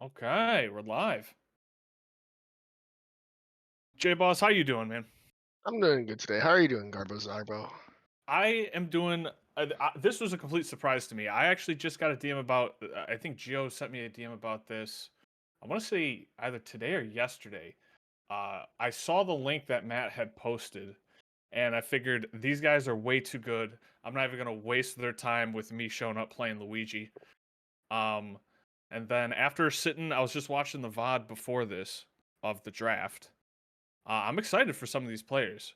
Okay, we're live. J Boss, how you doing, man? I'm doing good today. How are you doing, Garbo Zarbo? I am doing. This was a complete surprise to me. I actually just got a DM about. I think Gio sent me a DM about this. I want to say either today or yesterday. I saw the link that Matt had posted, and I figured these guys are way too good. I'm not even gonna waste their time with me showing up playing Luigi. Um, and then after sitting, I was just watching the VOD before this of the draft. I'm excited for some of these players.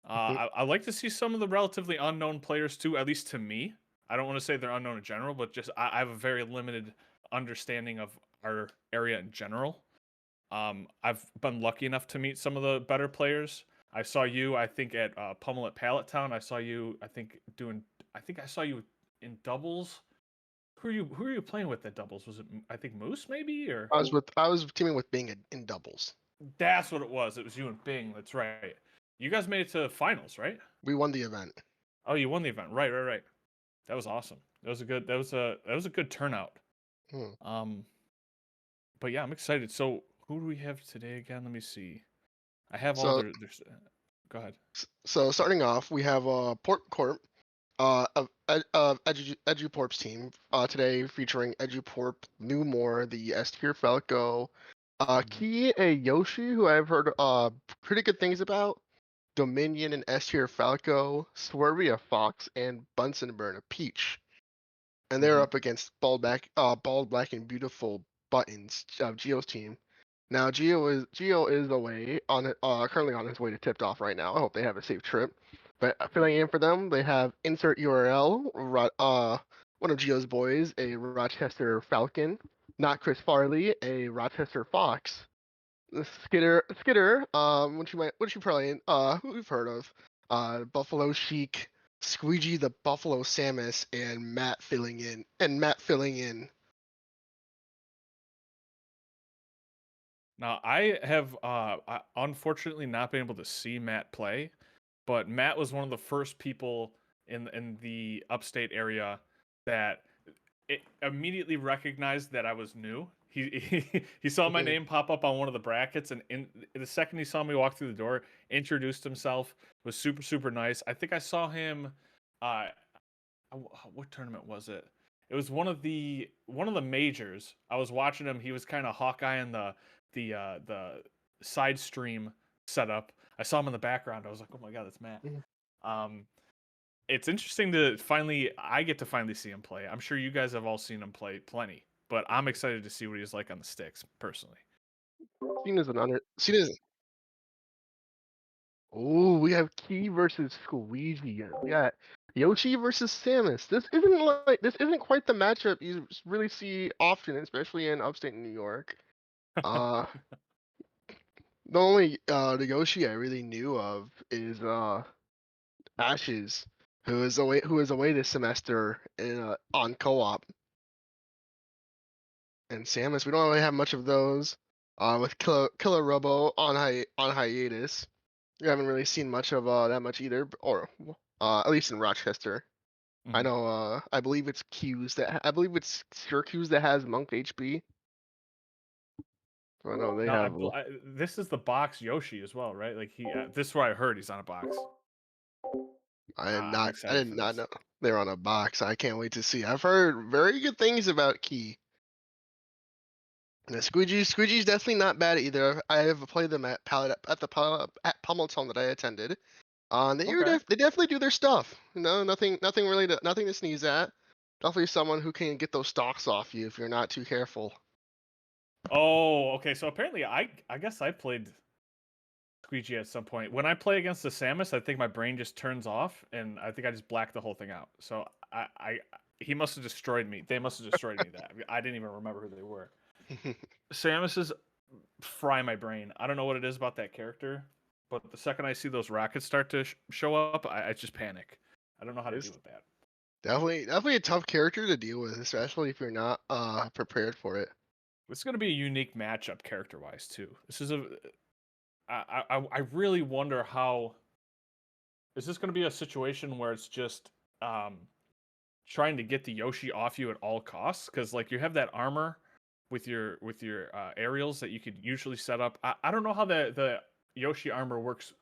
Mhm. I like to see some of the relatively unknown players too, at least to me. I don't want to say they're unknown in general, but just I have a very limited understanding of our area in general. I've been lucky enough to meet some of the better players. I saw you, I think, at Pummel at Pallet Town. I saw you, I think, doing. I think I saw you in doubles. Who are you playing with at doubles? Was it I think Moose maybe or I was teaming with Bing in doubles. that's what it was. It was you and Bing. That's right. You guys made it to finals, right? We won the event. Oh, you won the event. Right. That was awesome. That was a good turnout. Hmm. Um, but yeah, I'm excited. So who do we have today again? Let me see. I have all So go ahead. so starting off, we have Porp Corp, EduPorp's team today featuring EduPorp, Newmore, the S tier Falco, Mhm. Key a Yoshi, who I've heard pretty good things about, Dominion and S tier Falco, Swervy a Fox, and Bunsen Burn a Peach. And they're Mhm. up against bald black and beautiful buttons of Geo's team. Now Geo is away on currently on his way to tipped off right now. I hope they have a safe trip. But filling in for them, they have insert URL. One of Geo's boys, a Rochester Falcon, not Chris Farley, a Rochester Fox. Skitter, which you probably who we've heard of, Buffalo Chic, Squeegee the Buffalo Samus, and Matt filling in. Now I have unfortunately not been able to see Matt play, but Matt was one of the first people in the upstate area that it immediately recognized that I was new. He saw my name pop up on one of the brackets, and in the second he saw me walk through the door, introduced himself, was super nice. I think I saw him. Uh, what tournament was it? It was one of the majors. I was watching him. He was kind of Hawkeye in the side stream setup. I saw him in the background. I was like, oh my god, that's Matt. Um, it's interesting to finally I get to finally see him play. I'm sure you guys have all seen him play plenty, but I'm excited to see what he's like on the sticks personally. Seen as Oh, we have Key versus Squeegee. We got Yoshi versus Samus. This isn't quite the matchup you really see often, especially in upstate New York. Uh, the only the Yoshi I really knew of is Ashes, who is away this semester in on co-op, and Samus. We don't really have much of those. With Killer Robo on hiatus, we haven't really seen much of that much either, or at least in Rochester. I Mhm. know. I believe it's Syracuse that has Monk HP. So I know they Now have. this is the box Yoshi as well, right? Like this is where I heard he's on a box. I'm I excited did for not this. know they're on a box. I can't wait to see. I've heard very good things about Key. The Squeegee's definitely not bad either. I have played them at Pommeltown that I attended. Okay. They definitely do their stuff. Nothing to sneeze at. Definitely someone who can get those stocks off you if you're not too careful. Oh, okay. So apparently I guess I played Squeegee at some point. When I play against the Samus, I think my brain just turns off, and I think I just black the whole thing out. So he must have destroyed me. They must have destroyed me. That I didn't even remember who they were. Samus's fry my brain. I don't know what it is about that character, but the second I see those rockets start to show up, I just panic. I don't know how to deal It's with that. definitely a tough character to deal with, especially if you're not prepared for it. It's going to be a unique matchup character wise too. This is a I really wonder how is this going to be a situation where it's just um trying to get the Yoshi off you at all costs because like you have that armor aerials that you could usually set up. I don't know how the Yoshi armor works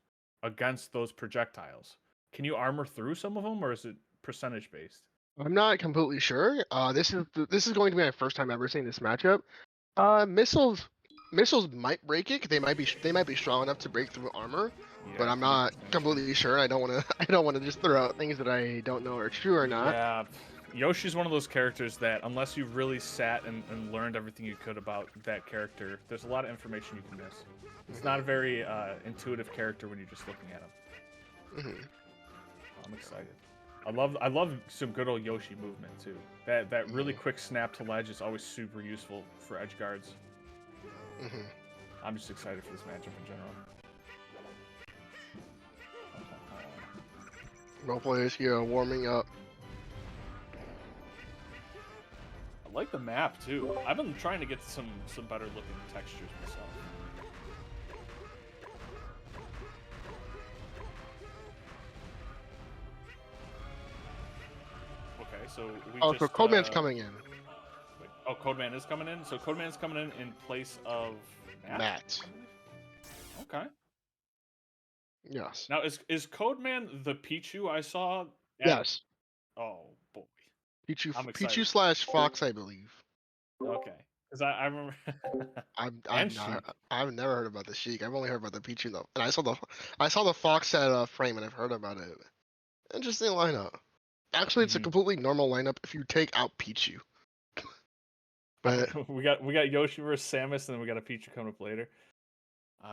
against those projectiles. Can you armor through some of them, or is it percentage based? I'm not completely sure. This is going to be my first time ever seeing this matchup. Missiles might break it. They might be strong enough to break through armor, but Yeah, I'm to be not completely sure. I don't want to I don't want to just throw out things that I don't know are true or not. Yeah, Yoshi's one of those characters that unless you've really sat and learned everything you could about that character, there's a lot of information you can miss. It's not a very intuitive character when you're just looking at him. Hmm. I'm excited. I love some good old Yoshi movement too. That really quick snap to ledge is always super useful for edge guards. Hmm. I'm just excited for this matchup in general. Both players here warming up. I like the map too. I've been trying to get some better looking textures myself. Okay, so we Oh, just. so Codeman's coming in. Wait, oh, Codeman is coming in. So Codeman's coming in place of Matt. Okay. Yes. Now is Codeman the Pichu I saw? Yes. Oh boy. Pichu I'm excited. Pichu / Fox, I believe. Okay. Because I remember. And Sheik. I've never heard about the Sheik. I've only heard about the Pichu though. And I saw the Fox at frame and I've heard about it. Interesting lineup. Actually, it's a completely normal lineup if you take out Pichu. But we got Yoshi versus Samus, and then we got a Pichu coming up later.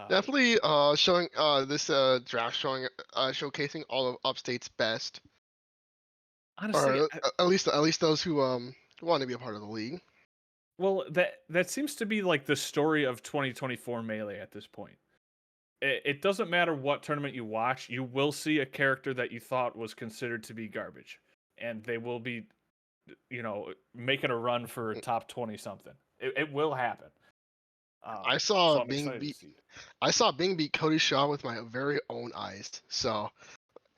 definitely showing this draft showcasing all of Upstate's best. Honestly, Or at least those who want to be a part of the league. well, that seems to be like the story of 2024 Melee at this point. It doesn't matter what tournament you watch, you will see a character that you thought was considered to be garbage, and they will be, making a run for top 20 something. It will happen. I saw so I'm Bing excited beat. to see. I saw Bing beat Cody Shaw with my very own eyes. So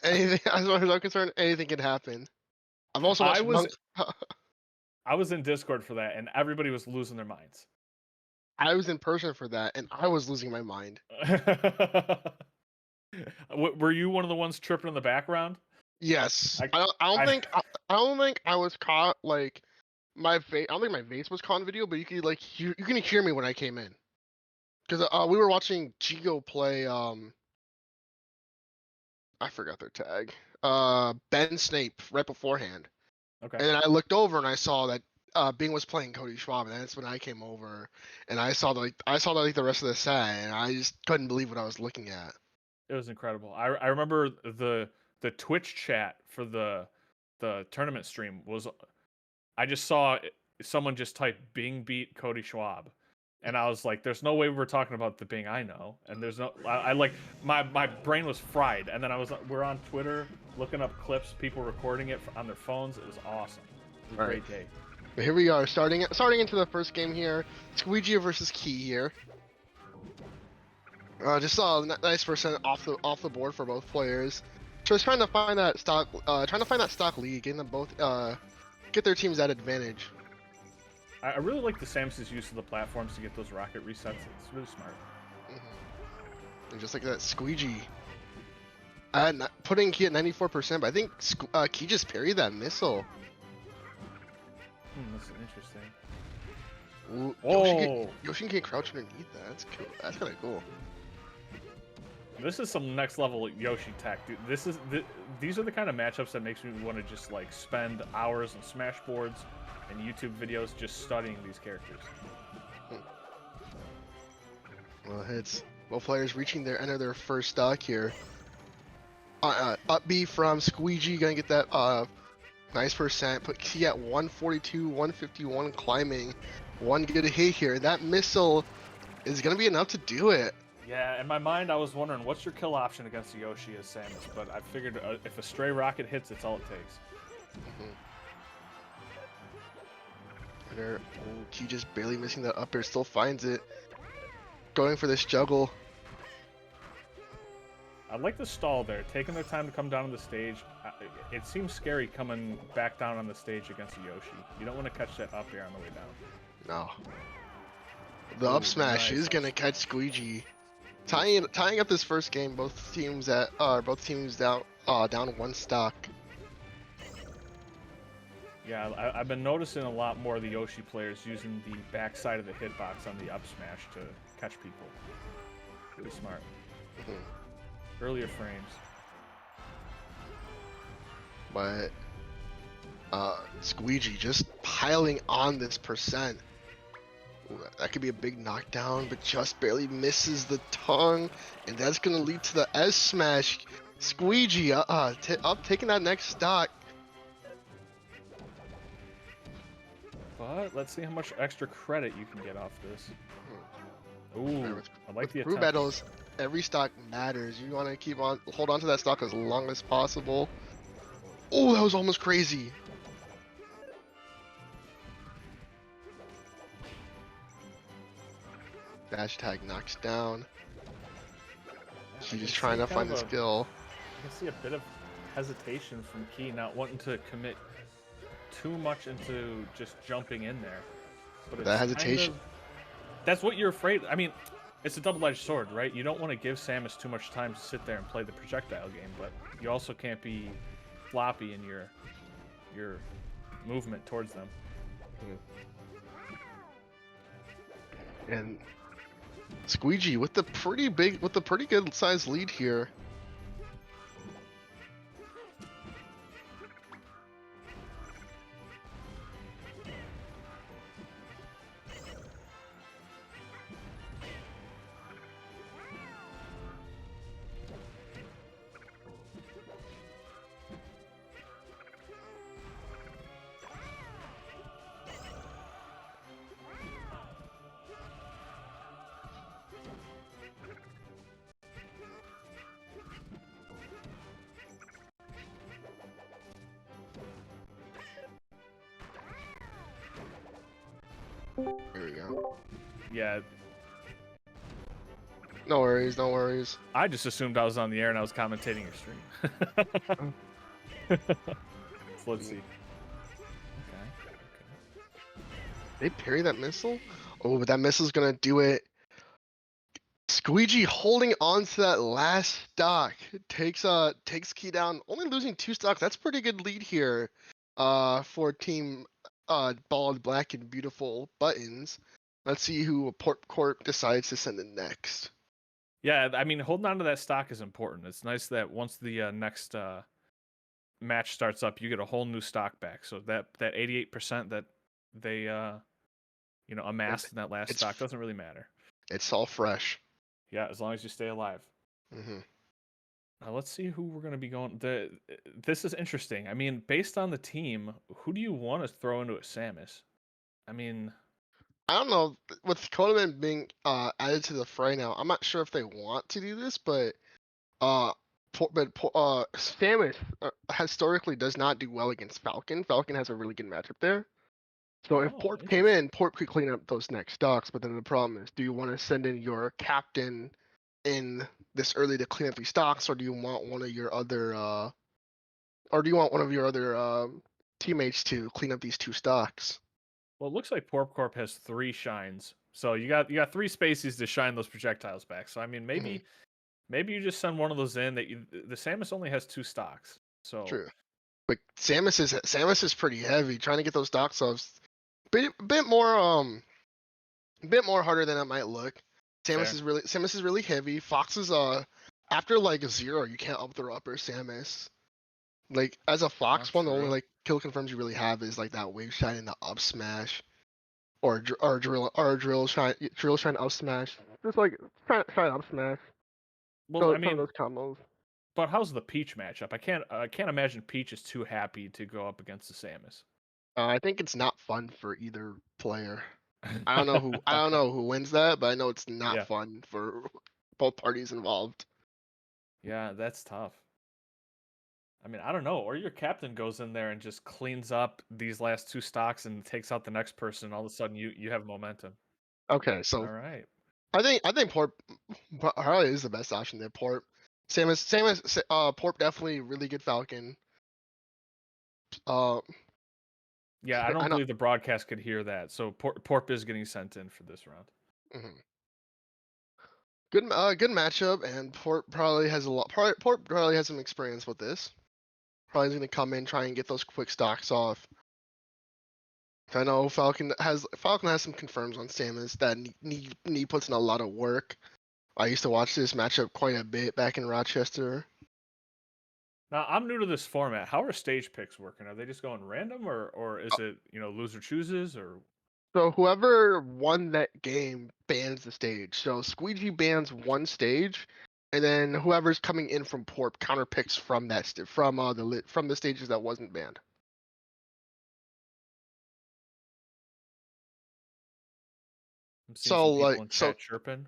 anything, as far as I'm concerned, anything can happen. I've also watched I was in Discord for that, and everybody was losing their minds. I was in person for that, and I was losing my mind. Were you one of the ones tripping in the background? Yes, I don't think I was caught like my face. I don't think my face was caught in video, but you can hear me when I came in because we were watching Geo play. I forgot their tag. Ben Snape right beforehand. Okay. And then I looked over and I saw that Bing was playing Cody Schwab, and that's when I came over and I saw the rest of the set, and I just couldn't believe what I was looking at. It was incredible. I remember the Twitch chat for the tournament stream was. I just saw someone just type Bing beat Cody Schwab. And I was like, there's no way we're talking about the Bing I know. And there's no, I like, my brain was fried. And then we're on Twitter looking up clips, people recording it on their phones. It was awesome. It was a great day. But here we are, starting into the first game here. Squeegee versus Key here. Just saw a nice percent off the board for both players. Just trying to find that stock lead, getting them both, get their teams that advantage. I really like the Samus's use of the platforms to get those rocket resets. It's really smart. Mm-hmm. And just like that, Squeegee. Putting Key at 94%, but I think Key just parried that missile. That's interesting. Ooh, oh! Yoshi can crouch underneath that. That's cool. That's kind of cool. This is some next level Yoshi tech, dude. These are the kind of matchups that makes me want to just like spend hours on Smash boards and YouTube videos just studying these characters. Well, it's both players reaching their end of their first stock here. Up B from Squeegee, gonna get that nice percent. Put Key at 142, 151 climbing. One good hit here. That missile is gonna be enough to do it. Yeah, in my mind, I was wondering what's your kill option against Yoshi as Samus, but I figured if a stray rocket hits, it's all it takes. Key just barely missing that up air, still finds it. Going for this juggle. I like the stall there, taking their time to come down on the stage. It seems scary coming back down on the stage against a Yoshi. You don't want to catch that up air on the way down. No. The Ooh, up smash nice is gonna catch Squeegee. Tying up this first game, both teams down one stock. Yeah, I've been noticing a lot more of the Yoshi players using the backside of the hitbox on the up smash to catch people. Really smart. Earlier frames. But Squeegee just piling on this percent. Ooh, that could be a big knockdown, but just barely misses the tongue, and that's gonna lead to the S smash. Squeegee up taking that next stock. But let's see how much extra credit you can get off this. Ooh, I like the Brew attempt. battles, every stock matters. You want to hold on to that stock as long as possible. Oh, that was almost crazy. Dash tag knocks down. She's just trying to find the skill. I can see a bit of hesitation from Key, not wanting to commit too much into just jumping in there. But that hesitation. That's what you're afraid. I mean, it's a double-edged sword, right? You don't want to give Samus too much time to sit there and play the projectile game, but you also can't be floppy in your movement towards them. And Squeegee with the pretty good sized lead here. There we go. Yeah. No worries, no worries. I just assumed I was on the air and I was commentating your stream. So let's see. Okay. They parry that missile? Oh, but that missile's gonna do it. Squeegee holding on to that last stock takes Key down, only losing 2 stocks. That's pretty good lead here for team bald black and beautiful buttons. Let's see who Porp Corp decides to send in next. Yeah, I mean, holding on to that stock is important. It's nice that once the next match starts up, you get a whole new stock back. So that 88% that they amassed in that last stock doesn't really matter. It's all fresh. Yeah, as long as you stay alive. Mm-hmm. Now let's see who we're going to be going. This is interesting. I mean, based on the team, who do you want to throw into a Samus? I mean, I don't know. With Codeman being added to the fray now, I'm not sure if they want to do this, but Samus historically does not do well against Falcon. Falcon has a really good matchup there. So if Porp came in, Porp could clean up those next stocks. But then the problem is, do you want to send in your captain in this early to clean up these stocks, or do you want one of your other teammates to clean up these 2 stocks? well, it looks like Porp Corp has 3 shines, so you got 3 spaces to shine those projectiles back. So I mean, maybe you just send one of those in. The Samus only has 2 stocks, so True. But Samus is pretty heavy. Trying to get those stocks off, bit more harder than it might look. Samus is really heavy. Fox is after like 0, you can't up throw upper Samus. Like as a Fox one, the only like kill confirms you really have is like that wave shine and the up smash, or drill shine up smash. Just like try up smash. Well, I mean those combos. But how's the Peach matchup? I can't imagine Peach is too happy to go up against the Samus. I think it's not fun for either player. I don't know who wins that, but I know it's not fun for both parties involved. Yeah, that's tough. I mean, I don't know. Or your captain goes in there and just cleans up these last 2 stocks and takes out the next person. All of a sudden, you have momentum. Okay, so all right. I think Porp probably is the best option there. Porp Porp definitely really good Falcon. Yeah, I I don't know. believe the broadcast could hear that. So Porp is getting sent in for this round. Mhm. Good matchup, and Porp probably has a lot. Porp probably has some experience with this. Probably gonna come in, try and get those quick stocks off. I know Falcon has some confirms on Samus that need puts in a lot of work. I used to watch this matchup quite a bit back in Rochester. Now I'm new to this format. How are stage picks working? Are they just going random, or is it loser chooses or? So whoever won that game bans the stage. So Squeegee bans one stage, and then whoever's coming in from Porp counterpicks from that from the stages that wasn't banned. I'm seeing So some people like in so chat chirping.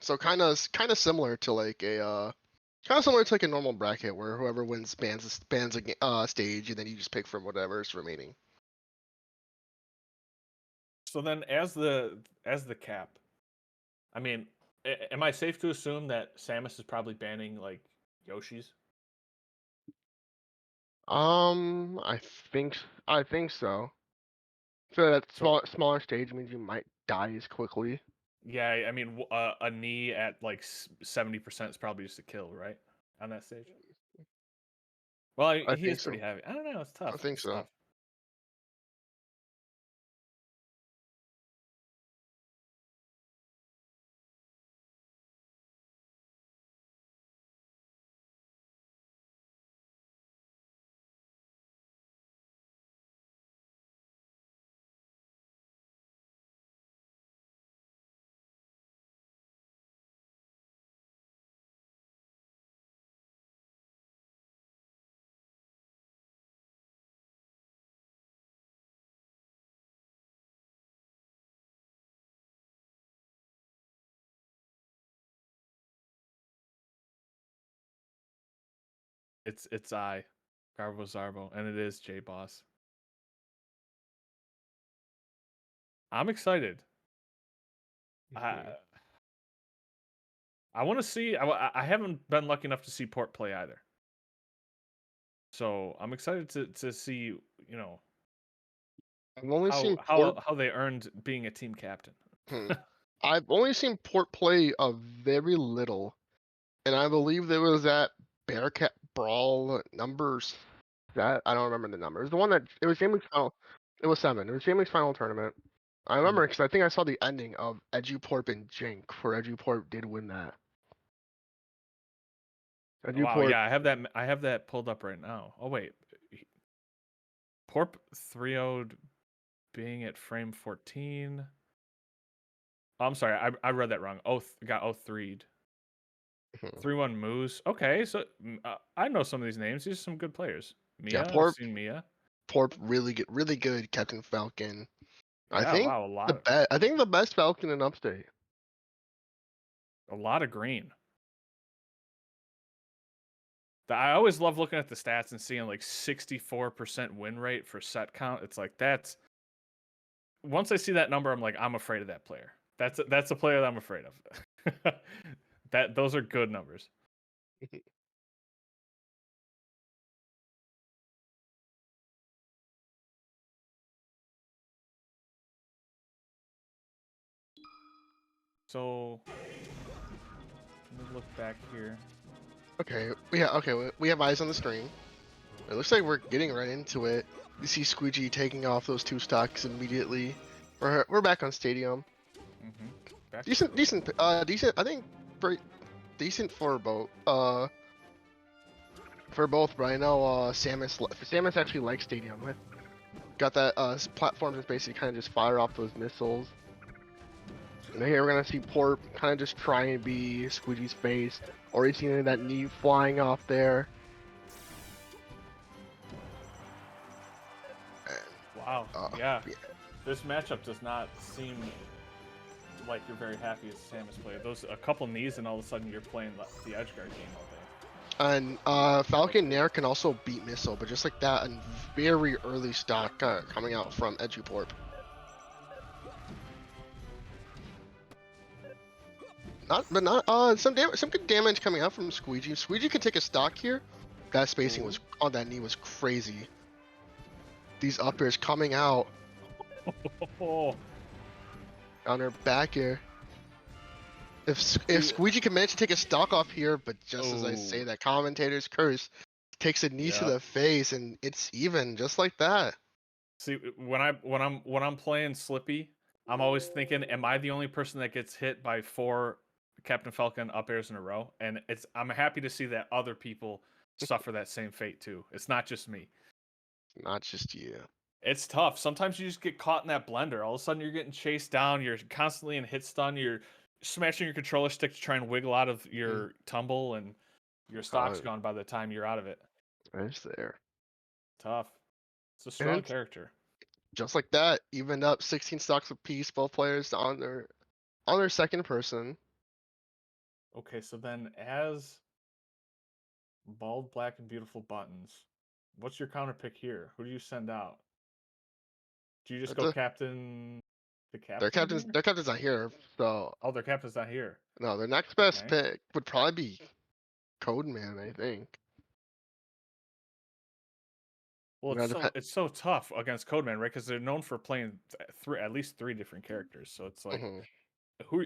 so kind of similar to like a kind of similar to like a normal bracket where whoever wins bans a stage, and then you just pick from whatever's remaining. So then, as the cap, I mean, am I safe to assume that Samus is probably banning like Yoshi's? I think so. So that So smaller stage means you might die as quickly. yeah, I mean, a knee at like 70% is probably just a kill, right? On that stage. Well, I he is think pretty so. heavy. I don't know. It's I tough. think It's so. tough. It's I, Garbo Zarbo, and it is J Boss. I'm excited. Mhm. I want to see. I haven't been lucky enough to see Port play either, so I'm excited to see I've only how seen Port. they earned being a team captain. Hmm. I've only seen Port play a very little, and I believe there was that Bearcat Brawl numbers. That I don't remember the numbers. The one that it was Jamie's final. It was 7. It was Jamie's final tournament. I Mhm. remember because I think I saw the ending of EduPorp and Jink, where EduPorp did win that. Wow, EduPorp, yeah, I have that pulled up right now. Oh wait, Porp 3-0'd being at frame 14. Oh, I'm sorry, I read that wrong. Got 0-3'd. 3-1 Moose. Okay, so I know some of these names. These are some good players. yeah, Mia, I've Porp, seen Mia. Porp really good Captain Falcon. I Yeah, think wow, I think the best Falcon in Upstate. a lot of green. I always love looking at the stats and seeing like 64% win rate for set count. It's like that's once I see that number, I'm like, I'm afraid of that player. That's a player that I'm afraid of. Those are good numbers. So let me look back here. Okay, we have eyes on the screen. It looks like we're getting right into it. You see Squeegee taking off those 2 stocks immediately. We're back on Stadium. Back to Decent, Stadium. decent. I think pretty decent for both. For both. But I know Samus actually likes Stadium. Got that platform that's basically kind of just fire off those missiles. And here we're gonna see Porp kind of just try and be Squeegee's face, or he's seeing that knee flying off there. And, Wow. uh, Yeah. yeah. This matchup does not seem like you're very happy as a Samus player. Those a couple knees and all of a sudden you're playing the edgeguard game all day. And Falcon Nair can also beat Missile, but just like that, a very early stock coming out from EduPorp. not some good damage coming out from Squeegee. Squeegee can take a stock here. That spacing Ooh. was on that knee was crazy. These up airs coming out Oh, on her back air. If see, Squeegee can manage to take a stock off here, but just as I say oh, that commentator's curse, takes a knee to yeah. the face and it's even just like that. See, when I'm playing Slippy, I'm always thinking, am I the only person that gets hit by 4 Captain Falcon up airs in a row? And I'm happy to see that other people suffer that same fate too. It's not just me. Not just you. It's tough. Sometimes you just get caught in that blender. All of a sudden, you're getting chased down. You're constantly in hit stun. You're smashing your controller stick to try and wiggle out of Mm. your tumble, and your stock's Uh, gone by the time you're out of it. right there. Tough. It's a strong And character. just like that, evened up 16 stocks apiece, both players on their second person. Okay, so then as bald, black, and beautiful buttons, what's your counter pick here? Who do you send out? Do you just go The, captain? The captain here? their captain's not here, so Oh, their captain's not here. no, their next best Okay. pick would probably be Codeman, I think. Well, Now, it's so tough against Codeman, right? Because they're known for playing at least 3 different characters. So it's like, mhm. who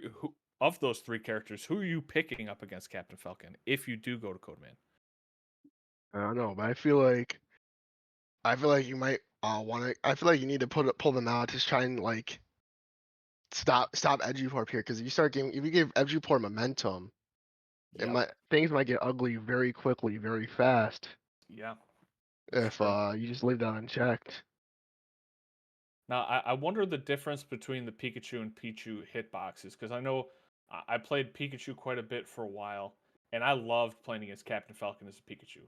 of those 3 characters, who are you picking up against Captain Falcon if you do go to Codeman? I don't know, but I feel like you might want to. I feel like you need to pull them out to try and like stop Eduport here because if you give Eduport momentum, Yep. things might get ugly very quickly, very fast Yeah. That's if true. you just leave that unchecked. Now, I wonder the difference between the Pikachu and Pichu hitboxes because I know I played Pikachu quite a bit for a while, and I loved playing against Captain Falcon as a Pikachu.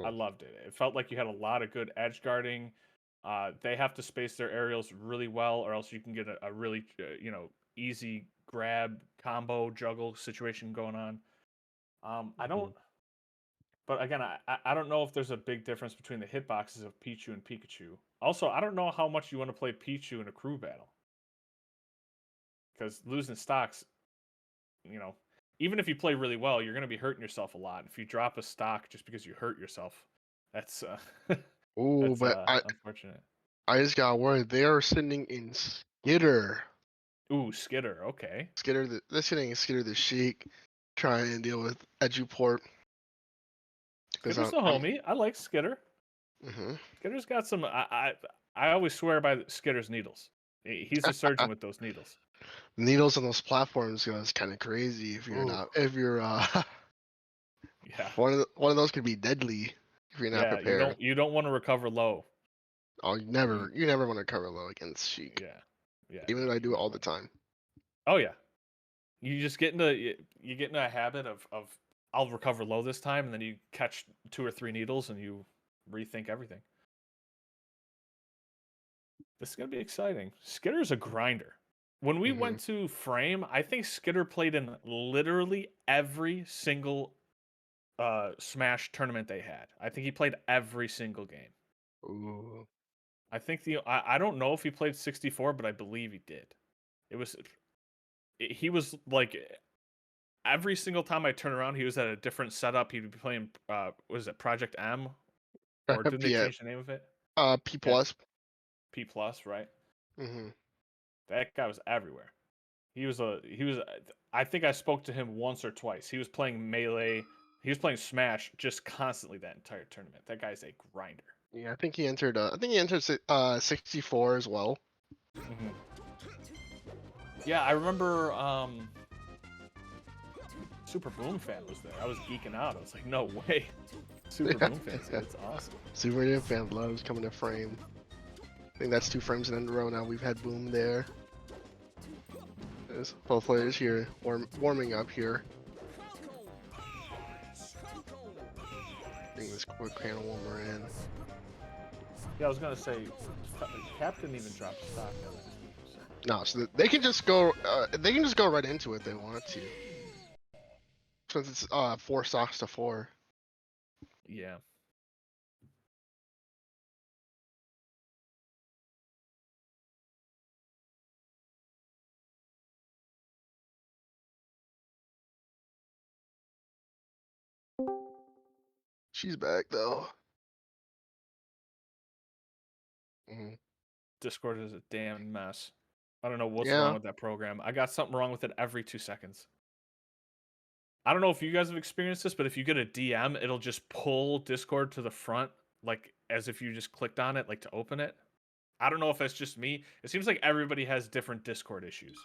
I Mm. loved it. It felt like you had a lot of good edge guarding. They have to space their aerials really well, or else you can get a really easy grab combo juggle situation going on. I don't, Mhm. but again, I don't know if there's a big difference between the hitboxes of Pichu and Pikachu. Also, I don't know how much you want to play Pichu in a crew battle because losing stocks, you know, even if you play really well, you're going to be hurting yourself a lot. If you drop a stock just because you hurt yourself, that's Ooh, that's but unfortunate. I just got word they are sending in Skitter. Ooh, Skitter. Okay. They're sending in Skitter the Sheik, trying to deal with Eduport because Skitter's the I'm homie. I like Skitter. mhm. Skitter's got some. I always swear by Skitter's needles. He's a surgeon with those needles. Needles on those platforms is kind of crazy Ooh. if you're Yeah. one of those could be deadly if you're not Yeah. prepared. You don't want to recover low. Oh, You, you never want to cover low against Sheik, yeah. Yeah. even No, though I you do it don't all the want. time. Oh yeah. You just get into you get into a habit of I'll recover low this time, and then you catch 2 or 3 needles, and you rethink everything. This is gonna be exciting. Skitter's a grinder. When we Hmm. went to Frame, I think Skitter played in literally every single Smash tournament they had. I think he played every single game. Ooh. I don't know if he played 64, but I believe he did. It was he was like every single time I turn around, he was at a different setup. He'd be playing was it Project M, or didn't they Yeah. change the name of it? P Yeah, plus. P plus, right? Hmm. That guy was everywhere. He was I think I spoke to him once or twice. He was playing Melee. He was playing Smash just constantly that entire tournament. That guy's a grinder. Yeah, I think he entered. I think he entered 64 as well. Hmm. Yeah, I remember Super Boom Fan was there. I was geeking out. I was like, no way. Super Boom Fan's here. It's awesome. Super Nintendo fan loves coming to frame. I think that's 2 frames in a row now. We've had Boom there. There's both players here warming up here. Bring this quick can warmer in. Yeah, I was gonna say, Cap didn't even drop stock on it. So. No, so they can just go. They can just go right into it if they want to. Since it's 4 stocks to 4. Yeah. She's back though. Mhm. Discord is a damn mess. I don't know what's Yeah. wrong with that program. I got something wrong with it every 2 seconds. I don't know if you guys have experienced this, but if you get a DM, it'll just pull Discord to the front, like as if you just clicked on it, like to open it. I don't know if that's just me. It seems like everybody has different Discord issues.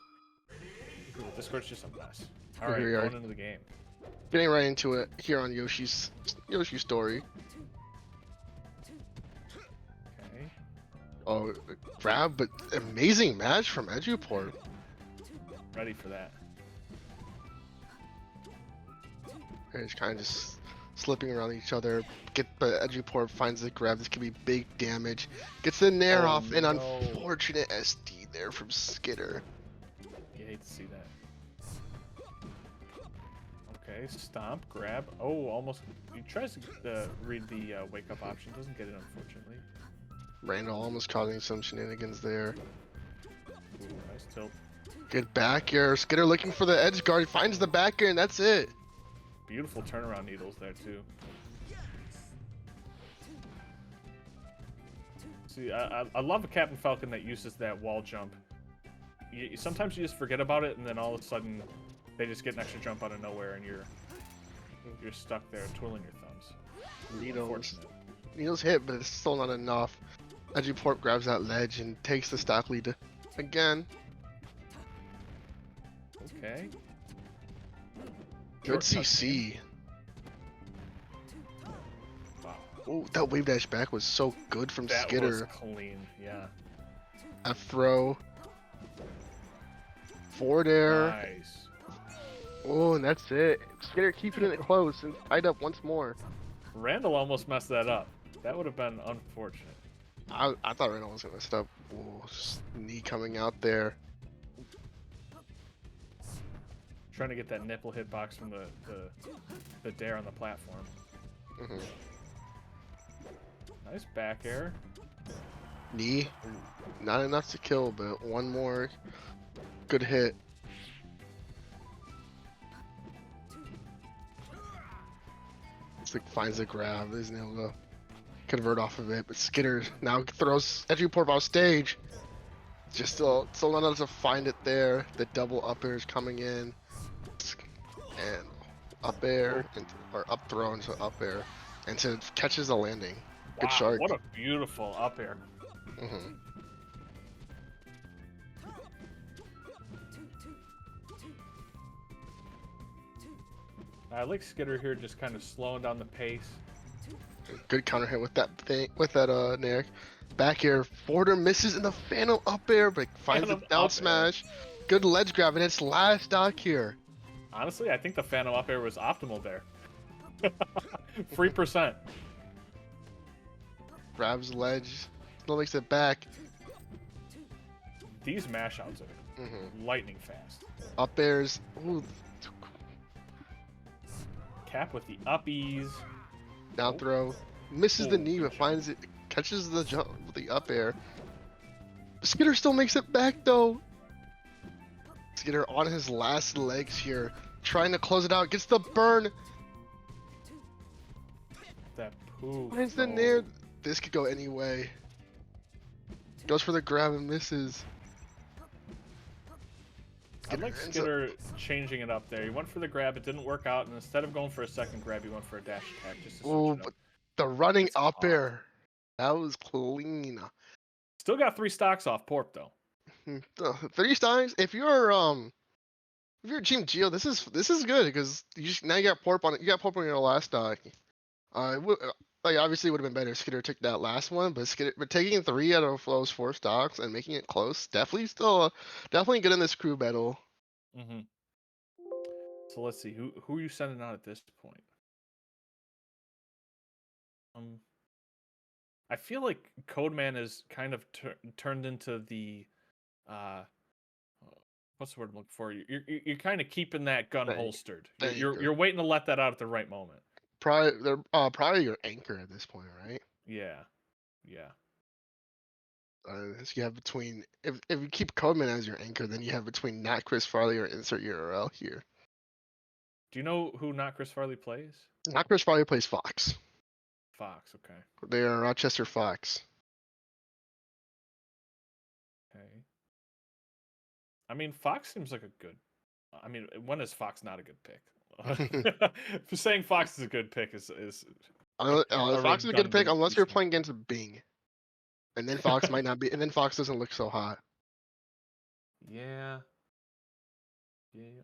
Ooh, Discord's just a mess. All So here right, we are, going into the game. getting right into it here on Yoshi's story. Okay. Oh, grab, but amazing match from Eduport. Ready for that. They're just kind of just slipping around each other. But Eduport finds the grab. This could be big damage. Gets the nair Oh, off. An no. unfortunate SD there from Skitter. You hate to see that. Okay, stomp, grab. Oh, almost. He tries to read the wake up option. Doesn't get it, unfortunately. Randall almost causing some shenanigans there. Ooh, nice tilt. Good back air. Skitter looking for the edge guard. Finds the back air, and that's it. Beautiful turnaround needles there, too. See, I love a Captain Falcon that uses that wall jump. Sometimes you just forget about it, and then all of a sudden, they just get an extra jump out of nowhere, and you're stuck there twiddling your thumbs. Needles hit, but it's still not enough. Eduport grabs that ledge and takes the stock lead again. Okay. Good Short CC. Wow. Oh, that wave dash back was so good from That Skitter. was clean, yeah. A throw. Forward air. Nice. Oh, and that's it. Skitter keeping it close and tied up once more. Randall almost messed that up. That would have been unfortunate. I thought Randall was gonna mess it up. Oh, just knee coming out there. Trying to get that nipple hitbox from the dare on the platform. Mhm. Nice back air. Knee. Not enough to kill, but one more good hit. It's like finds the grab, isn't able to convert off of it, but Skitter now throws Eduport off stage. Just still not enough to find it there. The double up air is coming in, and up air or up throw into up air, and to catches the landing. Good Wow, shark. what a beautiful up air. Mm-hmm. I like Skitter here, just kind of slowing down the pace. Good counter hit with that Nair. Back air, Forder misses in the Phantom up air, but finds the Phantom down up air. smash. Good ledge grab, and it's last stock here. Honestly, I think the Phantom up air was optimal there. 3%. Grabs ledge, still makes it back. These mash outs are lightning fast. Up airs, ooh, Cap with the uppies. down throw, misses the Oh, knee, good but jump. finds it, catches the jump with the up air. Skitter still makes it back though. Skitter on his last legs here, trying to close it out, gets the burn, That poof. finds the though. Nair. This could go any way. Goes for the grab and misses. I like ends up- Skitter changing it up there. He went for the grab, it didn't work out, and instead of going for a second grab, he went for a dash attack just to switch Oh, it up. but the running It's up tough. air, that was clean. Still got 3 stocks off Porp though. 3 times. If you're Team Geo, this is good because now you got Porp on it. You got Porp on your last stock. Like obviously it would have been better if Skitter took that last one, but taking 3 out of those 4 stocks and making it close, definitely good in this crew battle. Mm-hmm. So let's see who are you sending out at this point. I feel like Codeman is kind of turned into the what's the word I'm looking for? You're kind of keeping that gun There you go. holstered. There you go. You're waiting to let that out at the right moment. Probably your anchor at this point, right? Yeah, yeah. So you have between if you keep Codeman as your anchor, then you have between not Chris Farley or insert URL here. Do you know who Not Chris Farley plays? Not Chris Farley plays Fox. Fox. Okay. They are Rochester Fox. Okay. I mean, Fox seems like a good. I mean, when is Fox not a good pick? For saying Fox is a good pick is a Fox is a good pick redundant unless you're statement. playing against Bing, and then Fox might not be, and then Fox doesn't look so hot. Yeah. Yeah.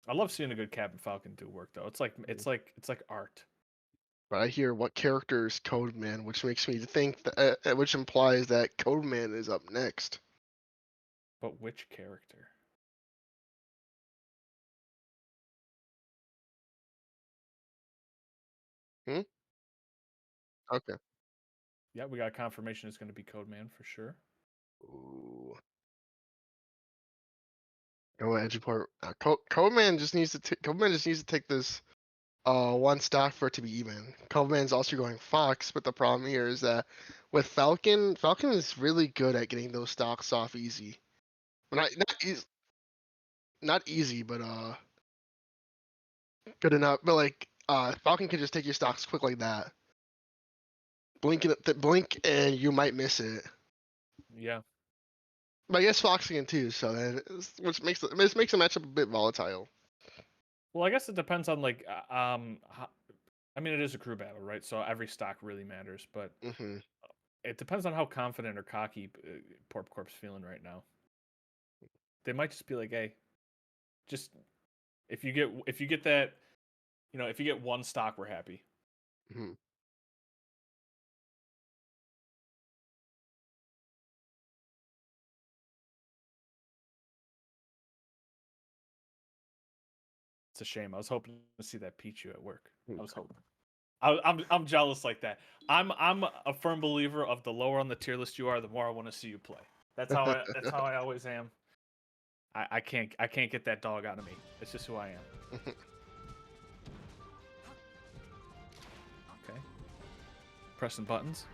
I love seeing a good Captain Falcon do work though. It's like art. But I hear what character is Codeman, which makes me think that, which implies that Codeman is up next. But which character? Hmm? Okay. Yeah, we got confirmation it's going to be Codeman for sure. Ooh. Go Edgeport. Codeman just needs to take this one stock for it to be even. Codeman's also going Fox, but the problem here is that with Falcon is really good at getting those stocks off easy. Not easy, but good enough. But like Falcon can just take your stocks quick like that. Blink and you might miss it. Yeah. But I guess Fox can too, so which makes the matchup a bit volatile. Well, I guess it depends on like I mean, it is a crew battle, right? So every stock really matters, but Hmm. it depends on how confident or cocky Porp Corp's feeling right now. They might just be like, "Hey, just if you get that, if you get one stock, we're happy." Hmm. It's a shame. I was hoping to see that Pichu at work. I was hoping. I'm jealous like that. I'm a firm believer of the lower on the tier list you are, the more I want to see you play. That's how I always am. I can't get that dog out of me. It's just who I am. Okay. Pressing buttons.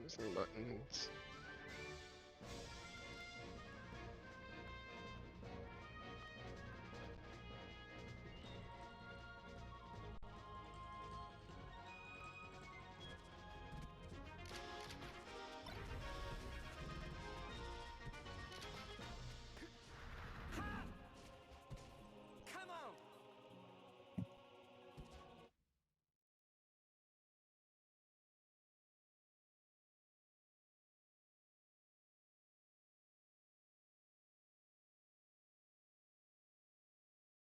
Pressing buttons.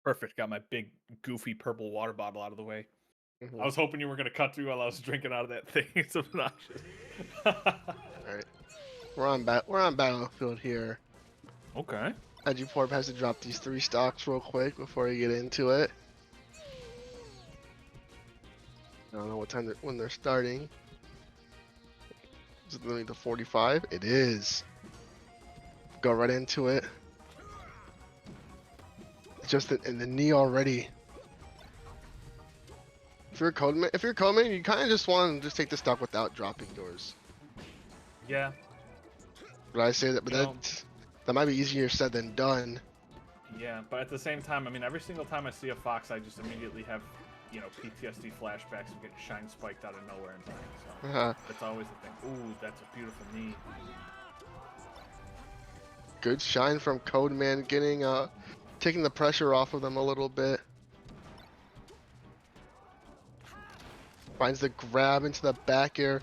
Perfect. Got my big goofy purple water bottle out of the way. Mm-hmm. I was hoping you were gonna cut through while I was drinking out of that thing. It's obnoxious. All right, we're on battlefield here. Okay. Porp has to drop these 3 stocks real quick before we get into it. I don't know what time when they're starting. Is it literally the 45? It is. Go right into it. Just in the knee already. If you're Codeman, you kind of just want to just take the stock without dropping yours. Yeah. But I say that, but that might be easier said than done. Yeah, but at the same time, I mean, every single time I see a fox, I just immediately have, PTSD flashbacks of getting shine spiked out of nowhere and dying. So that's always the thing. Ooh, that's a beautiful knee. Good shine from Codeman, getting taking the pressure off of them a little bit. Finds the grab into the back air,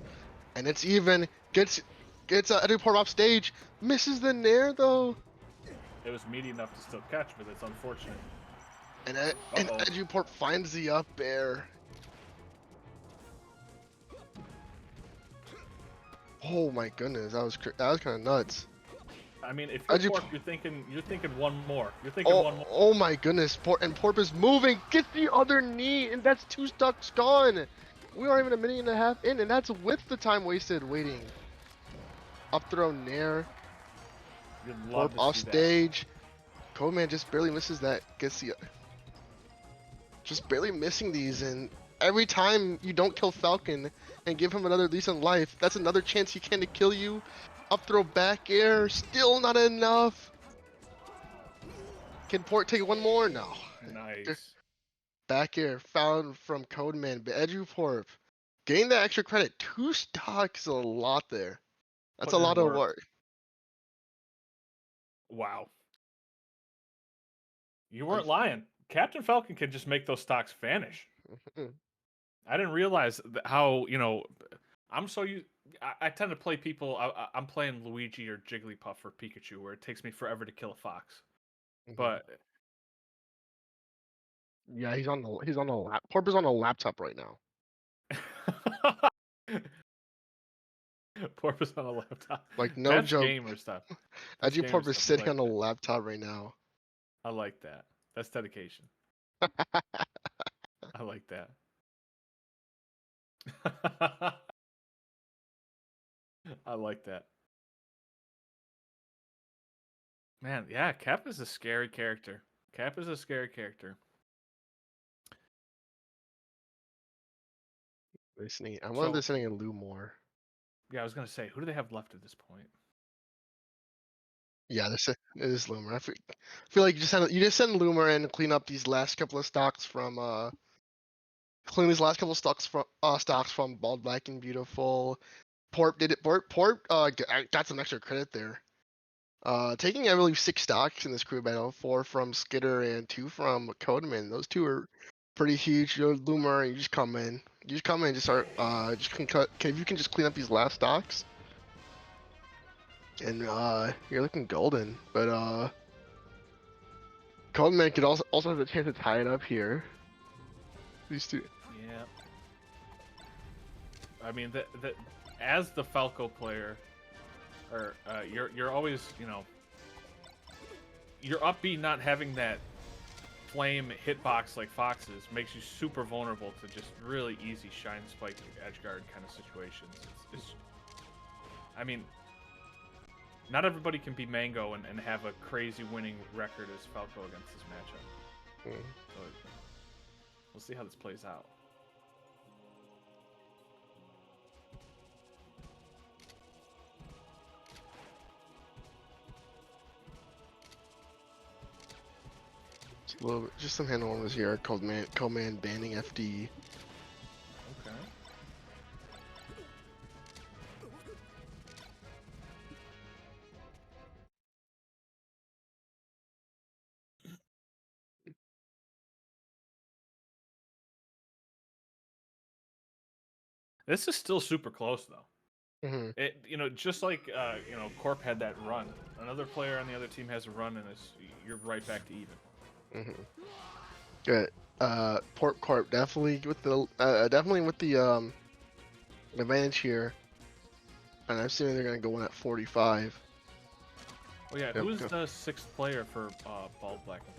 and it's even. Gets Eduport off stage. Misses the nair though. It was meaty enough to still catch, but it's unfortunate. And Eduport finds the up air. Oh my goodness, that was kind of nuts. I mean, if you're Porp, you're thinking one more. You're thinking one more. Oh my goodness, Porp is moving. Gets the other knee, and that's 2 stocks gone. We aren't even a minute and a half in, and that's with the time wasted waiting. Up throw nair. Porp off stage. Codeman just barely misses that. Gets the just barely missing these, and every time you don't kill Falcon and give him another lease on life, that's another chance he can to kill you. Up throw back air, still not enough. Can Port take one more? No. Nice. Back air found from Codeman, but Edu Porp. Getting that extra credit, 2 stocks is a lot there. That's a Putting in lot of work. work. Wow. You weren't lying. Captain Falcon can just make those stocks vanish. I didn't realize how, I'm so used. I tend to play people. I'm playing Luigi or Jigglypuff or Pikachu, where it takes me forever to kill a fox. But Yeah, he's on the Porp is on a laptop right now. Porp is on a laptop. Like no That's joke. gamer stuff. That's Edu gamer Porp is stuff. I sitting like on a that. laptop right now. I like that. That's dedication. I like that. I like that. Man, yeah, Cap is a scary character. Cap is a scary character. Listening. I wanted So, listening in Lou more. yeah, I was gonna say, who do they have left at this point? Yeah, this it is Loomer. I feel like you just send Loomer in and clean up these last couple of stocks from stocks from Bald Black and Beautiful. Porp did it. Porp got some extra credit there. Taking I believe 6 stocks in this crew battle, 4 from Skitter and 2 from Codeman. Those 2 are pretty huge. You're Loomer, and you just come in. You just come in and just start if you can just clean up these last stocks. And you're looking golden. But Codeman could also have a chance to tie it up here. These 2. Yeah. I mean, as the Falco player, or you're always, you're upbeat. Not having that flame hitbox like Fox's makes you super vulnerable to just really easy shine spike edgeguard kind of situations. I mean, not everybody can be Mango and have a crazy winning record as Falco against this matchup. But we'll see how this plays out. Just some handle warmers here. Codeman banning FD. Okay. This is still super close though. It just like Corp had that run. Another player on the other team has a run, and you're right back to even. Good. Porp Corp definitely with the advantage here, and I'm assuming they're gonna go in at 45. Oh yeah, who's the 6th player for Bald Black and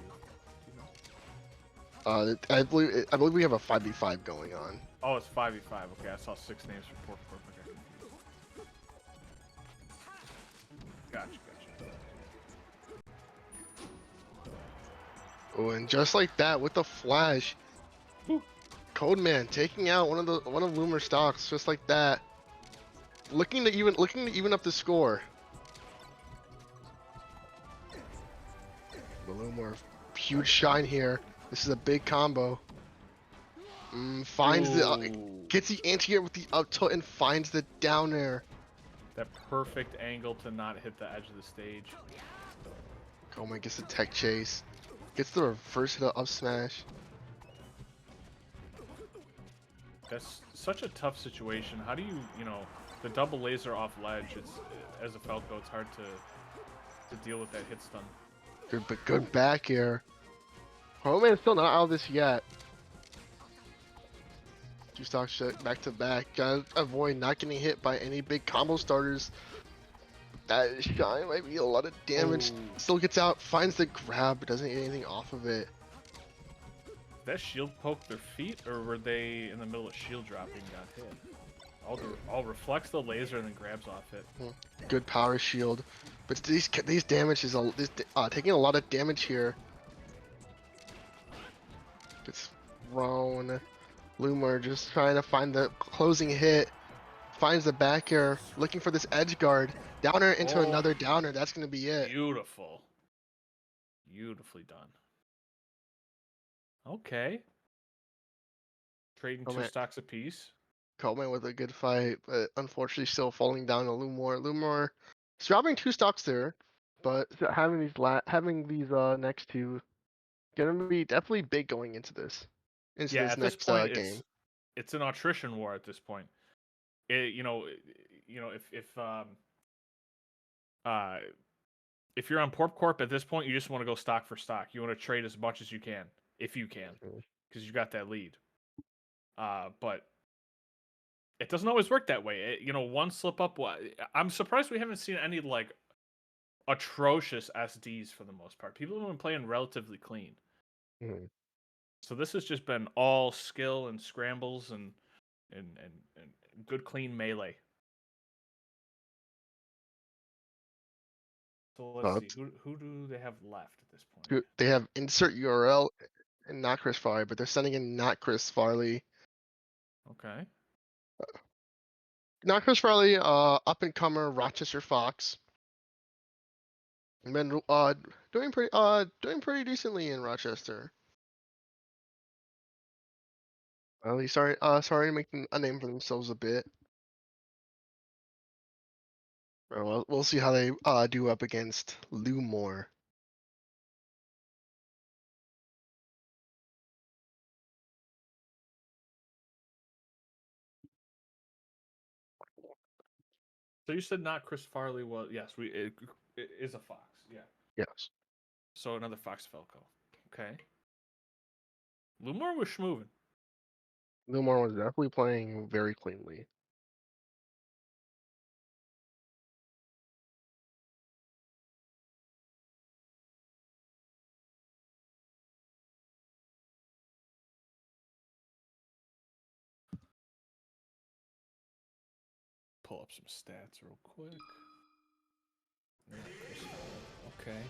Blue? I believe we have a 5v5 going on. Oh, it's 5v5. Okay, I saw 6 names for Porp Corp. Okay. Gotcha. Oh, and just like that with the flash, Codeman taking out one of Loomer's stocks just like that. Looking to even up the score. Loomer, huge shine here. This is a big combo. Gets the anti-air with the up tilt and finds the down air. That perfect angle to not hit the edge of the stage. Coleman gets the tech chase. Gets the reverse hit up smash. That's such a tough situation. How do you, the double laser off ledge, as a Falco, it's hard to deal with that hit stun. Good back air. Coleman is still not out of this yet. 2 stocks back to back. Gotta avoid not getting hit by any big combo starters. That shine might be a lot of damage. Still gets out, finds the grab, but doesn't get anything off of it. That shield poke their feet, or were they in the middle of shield dropping and got hit? All reflects the laser and then grabs off it. Good power shield, but these damage is taking a lot of damage here. Gets thrown. Lumor just trying to find the closing hit. Finds the back air, looking for this edge guard. Downer into Oh, another downer. That's going to be it. beautiful. Beautifully done. Okay. Trading two Coleman, stocks apiece. Coleman with a good fight, but unfortunately still falling down to Lumor. Lumor dropping 2 stocks there, but having these next two gonna be definitely big going into Yeah, this at this next point, game. it's an attrition war at this point. Uh, if you're on Porp Corp at this point, you just want to go stock for stock. You want to trade as much as you can, if you can, Mhm. because you got that lead. But it doesn't always work that way. One slip up. I'm surprised we haven't seen any like atrocious SDs for the most part. People have been playing relatively clean. Mhm. So this has just been all skill and scrambles and good clean melee. So let's see, who do they have left at this point? They have insert URL and not Chris Farley, but they're sending in not Chris Farley. Okay. Not Chris Farley, up and comer Rochester Fox. And been doing pretty decently in Rochester. Well, he's starting to make a name for themselves a bit. Well, we'll see how they do up against Lumor. So you said not Chris Farley was yes, it is a Fox, yeah. Yes, So another Fox Falco. Okay. Lumor was schmoving. Lumor was definitely playing very cleanly. Pull up some stats real quick. Not Chris Farley. Okay.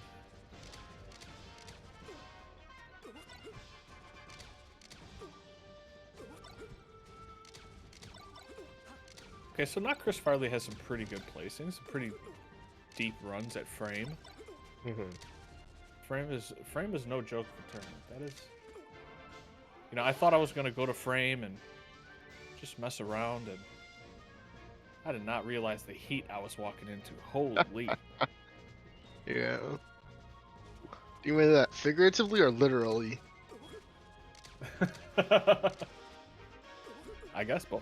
Okay, so not Chris Farley has some pretty good placings, some pretty deep runs at frame. Mm-hmm. Frame is no joke for tournament. That is, I thought I was gonna go to frame and just mess around, and I did not realize the heat I was walking into. Holy! Yeah. Do you mean that figuratively or literally? I guess both.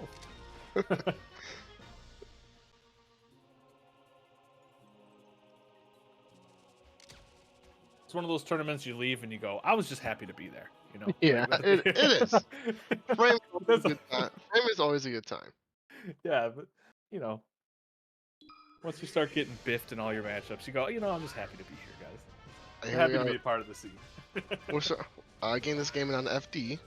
It's one of those tournaments you leave and you go, I was just happy to be there. Yeah, it is. Frame is always a good time. Frame is always a good time. Yeah, but once you start getting biffed in all your matchups, you go, I'm just happy to be here, guys. I'm Here happy we to are. be a part of the scene. Getting this game on FD.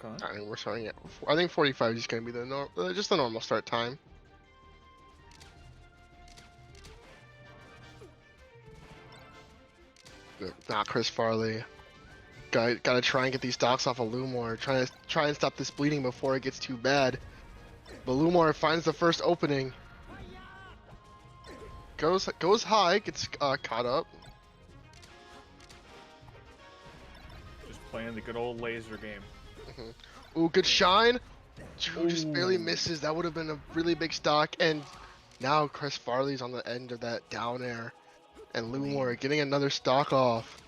Okay. I mean, we're starting at. I think 45 is going to be just the normal start time. Not Chris Farley. Gotta try and get these stocks off of Lumor. Try and stop this bleeding before it gets too bad. But Lumor finds the first opening. Goes high, gets caught up. Just playing the good old laser game. Mm-hmm. Ooh, good shine. Just barely misses. That would have been a really big stock. And now Chris Farley's on the end of that down air. And Lumor getting another stock off.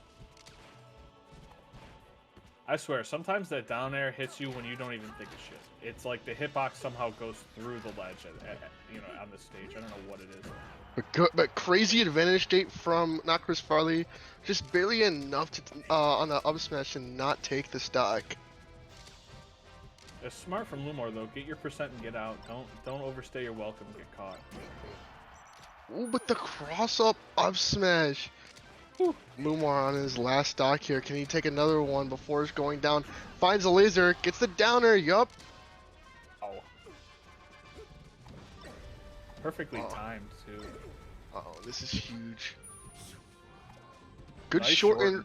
I swear, sometimes that down air hits you when you don't even think of shit. It's like the hitbox somehow goes through the ledge, on the stage. I don't know what it is. But crazy advantage state from not Chris Farley. Just barely enough to on the up smash to not take the stock. It's smart from Lumor though. Get your percent and get out. Don't overstay your welcome and get caught. Ooh, but the cross up smash. Lumor on his last stock here. Can he take another one before it's going down? Finds a laser, gets the downer. Yup. Oh. Perfectly timed too. Oh, this is huge. Good Nice shorten.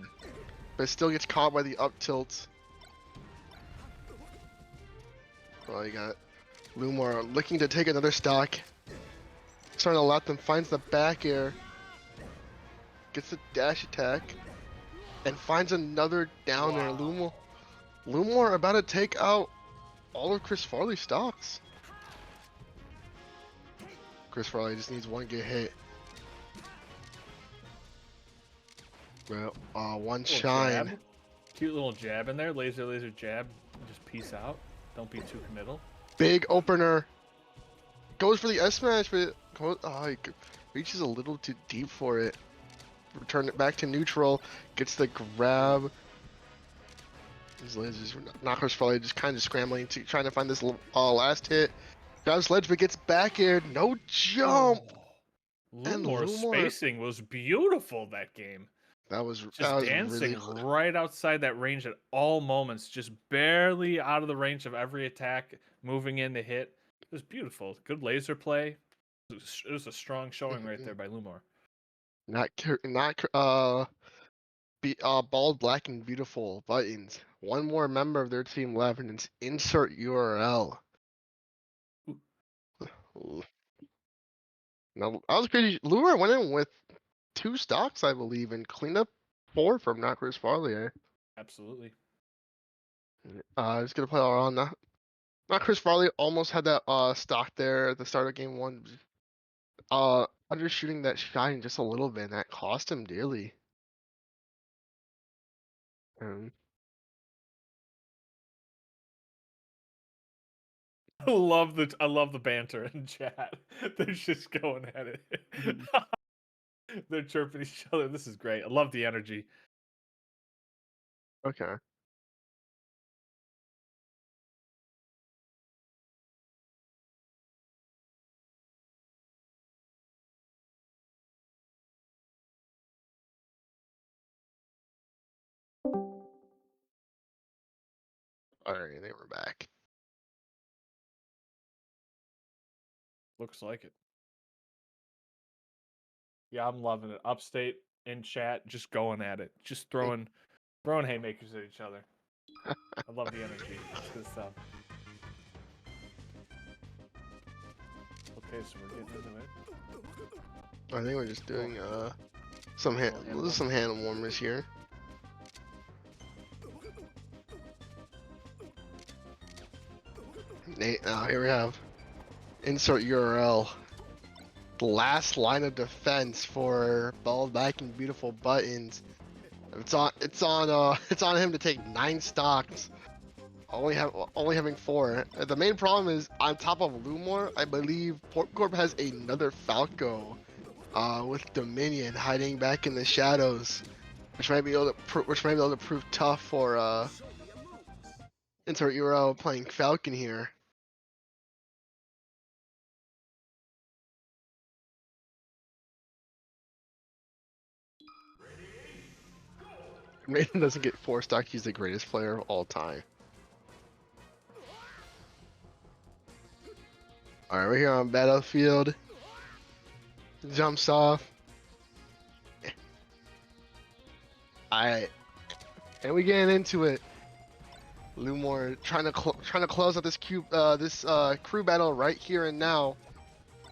but still gets caught by the up tilt. Well, you got Lumor looking to take another stock. Starting to let them, finds the back air. Gets the dash attack. And finds another down air. Lumor about to take out all of Chris Farley's stocks. Chris Farley just needs one good hit. Well, one shine. Jab. Cute little jab in there. Laser jab. Just peace out. Don't be too committal. Big opener. Goes for the S smash, but he reaches a little too deep for it. Return it back to neutral. Gets the grab. These lasers, not Chris Farley, just kind of scrambling, trying to find this last hit. Grabs ledge, but gets back aired. No jump. Lumor's spacing was beautiful that game. That was dancing really right outside that range at all moments, just barely out of the range of every attack, moving in to hit. It was beautiful. Good laser play. It was a strong showing right there by Lumor. Bald, black, and beautiful buttons. One more member of their team left, and it's insert URL. Now, I was pretty. Lure went in with 2 stocks, I believe, and cleaned up 4 from not Chris Farley. Absolutely. He's gonna play all around that. Not Chris Farley almost had that stock there at the start of game 1. Undershooting that shine just a little bit, and that cost him dearly. I love the banter in chat. They're just going at it. They're chirping each other. This is great. I love the energy. Okay. Alright, they were back. Looks like it. Yeah, I'm loving it. Upstate in chat, just going at it. Just throwing haymakers at each other. I love the energy. It's good stuff. Okay, so we're getting into it. I think we're just doing some hand warmers here. Here we have insert URL. The last line of defense for Bald, Black, and Beautiful buttons. It's on him to take 9 stocks. Only having 4. The main problem is on top of Lumor, I believe Corp has another Falco, with Dominion hiding back in the shadows, which might be able to prove tough for insert URL playing Falcon here. Maiden doesn't get 4 stock. He's the greatest player of all time. Alright, we're here on Battlefield. Jumps off. Alright. And we getting into it. Lumor trying to close out this crew battle right here and now.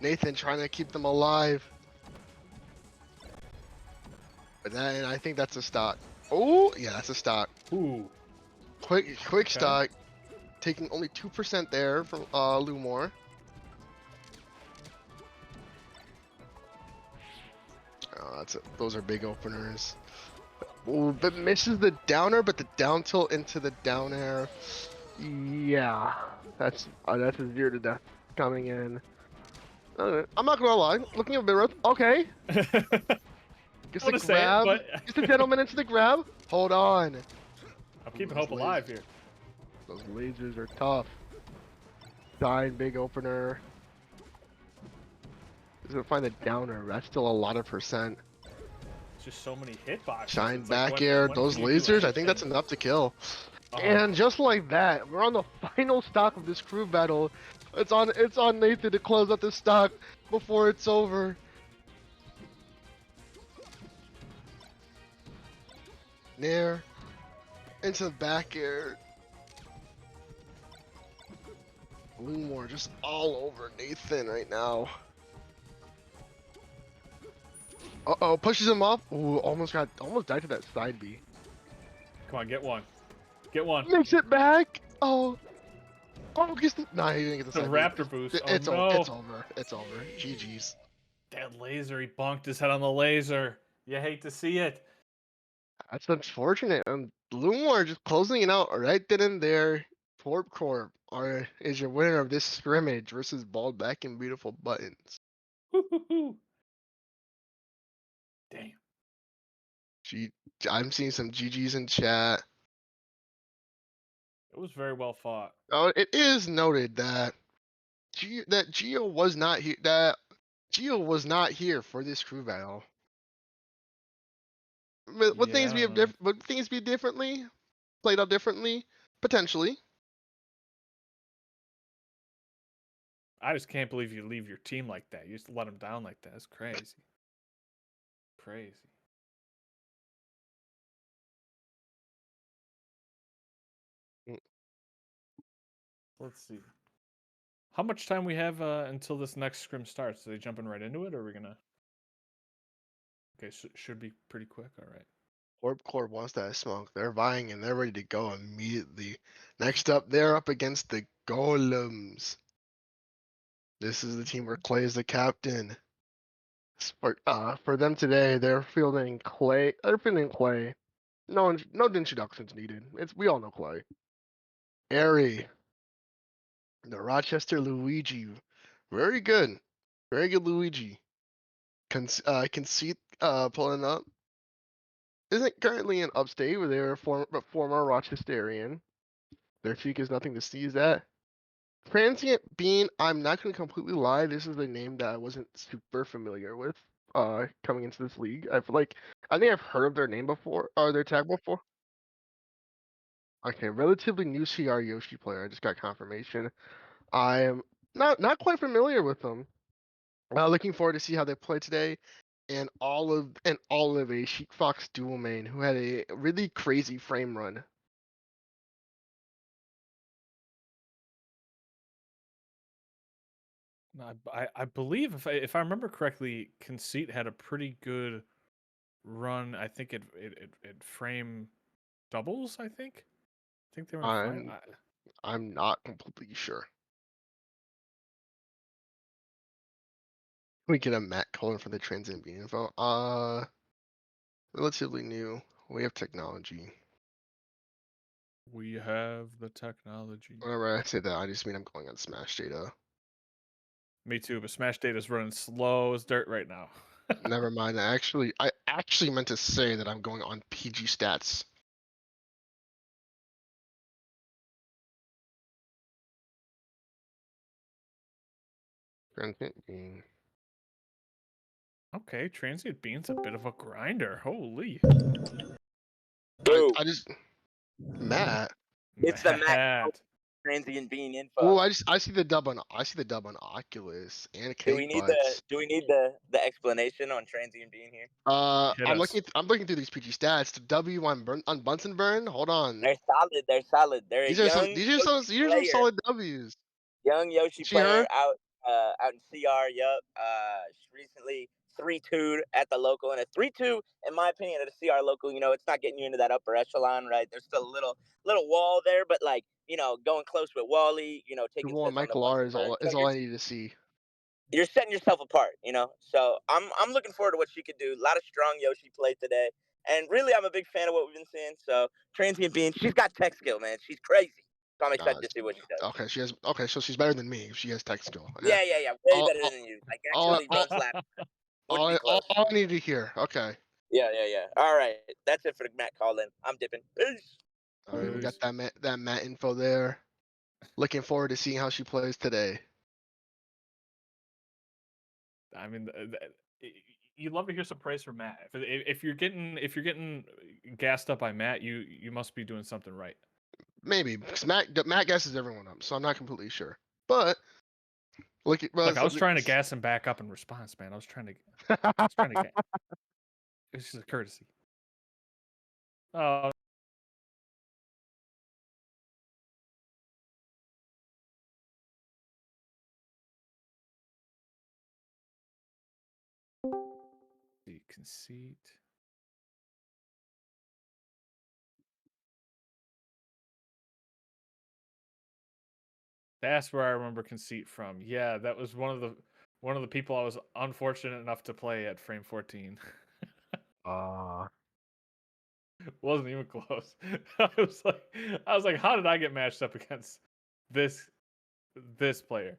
Nathan trying to keep them alive. But then I think that's a stock. Oh, yeah, that's a stock. Ooh. Quick stock. Taking only 2% there from Lumor. Oh, those are big openers. Ooh, but misses the downer, but the down tilt into the down air. Yeah, that's a 0 to death coming in. I'm not gonna lie, looking a bit rough. Okay. Gets the grab. Gets the gentleman into the grab. Hold on. I'm keeping hope alive here. Those lasers are tough. Shine, big opener. He's gonna find the downer. That's still a lot of percent. It's just so many hitboxes. Shine, back air. Those lasers, I think that's enough to kill. And just like that, we're on the final stock of this crew battle. It's on Nathan to close out the stock before it's over. Nair into the back air. Lumor just all over Nathan right now. Uh-oh, pushes him up. Ooh, almost died to that side B. Come on, get one. Get one. Makes it back. Oh, gets the. Nah, he didn't get the The side B. raptor boost. Oh It's over. no. It's over. It's over. GG's. That laser, he bonked his head on the laser. You hate to see it. That's unfortunate. Lumor just closing it out right then and there. Porp Corp is your winner of this scrimmage versus Bald Back and Beautiful Buttons. Woo-hoo-hoo. Damn. G- I'm seeing some GG's in chat. It was very well fought. Oh, it is noted that Geo was not here. That Geo was not here for this crew battle. Would Yeah, things I be don't know. would things be differently, played out differently, potentially? I just can't believe you leave your team like that. You just let them down like that. That's crazy. Crazy. Mm. Let's see. How much time we have until this next scrim starts? Are they jumping right into it, or are we gonna? Okay, should be pretty quick. All right. Orb Corp wants that smoke. They're vying and they're ready to go immediately. Next up, they're up against the Golems. This is the team where Clay is the captain. For them today, they're fielding Clay. They're fielding Clay. No introductions needed. We all know Clay. Airy, the Rochester Luigi, very good, very good Luigi. Conceit pulling up. Isn't currently in upstate, where they're a former Rochesterian. Their cheek is nothing to sneeze at. Transient Bean, I'm not going to completely lie. This is a name that I wasn't super familiar with coming into this league. I think I've heard of their name before, or their tag before. Okay, relatively new CR Yoshi player. I just got confirmation. I am not quite familiar with them. Looking forward to see how they play today. And all of a Sheik Fox dual main who had a really crazy frame run. I believe if I remember correctly, Conceit had a pretty good run. I think it frame doubles. I think they were in five. I'm not completely sure. We get a Matt Cullen for the transient being info. Relatively new. We have technology. We have the technology. Whenever I say that, I just mean I'm going on Smash data. Me too, but Smash Data's running slow as dirt right now. Never mind. I actually meant to say that I'm going on PG stats. Transient being. Okay, Transient Bean's a bit of a grinder. Holy. Boo. I just Matt. It's the Matt Matt. transient bean Oh, info. I see the dub on Oculus and Do we Cake need Butts. the explanation on transient bean here? Hit I'm us. looking through these PG stats. The W on Bunsen Burn. Hold on. They're solid. They're solid. They're a These are some young these are some Yoshi these are some player. solid W's. Young Yoshi See player her? out in CR. Yup. Recently 3-2'd at the local, and a 3-2, in my opinion, at a CR local. You know, it's not getting you into that upper echelon, right? There's still a little wall there, but like, you know, going close with Wally. You know, taking Well, sets on the Michael R Bunsen burn. You is know, all I need to see. you're setting yourself apart, you know. So I'm looking forward to what she could do. A lot of strong Yoshi play today, and really I'm a big fan of what we've been seeing. So transient being, she's got tech skill, man. She's crazy. So I'm excited to see what she does. Okay, so she's better than me if she has tech skill. Yeah, way All, better all, than you. Like all, actually all, runs lap. Wouldn't all, be all, close. all I need to hear. Okay. Yeah. All right, that's it for the Matt call in. I'm dipping. Peace. All right, we got Peace. that Matt info there. Looking forward to seeing how she plays today. I mean, you love to hear some praise from Matt. If you're getting gassed up by Matt, you must be doing something right. Maybe because Matt guesses everyone up, so I'm not completely sure. But Look, I was trying to gas him back up in response, man. I was trying to get. It's just a courtesy. Oh, Conceit. That's where I remember Conceit from. Yeah, that was one of the people I was unfortunate enough to play at frame 14. Wasn't even close. I was like, how did I get matched up against this player?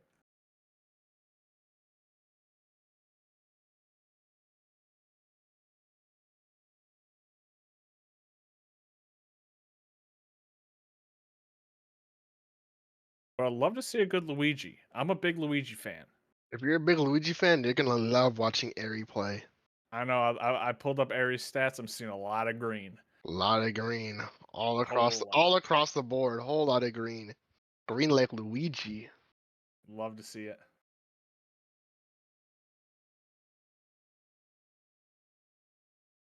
But I'd love to see a good Luigi. I'm a big Luigi fan. If you're a big Luigi fan, you're gonna love watching Airy play. I know. I pulled up Aries stats. I'm seeing a lot of green. A lot of green all across Whole lot. the board. Whole lot of green. Green like Luigi. Love to see it.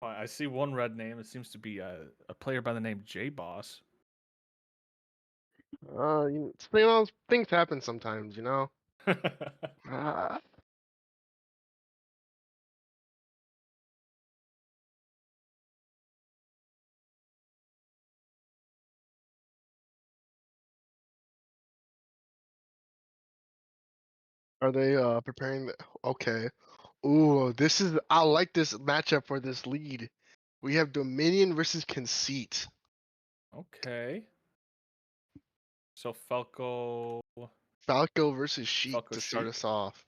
I see one red name. It seems to be a player by the name J Boss. Things happen sometimes, you know. Uh, are they preparing? Okay. Ooh, I like this matchup for this lead. We have Dominion versus Conceit. Okay. So Falco versus Sheik Falco to start Sheik. us off.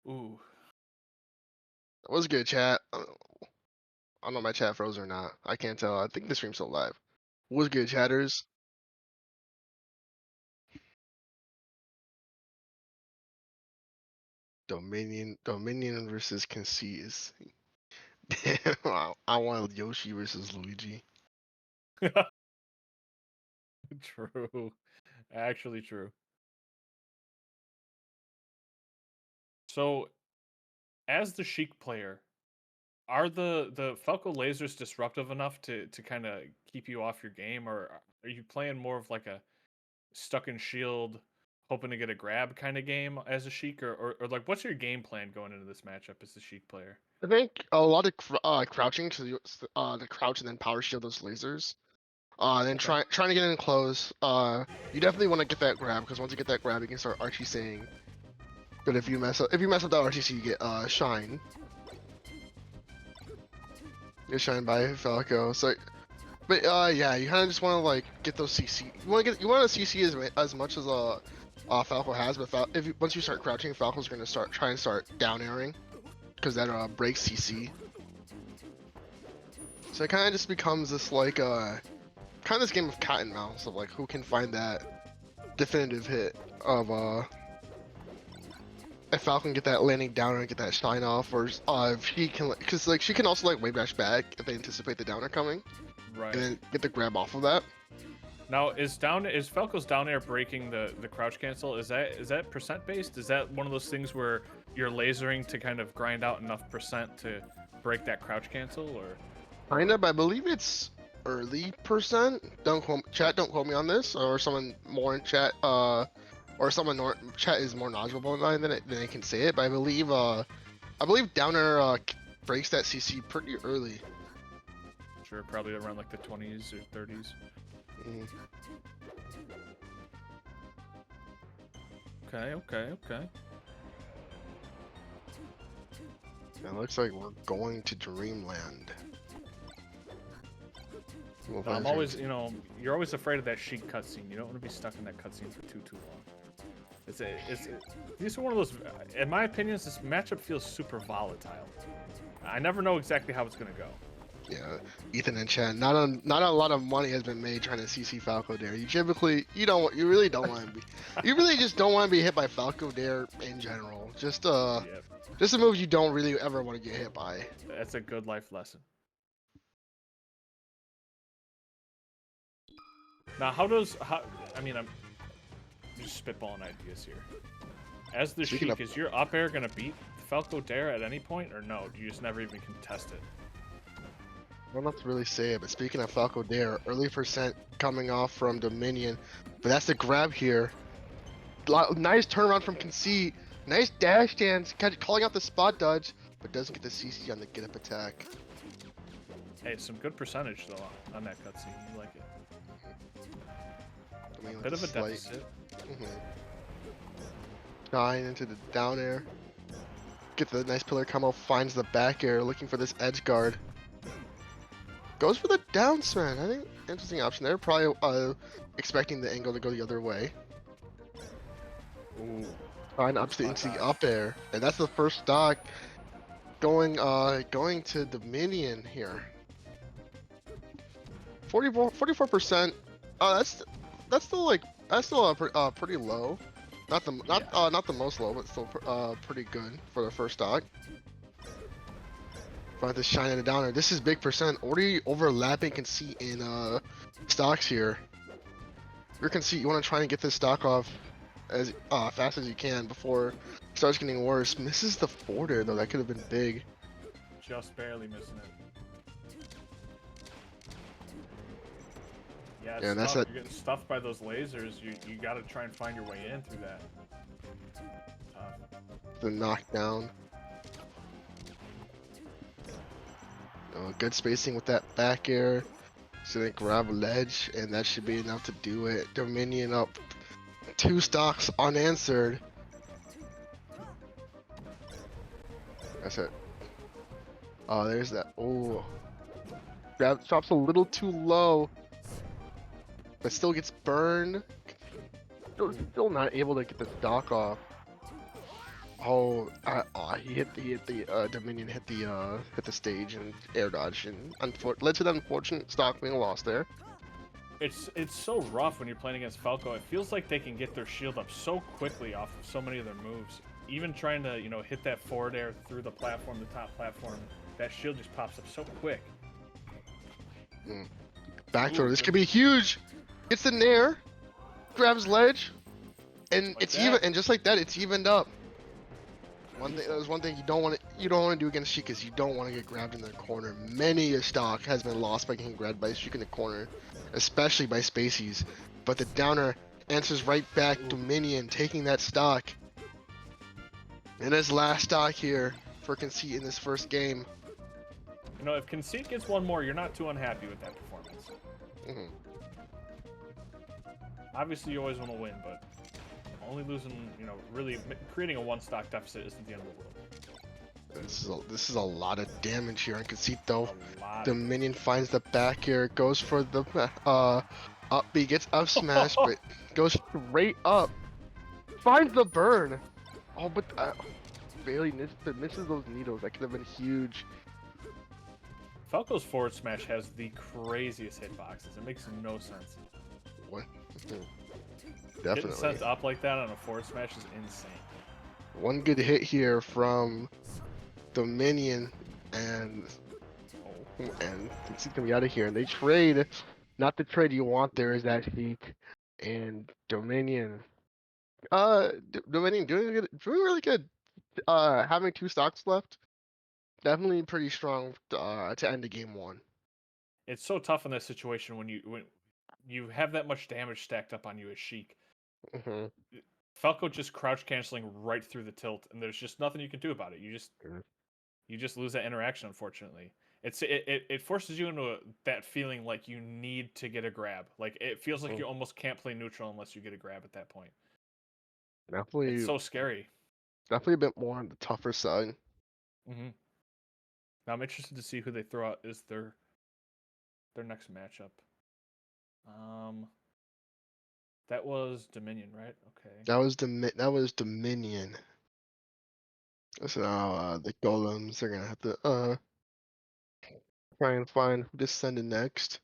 Ooh. That was good, chat. I don't know if my chat froze or not. I can't tell. I think the stream's still live. What's good, chatters? Dominion versus Conceit is. I want Yoshi versus Luigi. True. Actually true. So as the Sheik player, are the Falco lasers disruptive enough to kind of keep you off your game, or are you playing more of like a stuck in shield, hoping to get a grab kind of game as a Sheik, or like what's your game plan going into this matchup as the Sheik player? I think a lot of crouching to crouch and then power shield those lasers. Then Okay. trying to get in close. You definitely want to get that grab because once you get that grab, you can start RTCing. But if you mess up that RTC, you get shine. Get shine by Falco. So, but yeah, you kind of just want to like get those CC. You want to CC as much as Falco has, but once you start crouching, Falco's gonna start down airing because that breaks CC. So it kind of just becomes this like kind of this game of cat and mouse of like who can find that definitive hit of if Falcon get that landing down and get that shine off, or if she can, because like she can also like wave dash back if they anticipate the downer coming, Right. and then get the grab off of that. Now is Falco's down air breaking the crouch cancel? Is that percent based? Is that one of those things where you're lasering to kind of grind out enough percent to break that crouch cancel, or? Kind of, I believe it's early percent. Don't quote me on this, or someone more in chat, or someone chat is more knowledgeable than they can say it. But I believe downer breaks that CC pretty early. Sure, probably around like the 20s or 30s. Okay. It looks like we're going to Dreamland. I'm always, you're always afraid of that Sheik cutscene. You don't want to be stuck in that cutscene for too long. These are one of those. In my opinion, this matchup feels super volatile. I never know exactly how it's gonna go. Yeah, Ethan and chat. Not a lot of money has been made trying to CC Falco Dare. You really don't want to be. You really just don't want to be hit by Falco Dare in general. Just a move you don't really ever want to get hit by. That's a good life lesson. Now, I'm just spitballing ideas here. As the Sheik, is your up air gonna beat Falco Dare at any point, or no? Do you just never even contest it? I don't know what to really say it, but speaking of Falco Dare, early percent coming off from Dominion, but that's the grab here. Nice turnaround from Conceit. Nice dash dance, calling out the spot dodge, but doesn't get the CC on the get up attack. Hey, some good percentage though on that cutscene. You like it? I mean, Bit of a deficit. Shine into the down air. Gets the nice pillar combo, finds the back air, looking for this edge guard. Goes for the down smash. I think interesting option there. Probably expecting the angle to go the other way. Ooh. Fine up into the up air, and that's the first stock going to Dominion here. 44%. That's still like pretty low. Not the most low, but still pretty good for the first stock. Find the shine and a downer. This is big percent. Already overlapping conceit in stocks here. Your conceit, you want to try and get this stock off as fast as you can before it starts getting worse. Misses the forward air though. That could have been big. Just barely missing it. Yeah, it's that's tough. You're getting stuffed by those lasers. You got to try and find your way in through that. The knockdown. Good spacing with that back air. So they grab a ledge, and that should be enough to do it. Dominion up 2 stocks unanswered. That's it. Oh, there's that. Oh, drops a little too low, but still gets burned. Still not able to get the stock off. Oh, he hit the Dominion hit the stage and air dodge, and led to that unfortunate stock being lost there. It's so rough when you're playing against Falco. It feels like they can get their shield up so quickly off of so many of their moves. Even trying to hit that forward air through the platform, the top platform, that shield just pops up so quick. Back throw. This could be huge. Gets the nair, grabs ledge, and it's even. And just like that, it's evened up. There's one thing you don't want to do against Sheik is you don't want to get grabbed in the corner. Many a stock has been lost by getting grabbed by Sheik in the corner, especially by Spaceys. But the downer answers right back. Dominion taking that stock. And his last stock here for Conceit in this first game. If Conceit gets one more, you're not too unhappy with that performance. Obviously, you always want to win, but only losing, really creating a 1-stock deficit isn't the end of the world. This is a lot of damage here on Conceit though. Dominion finds the back air, goes for the up B, gets up smash, but goes straight up. Finds the burn. Oh, but barely misses those needles. That could have been huge. Falco's forward smash has the craziest hitboxes. It makes no sense. What? Getting Definitely. sent up like that on a forward smash is insane. One good hit here from Dominion, and Conceit can be out of here. And they trade. Not the trade you want there is that Sheik and Dominion. Dominion doing really good. Having 2 stocks left, definitely pretty strong to end the game 1. It's so tough in that situation when you have that much damage stacked up on you as Sheik. Falco just crouch canceling right through the tilt, and there's just nothing you can do about it. You just lose that interaction, unfortunately. It forces you into that feeling like you need to get a grab. Like it feels like you almost can't play neutral unless you get a grab at that point. Definitely, it's so scary. Definitely a bit more on the tougher side. Now I'm interested to see who they throw out as their next matchup. That was Dominion, right? Okay. That was Dominion. So now the Golems are gonna have to try and find who to send in next.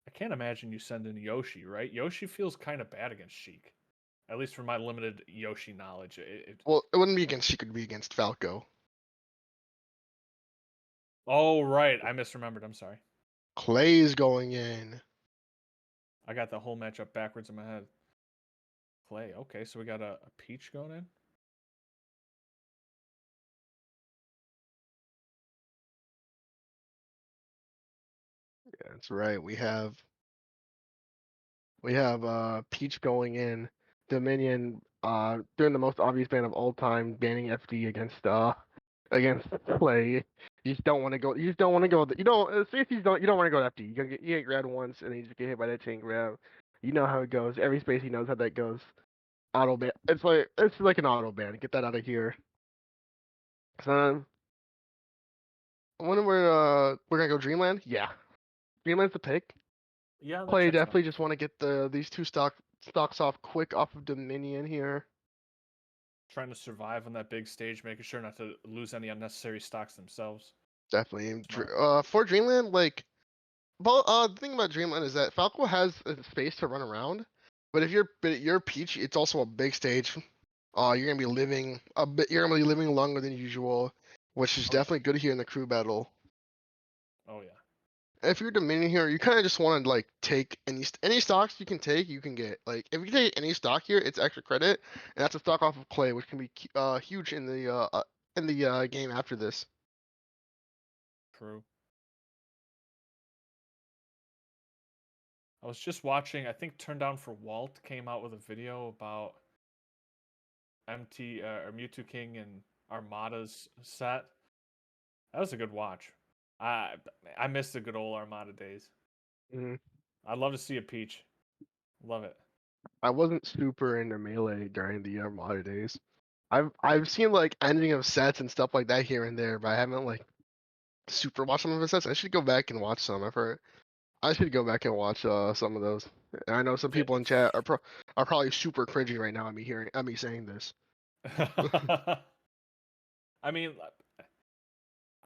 I can't imagine you send in Yoshi, right? Yoshi feels kind of bad against Sheik. At least from my limited Yoshi knowledge. Well, it wouldn't be against Sheik, it would be against Falco. Oh, right. I misremembered. I'm sorry. Clay's going in. I got the whole matchup backwards in my head. Clay. Okay, so we got a Peach going in. Yeah, that's right. We have Peach going in. Dominion doing the most obvious ban of all time, banning FD against play. You just don't want to go. You just don't want to go. You don't. Spaces don't. You don't want to go to FD. You get grabbed once, and then you just get hit by that chain grab. You know how it goes. Every space he knows how that goes. Auto ban. It's like an auto ban. Get that out of here. So, I wonder where we're gonna go. Dreamland. Yeah, Dreamland's the pick. Yeah, that Play checks out. definitely just want to get these two stocks off quick off of Dominion here. Trying to survive on that big stage, making sure not to lose any unnecessary stocks themselves. Definitely. Smart. For Dreamland, the thing about Dreamland is that Falco has a space to run around, but if you're Peach, it's also a big stage. You're gonna be living a bit. You're gonna be living longer than usual, which is Oh, yeah. definitely good here in the crew battle. Oh yeah. If you're Dominion here, you kind of just want to like take any stocks you can take, you can get. Like if you take any stock here, it's extra credit, and that's a stock off of Clay, which can be huge in the game after this. True. I was just watching. I think Turn Down for Walt came out with a video about or Mewtwo King and Armada's set. That was a good watch. I I miss the good old Armada days. hmm I'd love to see a Peach. Love it. I wasn't super into Melee during the Armada days. I've seen like ending of sets and stuff like that here and there, but I haven't like super watched some of his sets. I should go back and watch some. I should go back and watch some of those. And I know some people in chat are probably super cringy right now at me saying this. I mean,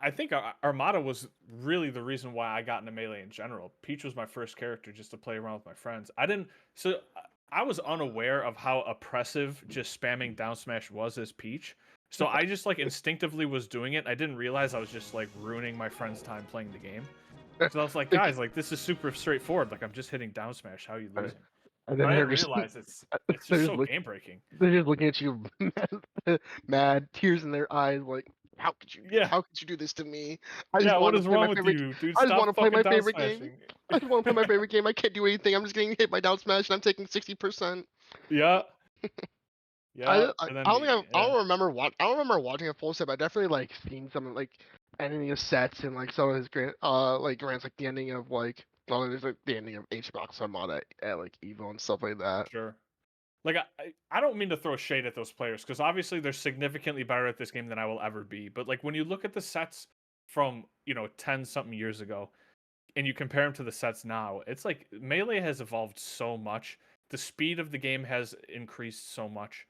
I think Armada was really the reason why I got into Melee in general. Peach was my first character just to play around with my friends. I was unaware of how oppressive just spamming down smash was as Peach. So I just like instinctively was doing it. I didn't realize I was just like ruining my friend's time playing the game. So I was like, guys, like this is super straightforward. Like I'm just hitting down smash. How are you losing? And But then I they're didn't just realize it's they're just just so look, game breaking. they're just looking at you mad, tears in their eyes, like how Yeah. could you do this to me? I just Yeah, what want to is play my wrong with favorite. you, dude? I just want Stop to play fucking my down favorite game. smashing. I just want to play my favorite game. I can't do anything. I'm just getting hit by down smash, and I'm taking 60%. Yeah. Yeah. I And then don't think I yeah. don't remember I don't remember watching a full set, but I definitely like seen some like ending of sets and like some of his grants like the ending of like there's like the ending of HBox Armada at like Evo and stuff like that. Sure. Like I don't mean to throw shade at those players because obviously they're significantly better at this game than I will ever be. But like when you look at the sets from 10 something years ago and you compare them to the sets now, it's like Melee has evolved so much. The speed of the game has increased so much.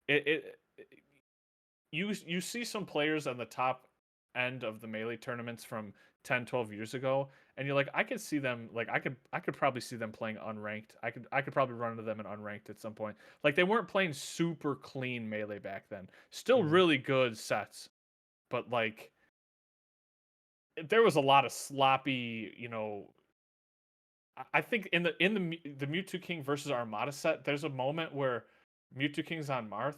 It you see some players on the top end of the Melee tournaments from 10 12 years ago and you're like I could see them like I could probably see them playing unranked. I could probably run into them in unranked at some point. Like they weren't playing super clean Melee back then. Still really good sets, but like there was a lot of sloppy, I think in the Mewtwo King versus Armada set, there's a moment where Mewtwo King's on Marth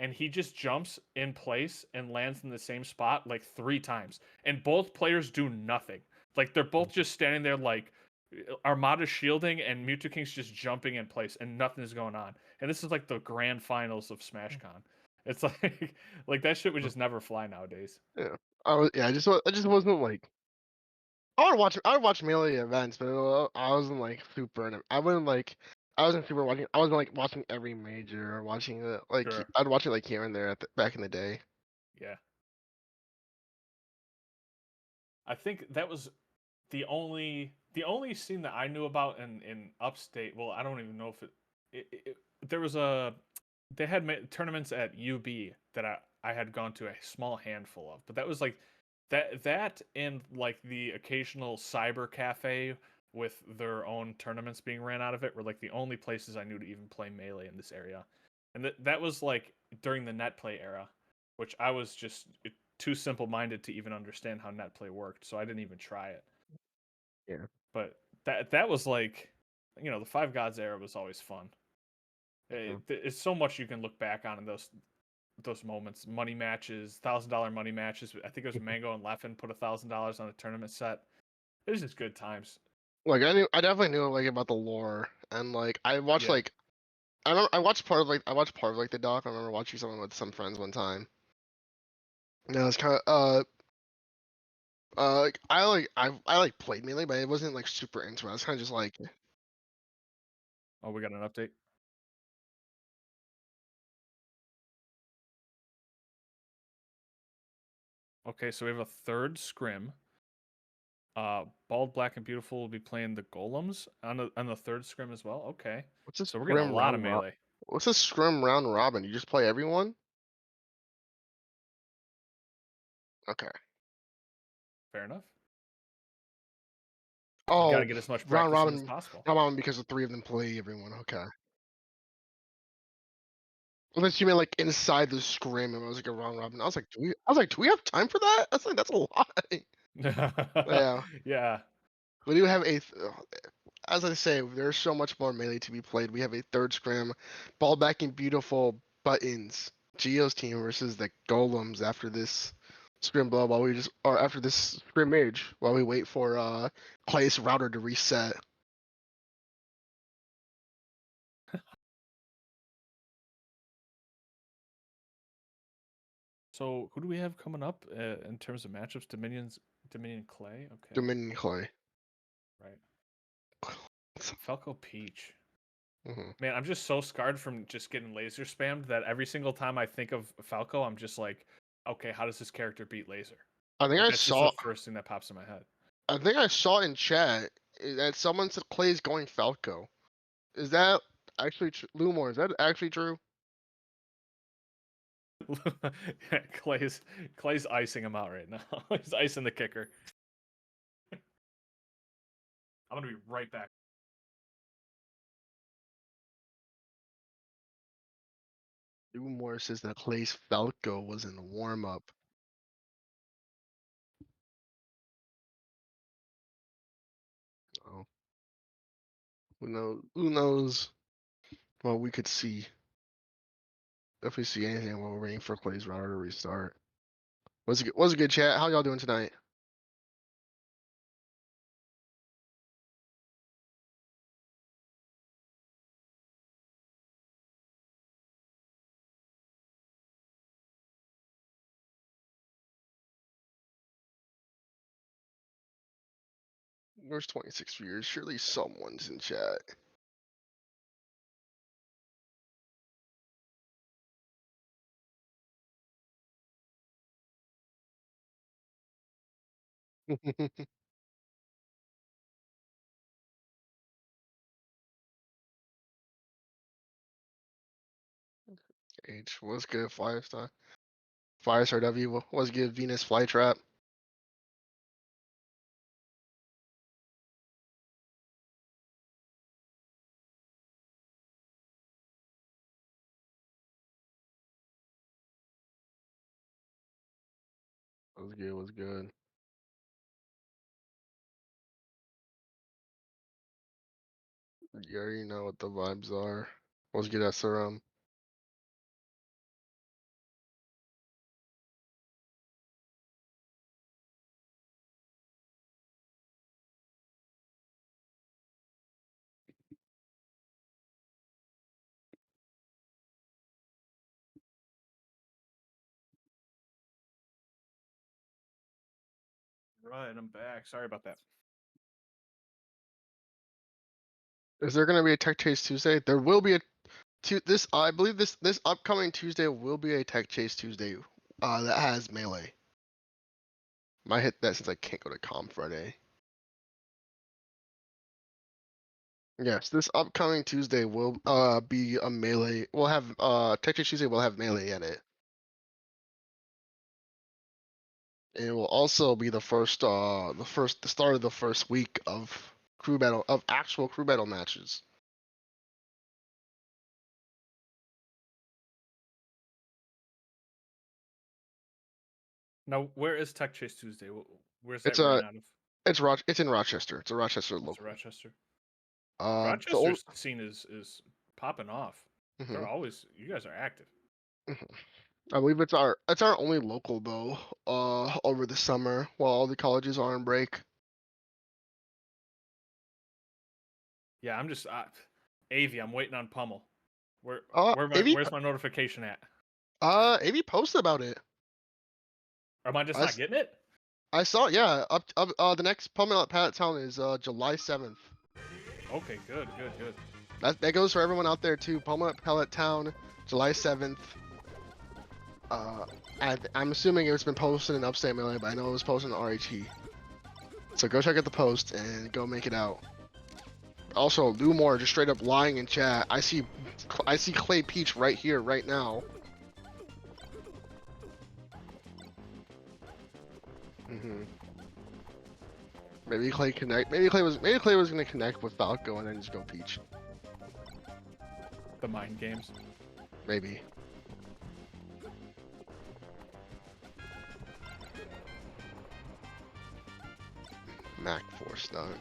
and he just jumps in place and lands in the same spot like 3 times, and both players do nothing. Like they're both just standing there like Armada shielding and Mewtwo King's just jumping in place and nothing's going on. And this is like the grand finals of SmashCon. It's like like that shit would just never fly nowadays. Yeah, I just wasn't like I would watch Melee events, but I wasn't like super. I wasn't super watching. I wasn't like watching every major or watching it like Sure. I'd watch it like here and there back in the day. Yeah. I think that was the only scene that I knew about in upstate. Well, I don't even know if there was they had tournaments at UB that I had gone to a small handful of, but that was like that and like the occasional cyber cafe with their own tournaments being ran out of it were like the only places I knew to even play Melee in this area. And that was like during the net play era, which I was just too simple-minded to even understand how net play worked, so I didn't even try it. Yeah. But that was like, the Five Gods era was always fun. It's so much you can look back on in those moments. Money matches, $1,000 money matches. I think it was Mango and Leffen put $1,000 on a tournament set. It was just good times. Like I definitely knew like about the lore and like I watched Yeah. like I watched part of the doc. I remember watching something with some friends one time. Yeah, it's kind of I played Melee, but it wasn't like super into it. I was kind of just like, Oh, we got an update. Okay, so we have a third scrim. Bald, Black, and Beautiful will be playing the Golems on the third scrim as well. Okay, what's this so we're getting a lot of melee. What's a scrim round robin? You just play everyone? Okay. Fair enough. You Oh, gotta get as much round practice in as robin, possible. round robin because the three of them play everyone. Okay. Unless you meant like inside the scrim, and it was like a round robin. I was like, do we have time for that? That's like that's a lot. Yeah. Yeah. We do have as I say, there's so much more melee to be played. We have a third scrim, ball backing beautiful buttons. Geo's team versus the Golems after this scrim blow after this scrimmage while we wait for Clay's router to reset. So who do we have coming up in terms of matchups? Dominion Clay. Okay. Dominion Clay. Right. Falco Peach. Mm-hmm. Man, I'm just so scarred from just getting laser spammed that every single time I think of Falco, I'm just like, okay, how does this character beat laser? I think Like, I that's just saw. the first thing that pops in my head. I think I saw in chat that someone said Clay's going Falco. Is that actually Lumor? Is that actually true? Clay's icing him out right now. He's icing the kicker. I'm gonna be right back. Lumor says that Clay's Falco was in the warm up. Oh. Who knows what we could see. If we see anything while we're waiting for Clay's router to restart. What's a good chat? How y'all doing tonight? There's 26 viewers. Surely someone's in chat. H, what's good? 5-star. 5-star W. What's good? Venus Flytrap. What's good? What's good? You already know what the vibes are. What's good, SRM? Right, I'm back. Sorry about that. Is there gonna be a Tech Chase Tuesday? There will be I believe this upcoming Tuesday will be a Tech Chase Tuesday. That has melee. Might hit that since I can't go to Com Friday. Yes, this upcoming Tuesday will be a melee. We'll have Tech Chase Tuesday will have melee in it. And it will also be the start of the first week of actual crew battle matches. Now, where is Tech Chase Tuesday? Where's that It's ran out of? it's in Rochester. It's a Rochester It's local. Rochester. The Rochester's scene is popping off. Mhm. You guys are active. Mhm. I believe it's our only local though. Over the summer while all the colleges are on break. Yeah, I'm just AV. I'm waiting on Pummel. AV, where's my notification at? AV posted about it. Or am I just I not s- getting it? I saw, yeah. The next Pummel at Pallet Town is July 7th. Okay, good. That goes for everyone out there too. Pummel at Pallet Town, July 7th. I'm assuming it's been posted in Upstate Melee, but I know it was posted in RHE. So go check out the post and go make it out. Also, Lumore just straight up lying in chat. I see Clay Peach right here, right now. Maybe Clay connect. Maybe Clay was gonna connect with Falco and then just go Peach. The mind games. Maybe. Mac Force done.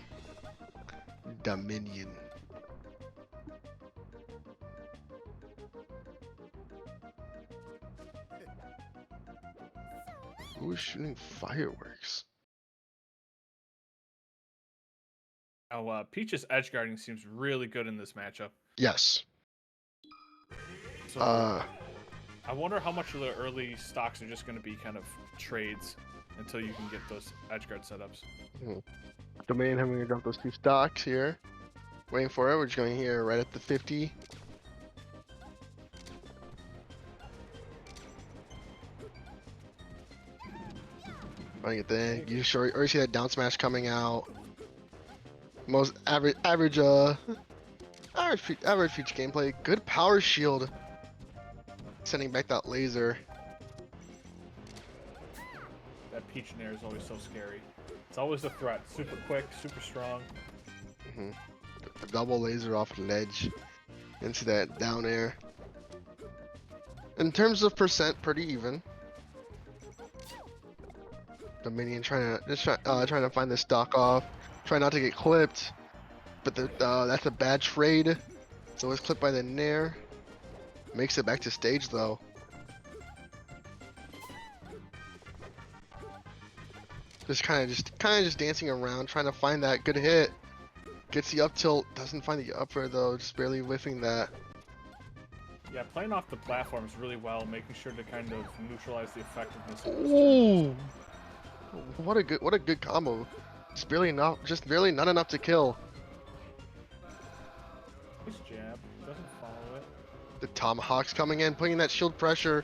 Dominion. Who is shooting fireworks? Oh, Peach's edge guarding seems really good in this matchup. Yes. So I wonder how much of the early stocks are just going to be kind of trades until you can get those edge guard setups. Dominion having to drop those 2 stocks here. Waiting for it. We're just going here right at the 50. Trying to get the you already see that down smash coming out. Most average feature gameplay. Good power shield. Sending back that laser. That Peach Nair is always so scary. It's always a threat. Super quick, super strong. The double laser off the ledge into that down air. In terms of percent, pretty even. Dominion trying to find the stock off. Try not to get clipped. But that's a bad trade. So it's clipped by the Nair. Makes it back to stage though. Just kind of dancing around, trying to find that good hit. Gets the up tilt, doesn't find the upper though, just barely whiffing that. Yeah, playing off the platforms really well, making sure to kind of neutralize the effectiveness of those Ooh, what a good combo. Just barely not enough to kill. Nice jab. Doesn't follow it. The tomahawks coming in, putting that shield pressure.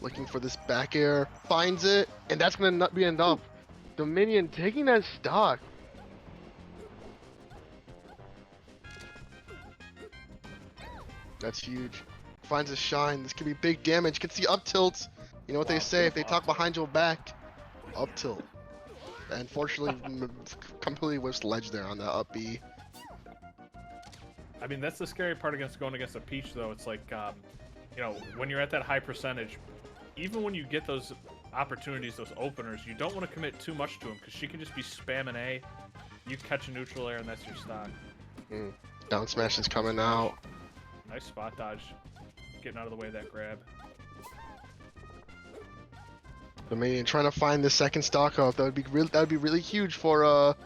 Looking for this back air, finds it, and that's gonna not be enough. Dominion taking that stock. That's huge. Finds a shine. This could be big damage. Gets the up tilt. You know what they say, if they talk behind your back, up tilt. Unfortunately, completely whiffs ledge there on that up B. I mean, that's the scary part against going against a Peach, though. It's like, you know, when you're at that high percentage, even when you get those opportunities, those openers, you don't want to commit too much to them because she can just be spamming A. You catch a neutral air, and that's your stock. Down smash is coming out. Nice spot dodge. Getting out of the way of that grab. Dominion trying to find the second stock up. That would be really huge for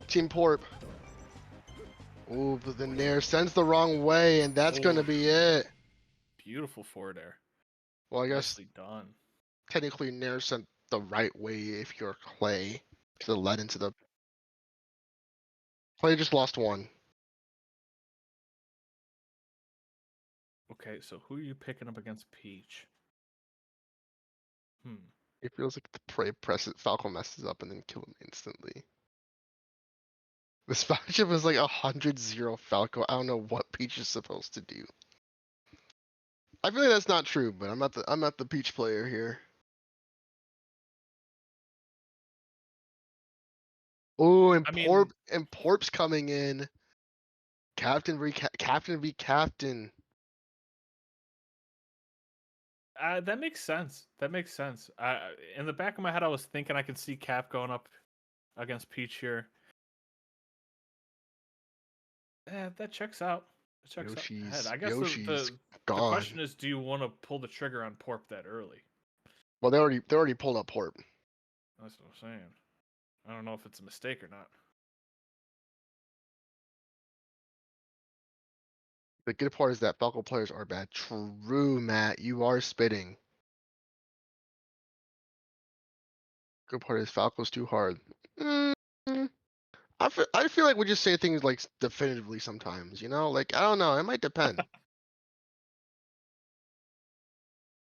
Team Porp. Ooh, but the Nair sends the wrong way, and that's gonna be it. Beautiful forward air. Well, I guess Nicely done. technically Nair sent the right way if you're Clay, because it led into the. Clay just lost one. Okay, so who are you picking up against Peach? It feels like the Falco messes up and then kill him instantly. This matchup is like 100-0 Falco. I don't know what Peach is supposed to do. I feel like that's not true, but I'm not the Peach player here. Oh, and Porp's coming in. Captain v Captain. That makes sense. In the back of my head, I was thinking I could see Cap going up against Peach here. Yeah, that checks out. Ahead. I guess the question is, do you want to pull the trigger on Porp that early? Well, they already pulled up Porp. That's what I'm saying. I don't know if it's a mistake or not. The good part is that Falco players are bad. True, Matt. You are spitting. Good part is Falco's too hard. Mm, I feel like we just say things like definitively sometimes, you know? Like, I don't know. It might depend.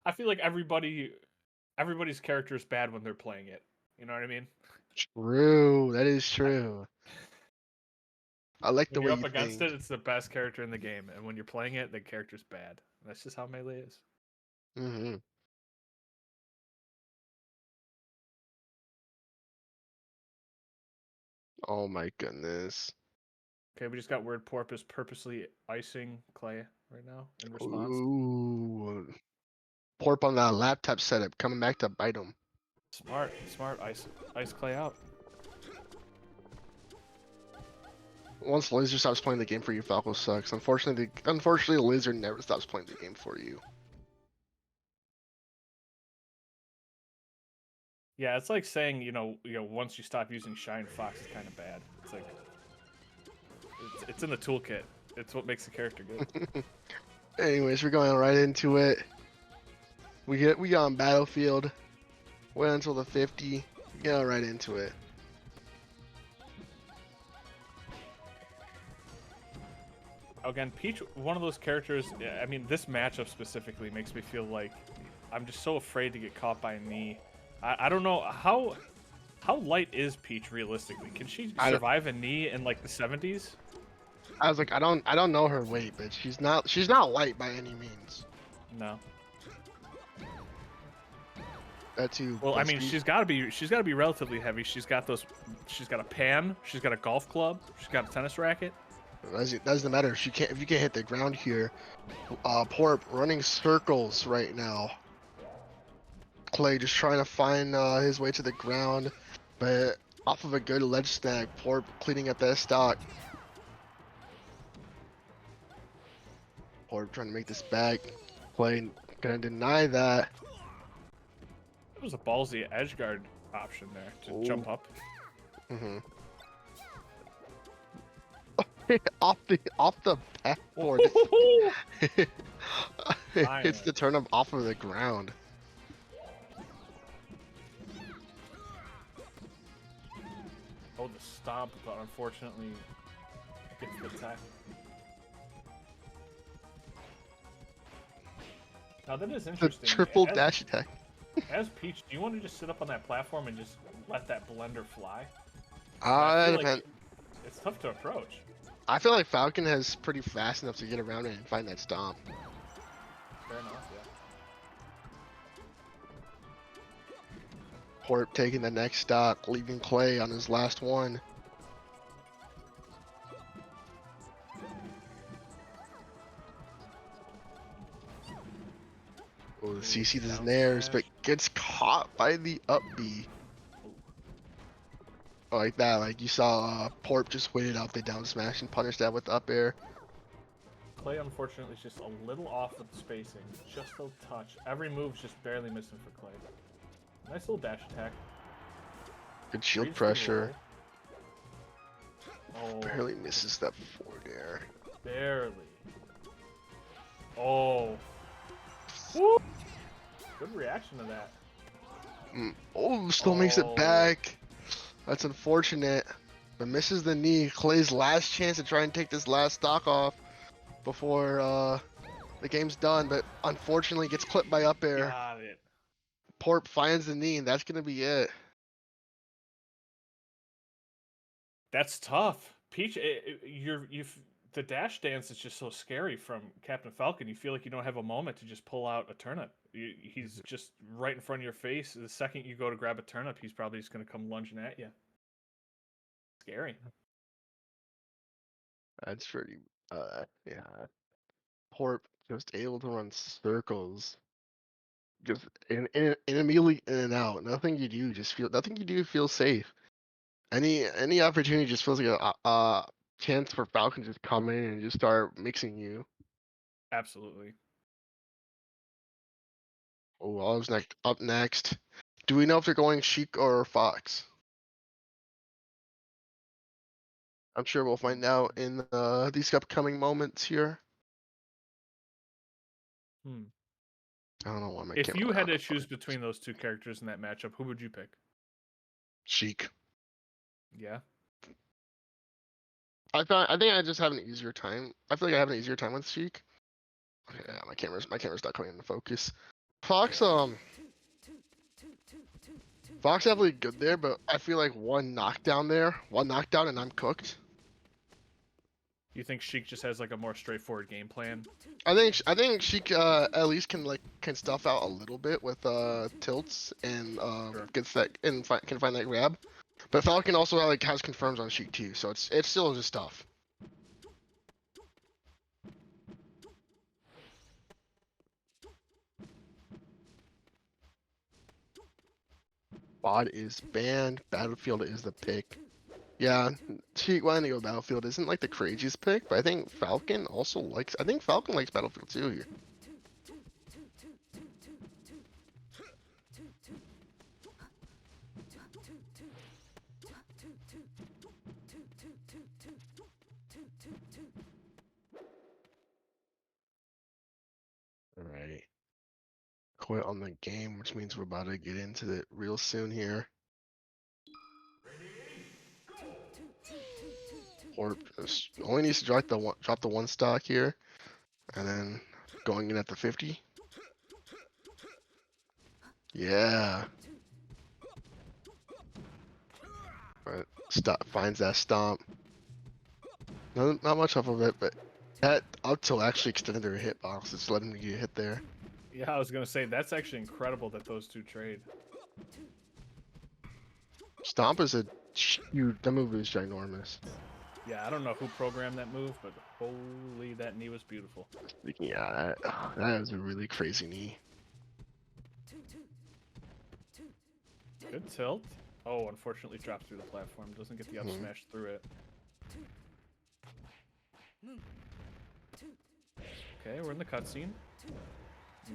I feel like everybody's character is bad when they're playing it. You know what I mean? True. That is true. I like When the you're way up you against think. it, it's the best character in the game, and when you're playing it, the character's bad. That's just how Melee is. Mm-hmm. Oh my goodness. Okay, we just got word Porp is purposely icing Clay right now in response. Ooh. Porp on that laptop setup coming back to bite him. Smart, ice Clay out. Once Lizard stops playing the game for you, Falco sucks. Unfortunately, Lizard never stops playing the game for you. Yeah, it's like saying once you stop using Shine, Fox is kind of bad. It's like it's in the toolkit. It's what makes the character good. Anyways, we're going right into it. We got on Battlefield. Wait until the 50. Get right into it. Again, Peach, one of those characters. I mean, this matchup specifically makes me feel like I'm just so afraid to get caught by a knee. I don't know how light is Peach realistically. Can she survive a knee in like the 70s? I was like, I don't know her weight, but she's not light by any means. No. That too. Well, I mean, she's got to be relatively heavy. She's got a pan. She's got a golf club. She's got a tennis racket. Doesn't matter. If you can't hit the ground here. Porp running circles right now. Clay just trying to find his way to the ground, but off of a good ledge snag, Porp cleaning up that stock. Porp trying to make this back. Clay gonna deny that. It was a ballsy edge guard option there to jump up. Mm-hmm. off the backboard. It's the turn up off of the ground. Oh, the stomp, but unfortunately gets the attack. Now that is interesting. The triple dash attack. As Peach, do you want to just sit up on that platform and just let that blender fly? Like it's tough to approach. I feel like Falcon has pretty fast enough to get around it and find that stomp. Fair enough, yeah. Porp taking the next stock, leaving Clay on his last one. Oh, the CC the snares, but gets caught by the up B. Oh, like that, like you saw Porp just waited out the down smash and punished that with up air. Clay, unfortunately, is just a little off with the spacing. Just a touch. Every move's just barely missing for Clay. Nice little dash attack. Good shield pressure. Oh, barely misses that forward air. Barely. Oh. Woo! Good reaction to that. Oh, still makes it back. That's unfortunate. But misses the knee. Clay's last chance to try and take this last stock off before the game's done, but unfortunately gets clipped by up air. Got it. Porp finds the knee, and that's gonna be it. That's tough. Peach, the dash dance is just so scary from Captain Falcon. You feel like you don't have a moment to just pull out a turnip. He's just right in front of your face. The second you go to grab a turnip, he's probably just going to come lunging at you. Scary. That's pretty, yeah. Porp just able to run circles. Just in immediately in and out. Nothing you do feels safe. Any opportunity just feels like a chance for Falcon to just come in and just start mixing you. Absolutely. Oh, I was up next. Do we know if they're going Sheik or Fox? I'm sure we'll find out in these upcoming moments here. Hmm. I don't know why my If camera. you had to choose between those two characters in that matchup, who would you pick? Sheik. Yeah. I think I just have an easier time. I feel like I have an easier time with Sheik. Okay, yeah, my camera's not coming into focus. Fox Fox definitely good there, but I feel like one knockdown and I'm cooked. You think Sheik just has like a more straightforward game plan? I think Sheik at least can stuff out a little bit with tilts and Sure. gets that and can find that grab. But Falcon also like has confirms on Sheik too, so it's still just tough. Bod is banned. Battlefield is the pick. Yeah, Sheik wanting to go Battlefield isn't like the craziest pick, but I think Falcon also likes. I think Falcon likes Battlefield too here. All right. Quit on the game, which means we're about to get into it real soon here. Porp only needs to drop the one stock here, and then going in at the 50. Yeah. But finds that stomp. Not much off of it, but that up till actually extended her hitbox. It's letting me get hit there. Yeah, I was gonna say that's actually incredible that those two trade. Stomp is a huge. That move is ginormous. Yeah, I don't know who programmed that move, but holy, that knee was beautiful. Yeah, that is a really crazy knee. Good tilt. Oh, unfortunately drops through the platform. Doesn't get the up smash through it. Okay, we're in the cutscene.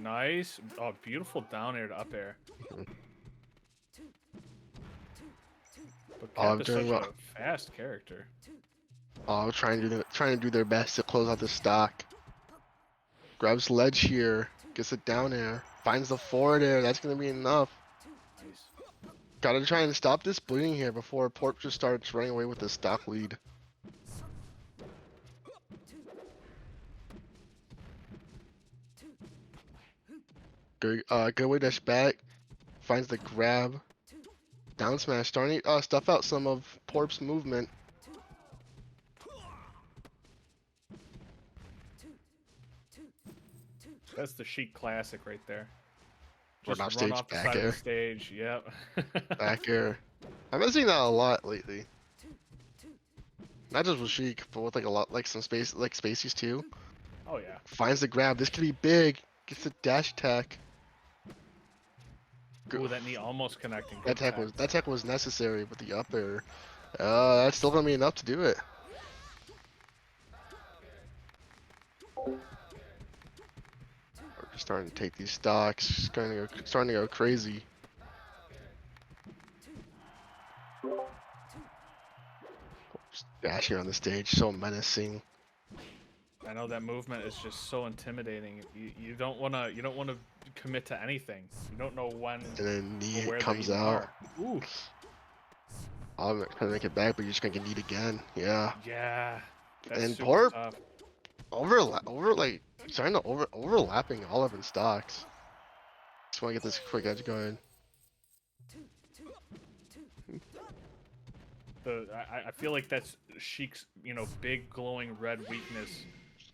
Nice. Oh, beautiful down air to up air. But Cap is such a fast character. Oh, trying to do their best to close out the stock. Grabs ledge here, gets it down air, finds the forward air. That's gonna be enough. Nice. Gotta try and stop this bleeding here before Porp just starts running away with the stock lead. Good way dash back, finds the grab, down smash, starting to stuff out some of Porp's movement. That's the Sheik classic right there. Run Just off run stage, off the back side of air. the stage. Yep. Back air. I've been seeing that a lot lately. Not just with Sheik, but with like a lot, like some spacies too. Oh yeah. Finds the grab. This could be big. Gets the dash attack. Ooh, that knee almost connecting. That attack was necessary with the up air. That's still gonna be enough to do it. We're starting to take these stocks. Starting to go crazy. Just dashing on the stage, so menacing. I know that movement is just so intimidating. You don't wanna commit to anything. You don't know when And then knee or where comes they out. are. Ooh. I'm trying to make it back, but you're just gonna get kneed again. Yeah. Yeah. That's And super Porp tough. overlapping all of his stocks. Just want to get this quick edge going. I feel like that's Sheik's, big glowing red weakness.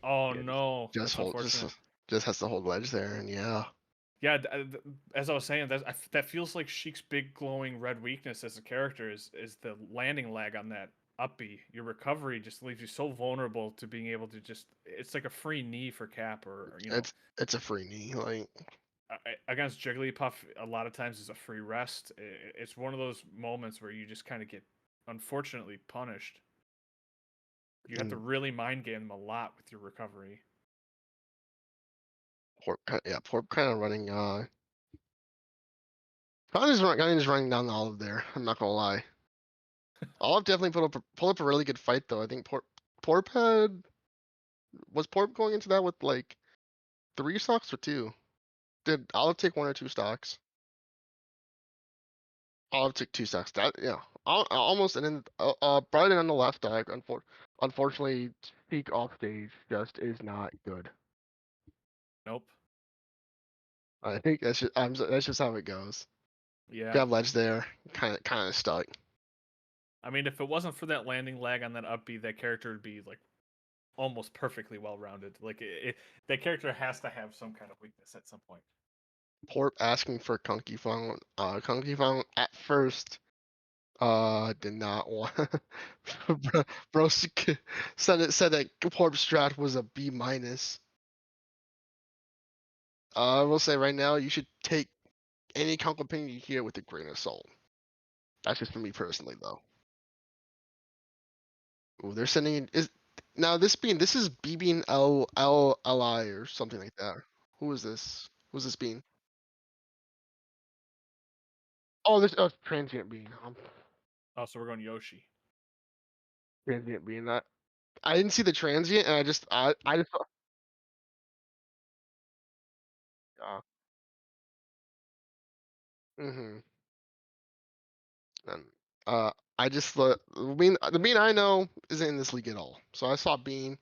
Oh no. Just That's unfortunate. just has to hold ledge there, and yeah. Yeah, as I was saying, that feels like Sheik's big glowing red weakness as a character is the landing lag on that up B. Your recovery just leaves you so vulnerable to being able to it's like a free knee for Cap or It's a free knee, like against Jigglypuff a lot of times is a free rest. It's one of those moments where you just kind of get unfortunately punished. You have to really mind game them a lot with your recovery. Porp kind of running kind of just running down the olive there. I'm not gonna lie. Olive definitely pull up a really good fight though. I think Porp was Porp going into that with like 3 stocks or 2? I'll take 1 or 2 stocks. I'll take 2 stocks. That yeah. Almost and then Brighton on the left stock. Unfortunately, peak off stage just is not good. Nope. I think that's just how it goes. Yeah. You have ledge there, kind of stuck. I mean, if it wasn't for that landing lag on that up B, that character would be like almost perfectly well rounded. Like that character has to have some kind of weakness at some point. Porp asking for Kunky Fong. Kunky Fong at first did not want bro said that Porp strat was a B minus. I will say right now you should take any opinion you hear with a grain of salt. That's just for me personally though. Ooh, they're sending in, now this is B bean LI or something like that. Who is this? Who's this bean? Oh, this transient bean. Oh, so we're going Yoshi. Transient bean. That I didn't see the transient, and I just thought, mm-hmm. And I just thought the bean I know isn't in this league at all. So I saw bean,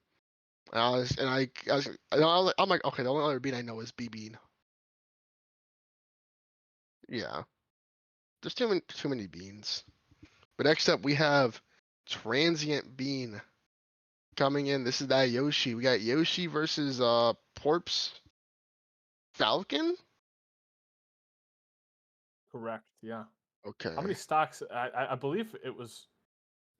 and I'm like, okay, the only other bean I know is B bean. Yeah, there's too many beans. But next up we have transient bean coming in. This is that Yoshi. We got Yoshi versus Porp's Falcon. Correct. Yeah. Okay. How many stocks? I believe it was.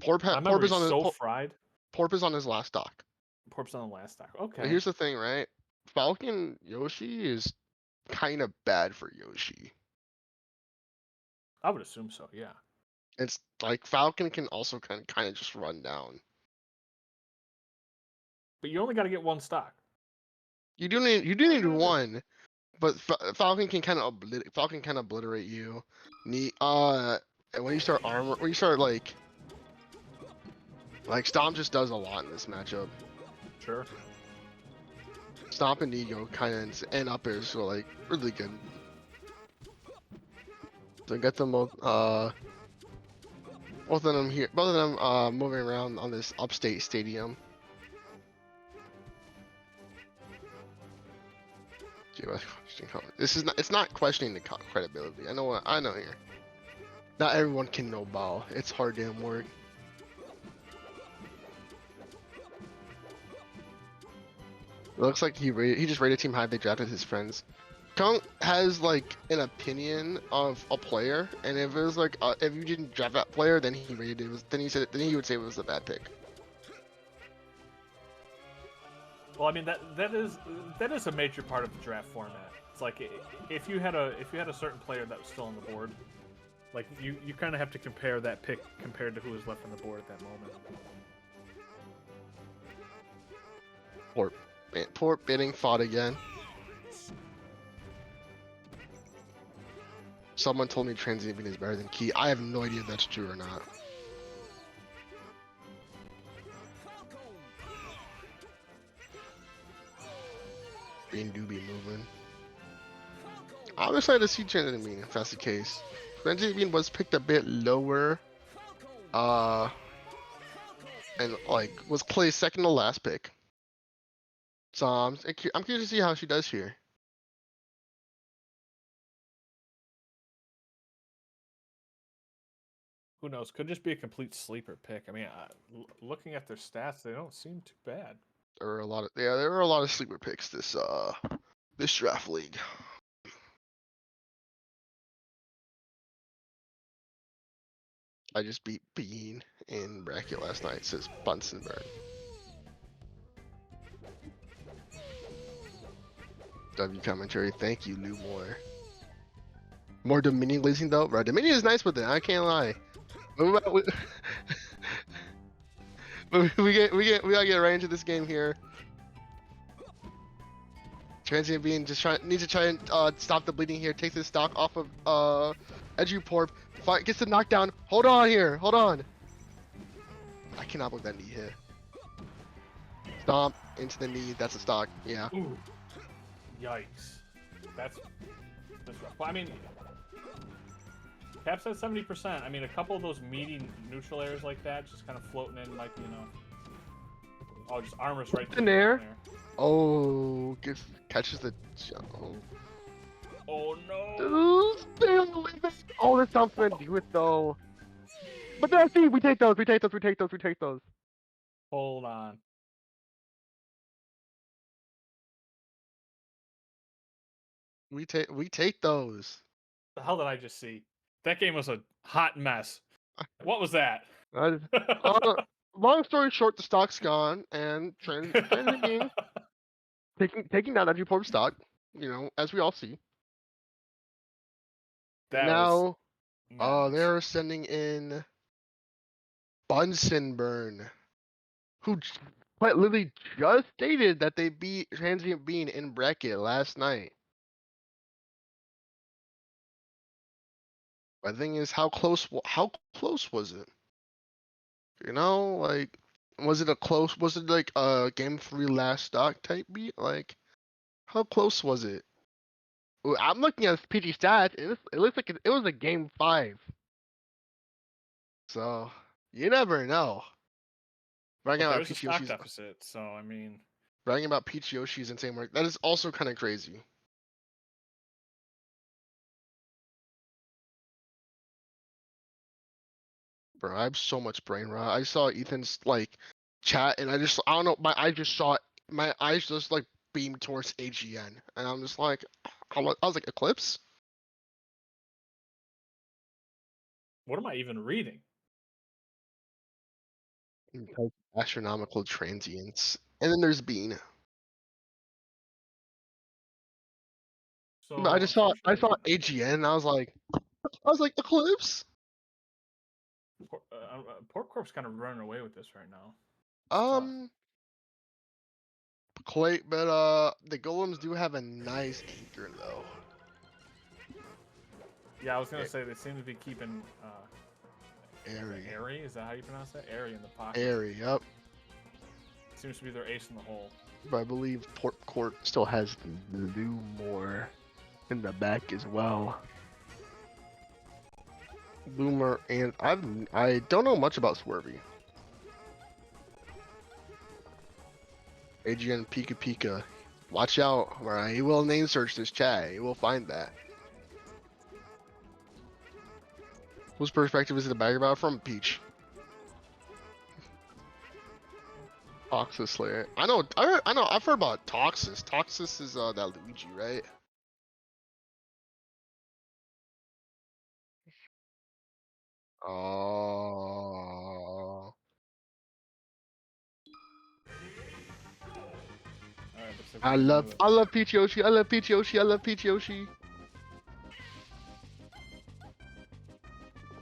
Porp I remember Porp is he's on so fried. Porp is on his last stock. Porp's on the last stock. But Okay. here's the thing, right? Falcon Yoshi is kind of bad for Yoshi. I would assume so. Yeah. It's like Falcon can also kind of just run down. But you only got to get 1 stock. You do need 1, but Falcon can kind of obliterate you. And when you start like Stomp just does a lot in this matchup. Sure. Stomp and Ego kind of and up airs are like really good. So get them both of them here. Both of them moving around on this upstate stadium. It's not questioning the credibility. I know here. Not everyone can know ball. It's hard damn work. It looks like he just rated team high. They drafted his friends. Kong has like an opinion of a player, and if it was like if you didn't draft that player, then he rated it. Then he would say it was a bad pick. Well, I mean that is a major part of the draft format. It's like if you had a certain player that was still on the board, like you kind of have to compare that pick compared to who was left on the board at that moment. Porp bidding fought again. Someone told me transient bean is better than key. I have no idea if that's true or not. Bean do be moving. I'm excited to see transient bean if that's the case. Transient bean was picked a bit lower. And like was placed second to last pick. So I'm curious to see how she does here. Who knows? Could just be a complete sleeper pick. I mean, looking at their stats, they don't seem too bad. There were a lot of sleeper picks this draft league. I just beat Bean in bracket last night, says Bunsenberg. W commentary, thank you, Lou Moore. More Dominion glazing though, bro. Dominion is nice with it. I can't lie. We gotta get right into this game here. Transient being needs to try and stop the bleeding here. Take this stock off of Edgy Porp. Gets the knockdown. Hold on here. Hold on. I cannot believe that knee hit. Stomp into the knee. That's a stock. Yeah. Ooh. Yikes. That's rough. Well, I mean, Cap said 70%. I mean, a couple of those meaty neutral airs like that, just kind of floating in, might be enough. Oh, just armors right in there. Oh, catches the jump. Oh no! Oh, this sounds gonna do it though. But that's we take those. We take those. We take those. We take those. Hold on. We take those. The hell did I just see? That game was a hot mess. What was that? Long story short, the stock's gone, and Transient Being taking down that Porp stock. You know, as we all see. That now, was they're sending in Bunsen Burn, who quite literally just stated that they beat Transient Being in bracket last night. My thing is, how close was it? You know, like, was it like a game 3 last stock type beat? Like, how close was it? Well, I'm looking at PG stats. It looks like it was a game 5. So you never know. Bragging about there's a Peach stock Yoshi's deficit, so I mean, bragging about Peach Yoshi's insane work. That is also kind of crazy. Bro, I have so much brain rot. I saw Ethan's like chat, and I don't know. My eyes just like beamed towards AGN, and I'm just like, I was like, Eclipse. what am I even reading? Astronomical transients, and then there's Bean. So But I saw AGN, and I was like, Eclipse. Porp Corp's kind of running away with this right now. Quite, but the Golems do have a nice anchor though. Yeah, I was gonna say they seem to be keeping Airy. Airy, is that how you pronounce that? Airy in the pocket. Airy, yep. Seems to be their ace in the hole. But I believe Corp still has Lumor in the back as well. Boomer, and I don't know much about Swervy. Adrian Pika Pika. Watch out, alright? He will name search this chat. He will find that. Whose perspective is the bagger about? From Peach. Toxis Slayer. I know. I've heard about Toxis. Toxis is that Luigi, right? Oh. I love Peach Yoshi. I love Peach Yoshi. I love Peach Yoshi.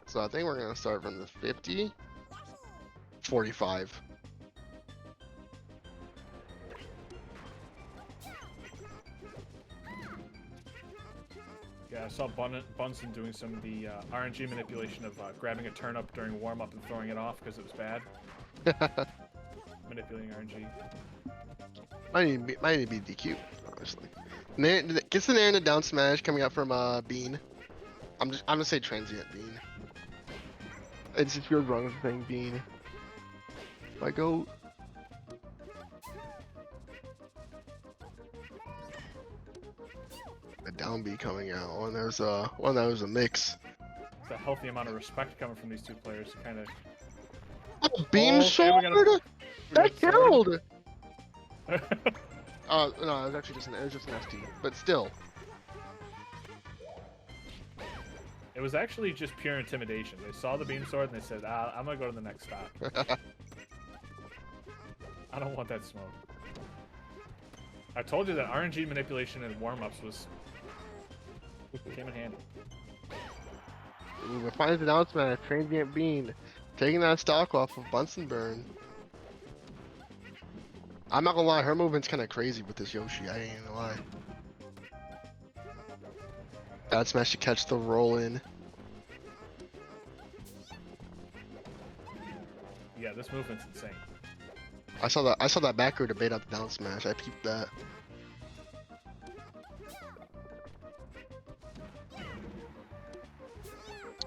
So I think we're gonna start from the 50. 45. Yeah, I saw Bunsen doing some of the RNG manipulation of grabbing a turnip during warm-up and throwing it off because it was bad. Manipulating RNG. Might need to be DQ, honestly. Gets an air and a down smash coming out from Bean. I'm gonna say transient Bean. It just feels wrong with saying Bean. My goat. A down B coming out. One that was a mix. It's a healthy amount of respect coming from these two players, kind of. Oh, beam sword. That killed. No, it was actually just an ST, but still. It was actually just pure intimidation. They saw the beam sword and they said, I'm gonna go to the next stop. I don't want that smoke. I told you that RNG manipulation and warm-ups came in handy. Ooh, the finest announcement, Transient Bean, taking that stock off of Bunsen Burn. I'm not gonna lie, her movement's kind of crazy with this Yoshi, I ain't gonna lie. That smash to catch the roll in. Yeah, this movement's insane. I saw that back row to bait out the down smash, I peeped that.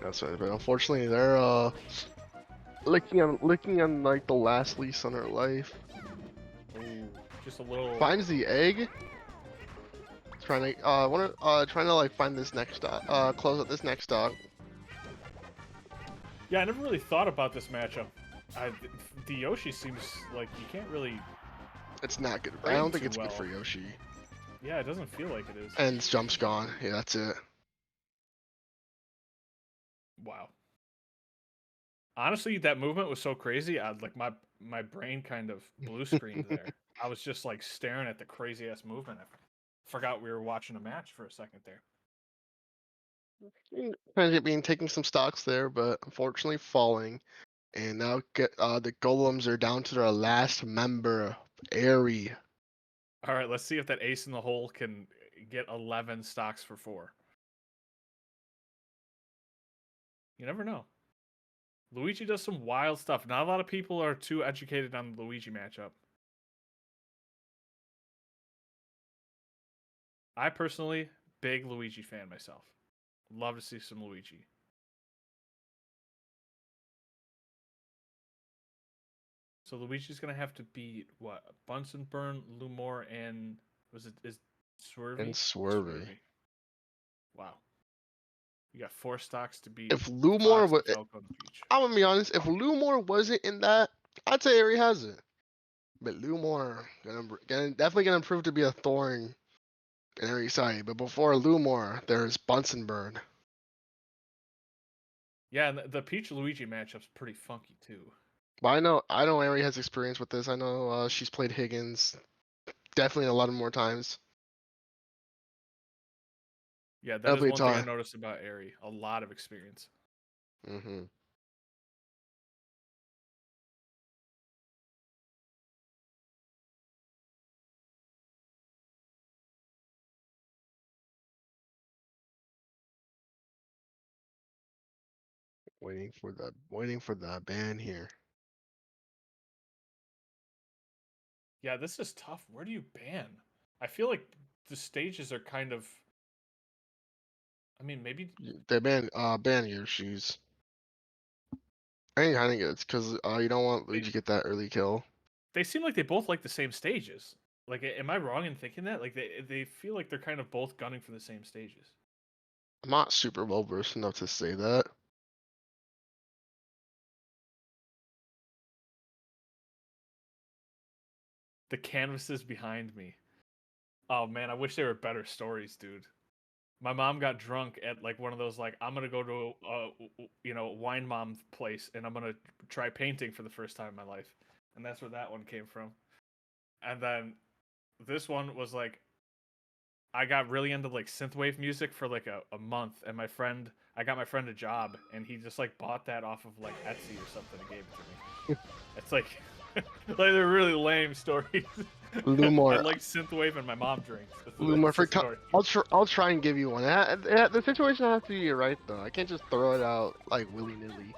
That's right, but unfortunately they're licking on like the last lease on her life. Ooh, just a little. Finds the egg. Trying to trying to like find this next stock. Close out this next stock. Yeah, I never really thought about this matchup. The Yoshi seems like you can't really. It's not good. I Frame don't think too it's good for well. Yoshi. Yeah, it doesn't feel like it is. And its jump's gone. Yeah, that's it. Wow. Honestly, that movement was so crazy. Like my brain kind of blue screened there. I was just like staring at the crazy ass movement. I forgot we were watching a match for a second there. Kind of being taking some stocks there, but unfortunately falling. And now the Golems are down to their last member, Airy. All right, let's see if that ace in the hole can get 11 stocks for 4. You never know. Luigi does some wild stuff. Not a lot of people are too educated on the Luigi matchup. I personally, big Luigi fan myself. Love to see some Luigi. So Luigi's gonna have to beat what? Bunsen Burn, Lumore, and is Swervy? And Swervy. Wow. You got 4 stocks to beat. If Lumore Fox, was, Falco, and Peach. I'm gonna be honest. If Lumore wasn't in that, I'd say Airy has it. But Lumore definitely gonna prove to be a thorn in Airy's side. But before Lumore, there's Bunsen Burn. Yeah, and the Peach Luigi matchup's pretty funky too. But I know Airy has experience with this. I know she's played Higgins definitely a lot of more times. Yeah, that is Definitely one thing I taught. noticed about Airy. A lot of experience. Mm-hmm. Waiting for the ban here. Yeah, this is tough. Where do you ban? I feel like the stages are kind of. I mean, maybe They ban your shoes. I think it's because you don't want Luigi to get that early kill. they seem like they both like the same stages. Like, am I wrong in thinking that? Like, they feel like they're kind of both gunning for the same stages. I'm not super well versed enough to say that. The canvases behind me. Oh man, I wish they were better stories, dude. My mom got drunk at like one of those like I'm gonna go to wine mom place and I'm gonna try painting for the first time in my life, and that's where that one came from. And then this one was like I got really into like synthwave music for like a month, and I got my friend a job, and he just like bought that off of like Etsy or something and gave it to me. It's like like they're really lame stories. Lumore. I like synthwave and my mom drinks. Lumore, That's the story. I'll try and give you one. The situation has to be right though. I can't just throw it out like willy nilly.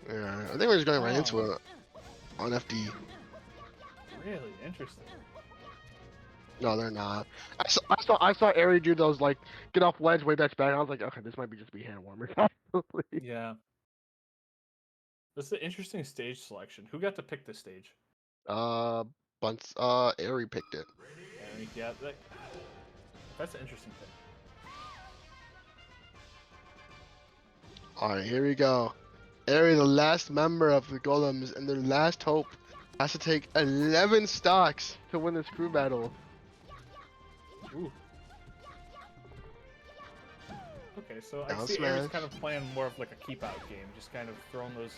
Yeah, I think we're just going right into it on FD. Really interesting. No, they're not. I saw Airy do those like get off ledge, way back back. I was like, okay, this might be just be hand warmers. Yeah. This is an interesting stage selection. Who got to pick this stage? Airy picked it. Yeah, that's an interesting thing. All right, here we go. Airy, the last member of the Golems, and their last hope, has to take 11 stocks to win this crew battle. Ooh. Okay, so I Down see Airy's smash. kind of playing more of like a keep out game, just kind of throwing those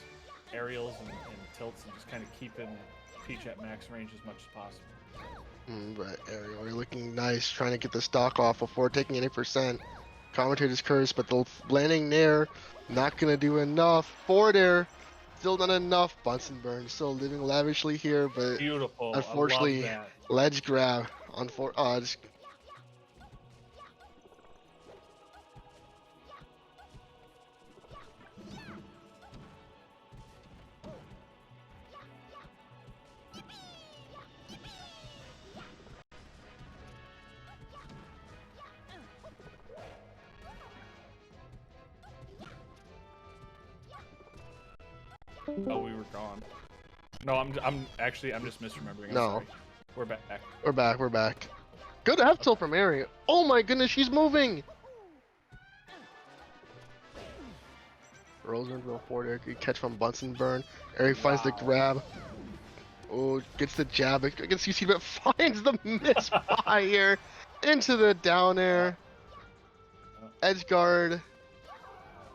aerials and tilts and just kind of keeping Peach at max range as much as possible. But Airy, you're looking nice, trying to get the stock off before taking any percent. Commentator's curse, but the landing there, not gonna do enough. Forward air, still not enough. Bunsen Burn still living lavishly here, but Beautiful. I love unfortunately, that. ledge grab on just Oh, we were gone. No, I'm just misremembering. I'm No. sorry. We're back. We're back. Good F tilt from Ari. Oh my goodness, she's moving! Rolls into a forward air. Good catch from Bunsen Burn. Ari finds the Wow. grab. Oh, gets the jab against UC, but finds the misfire into the down air. Edge guard.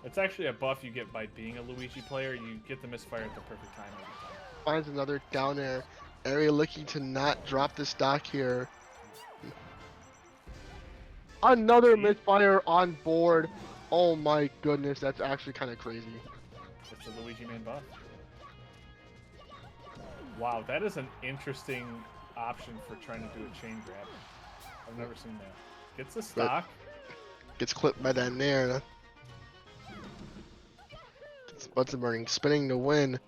It's actually a buff you get by being a Luigi player. You get the misfire at the perfect time every time. Finds another down air. Ari looking to not drop the stock here. Another misfire on board. Oh my goodness, that's actually kind of crazy. It's a Luigi main buff. Wow, that is an interesting option for trying to do a chain grab. I've never seen that. Gets the stock. Gets clipped by that nair. Gets Bunsen burning, spinning to win.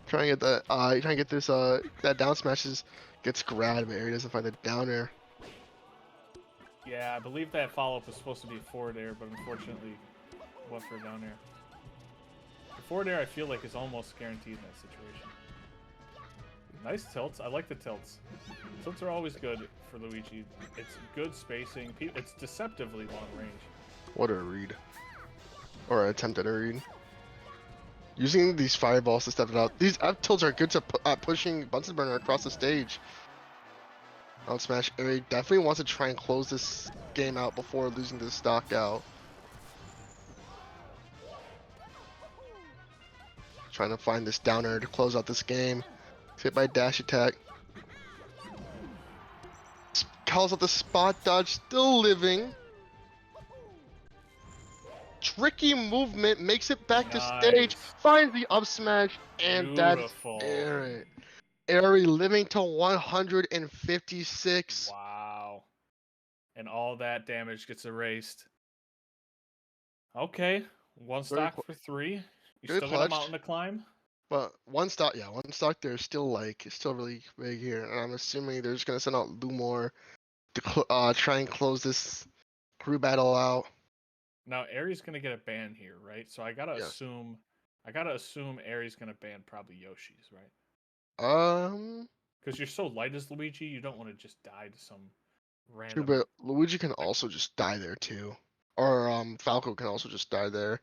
Trying to get the trying to get this that down smashes. Gets grabbed, but Ari doesn't find the down air. Yeah, I believe that follow-up was supposed to be a forward air, but unfortunately went for a down air. The forward air, I feel like, is almost guaranteed in that situation. Nice tilts. I like the tilts. Tilts are always good for Luigi. It's good spacing. It's deceptively long range. What a read. Or attempt at a read. Using these fireballs to step it out. These up tilts are good to pushing Bunsen Burner across the stage. Out smash. Ari definitely wants to try and close this game out before losing the stock out. Trying to find this downer to close out this game. Hit by dash attack. Calls out the spot dodge, still living. Tricky movement, makes it back to stage, finds the up smash, and Beautiful. That's Ari. Ari living to 156. Wow. And all that damage gets erased. Okay. One stock for 3. You still got a mountain to climb? But one stock there is still really big here. And I'm assuming they're just going to send out Lumore to try and close this crew battle out. Now Ari's gonna get a ban here, right? So I gotta assume Ari's gonna ban probably Yoshi's, right? Because you're so light as Luigi, you don't want to just die to some random. True, but Luigi can also just die there too, or Falco can also just die there.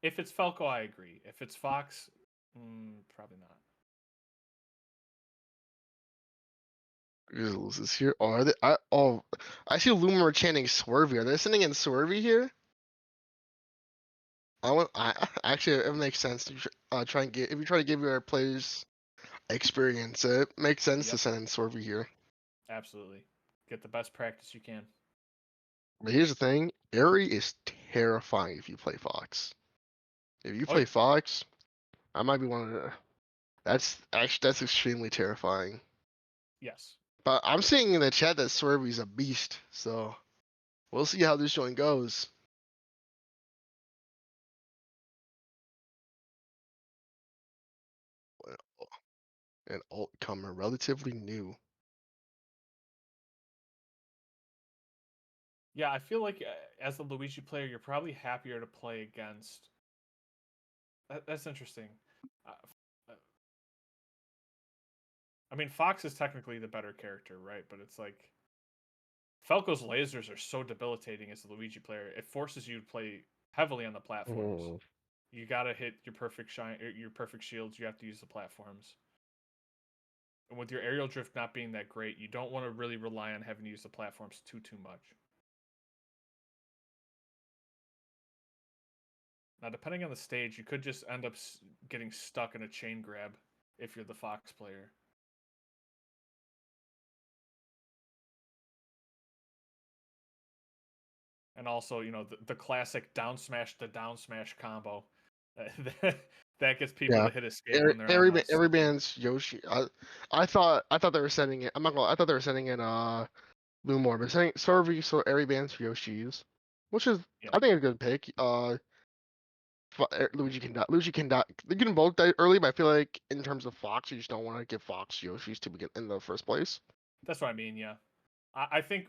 If it's Falco, I agree. If it's Fox, probably not. Is here? Oh, are they? I see Lumore chanting Swervy. Are they sending in Swervy here? Actually, it makes sense to try and if you try to give your players experience, it makes sense to send in Swervy here. Absolutely, get the best practice you can. But here's the thing: Ari is terrifying if you play Fox. If you play Fox, I might be one of the. That's extremely terrifying. Yes. But I'm seeing in the chat that Swervy's a beast, so we'll see how this joint goes. An alt comer, relatively new. Yeah, I feel like as a Luigi player, you're probably happier to play against. That's interesting. I mean, Fox is technically the better character, right? But it's like Falco's lasers are so debilitating as a Luigi player. It forces you to play heavily on the platforms. You gotta hit your perfect shields. You have to use the platforms. And with your aerial drift not being that great, you don't want to really rely on having to use the platforms too much. Now, depending on the stage, you could just end up getting stuck in a chain grab if you're the Fox player. And also, you know, the classic down smash to down smash combo. That gets people to hit escape when they're on every band's Yoshi. I thought they were sending it. I thought they were sending in Lumore, but sending Swervy, so every band's Yoshi's, which is I think a good pick. Luigi can die. They can both die early, but I feel like in terms of Fox, you just don't want to give Fox Yoshi's to begin in the first place. That's what I mean. Yeah, I think